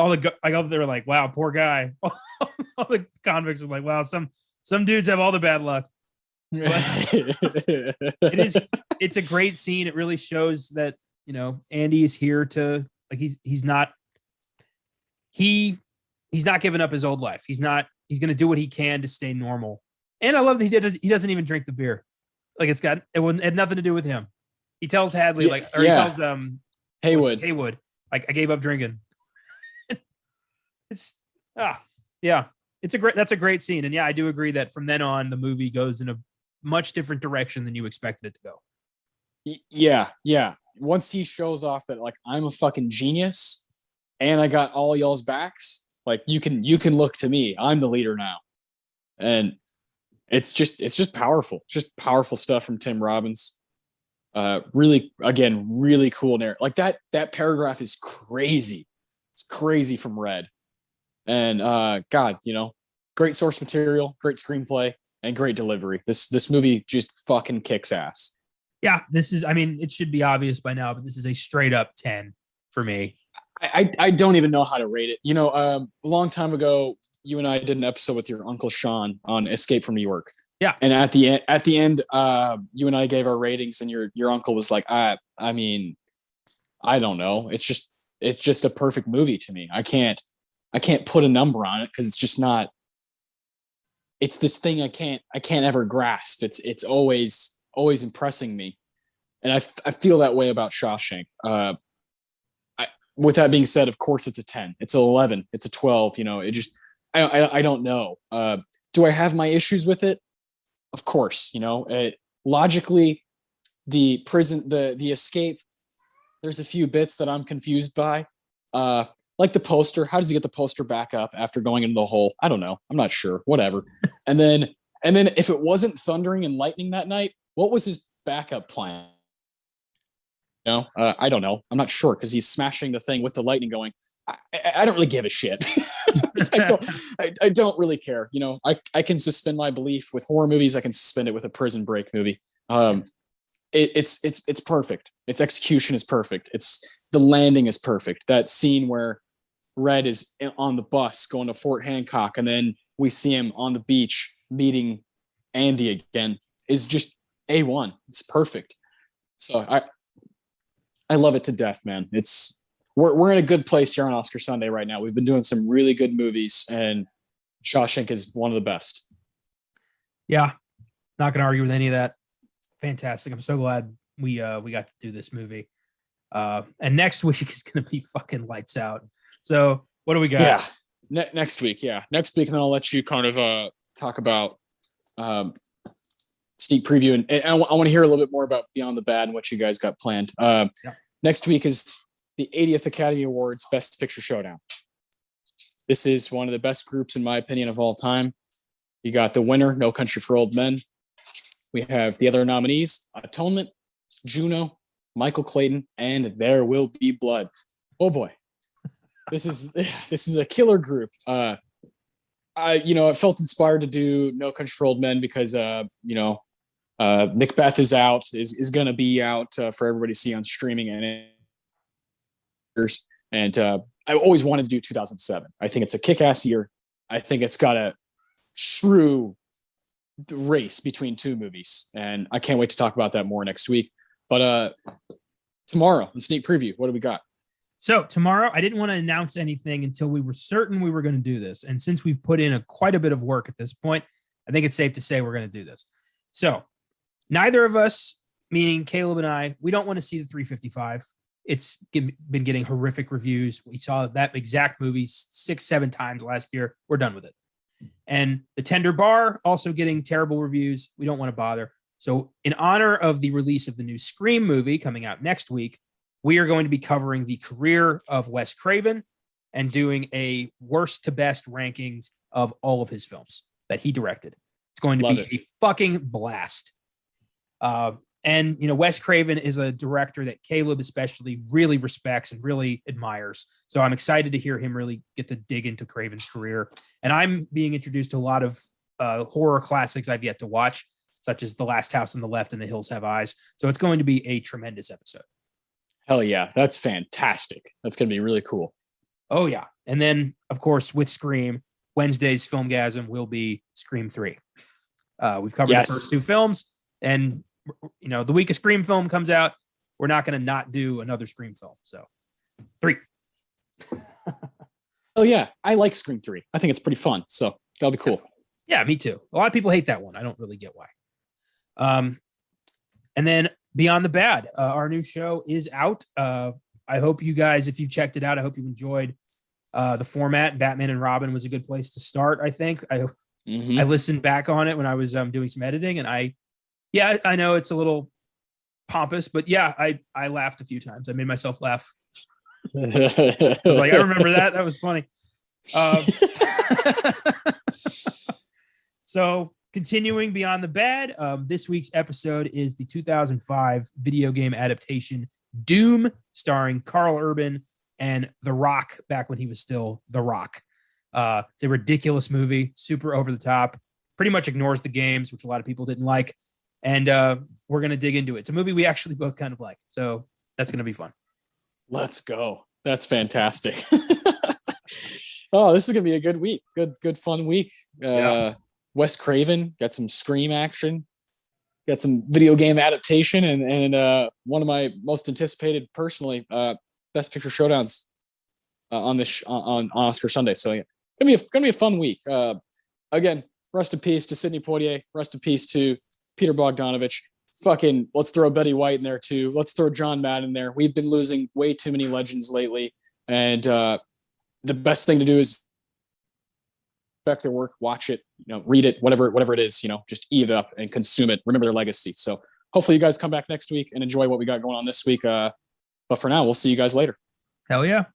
were like, wow, poor guy. All the convicts are like, wow, some dudes have all the bad luck. It's a great scene. It really shows that, Andy is here to, like, he's not giving up his old life. He's going to do what he can to stay normal. And I love that he doesn't even drink the beer. Like it had nothing to do with him. He tells Hadley, he tells Haywood, like, I gave up drinking. It's yeah. That's a great scene. And yeah, I do agree that from then on the movie goes in a much different direction than you expected it to go. Yeah. Once he shows off that like I'm a fucking genius and I got all y'all's backs, like you can look to me. I'm the leader now. And it's just powerful. Just powerful stuff from Tim Robbins. Really cool narrative. Like that paragraph is crazy. It's crazy from Red. And God, great source material, great screenplay, and great delivery. This movie just fucking kicks ass. Yeah, it should be obvious by now, but this is a straight up 10 for me. I don't even know how to rate it. A long time ago, you and I did an episode with your Uncle Sean on Escape from New York. Yeah. And at the end, you and I gave our ratings, and your uncle was like, I don't know. It's just a perfect movie to me. I can't put a number on it because it's just not. It's this thing I can't ever grasp. It's always impressing me, and I feel that way about Shawshank. With that being said, of course it's a 10. It's an 11. It's a 12. I don't know. Do I have my issues with it? Of course. Logically, the prison, the escape. There's a few bits that I'm confused by. Like the poster. How does he get the poster back up after going into the hole? I don't know. I'm not sure. Whatever. And then if it wasn't thundering and lightning that night, what was his backup plan? I don't know. I'm not sure because he's smashing the thing with the lightning going. I don't really give a shit. I don't really care. I can suspend my belief with horror movies. I can suspend it with a Prison Break movie. It's perfect. Its execution is perfect. The landing is perfect. That scene where Red is on the bus going to Fort Hancock, and then we see him on the beach meeting Andy again is just A1. It's perfect. So I love it to death, man. We're in a good place here on Oscar Sunday right now. We've been doing some really good movies, and Shawshank is one of the best. Yeah, not gonna argue with any of that. Fantastic. I'm so glad we got to do this movie. And next week is gonna be fucking lights out. So what do we got? Yeah, next week. Yeah, next week, and then I'll let you kind of talk about sneak preview, and I want to hear a little bit more about Beyond the Bad and what you guys got planned. Next week is the 80th Academy Awards Best Picture Showdown. This is one of the best groups, in my opinion, of all time. You got the winner, No Country for Old Men. We have the other nominees, Atonement, Juno, Michael Clayton, and There Will Be Blood. Oh boy, this is a killer group. I felt inspired to do No Country for Old Men because Macbeth is going to be out for everybody to see on streaming, and I always wanted to do 2007. I think it's a kick-ass year. I think it's got a true race between two movies, and I can't wait to talk about that more next week. But tomorrow, in sneak preview, what do we got? So tomorrow, I didn't want to announce anything until we were certain we were going to do this. And since we've put in quite a bit of work at this point, I think it's safe to say we're going to do this. So neither of us, meaning Caleb and I, we don't want to see the 355. It's been getting horrific reviews. We saw that exact movie 6-7 times last year. We're done with it. And The Tender Bar also getting terrible reviews. We don't want to bother. So in honor of the release of the new Scream movie coming out next week, we are going to be covering the career of Wes Craven and doing a worst to best rankings of all of his films that he directed. It's going to be a fucking blast. And Wes Craven is a director that Caleb especially really respects and really admires. So I'm excited to hear him really get to dig into Craven's career. And I'm being introduced to a lot of horror classics I've yet to watch, such as The Last House on the Left and The Hills Have Eyes. So it's going to be a tremendous episode. Hell yeah, that's fantastic. That's going to be really cool. Oh yeah. And then of course with Scream, Wednesday's Filmgazm will be Scream 3. We've covered the first two films, and the week a Scream film comes out, we're not going to not do another Scream film. So 3. Oh yeah, I like Scream 3. I think it's pretty fun. So that'll be cool. Yeah, me too. A lot of people hate that one. I don't really get why. And then Beyond the Bad, our new show is out. I hope you guys, if you checked it out, I hope you enjoyed The format, Batman and Robin, was a good place to start. I think I listened back on it when I was doing some editing, and I know it's a little pompous, but yeah, I laughed a few times. I made myself laugh. I was like, I remember that. That was funny. So continuing beyond the bad, this week's episode is the 2005 video game adaptation Doom, starring Carl Urban and The Rock back when he was still The Rock. It's a ridiculous movie, super over the top, pretty much ignores the games, which a lot of people didn't like. And we're going to dig into it. It's a movie we actually both kind of like. So that's going to be fun. Let's go. That's fantastic. Oh, this is going to be a good week. Good fun week. Wes Craven got some Scream action, got some video game adaptation, and one of my most anticipated personally Best Picture showdowns on Oscar Sunday. So yeah, gonna be a fun week. Again, rest in peace to Sidney Poitier. Rest in peace to Peter Bogdanovich. Fucking, let's throw Betty White in there too. Let's throw John Madden in there. We've been losing way too many legends lately, and the best thing to do is respect their work, watch it, read it, whatever it is, just eat it up and consume it. Remember their legacy. So hopefully you guys come back next week and enjoy what we got going on this week. But for now, we'll see you guys later. Hell yeah.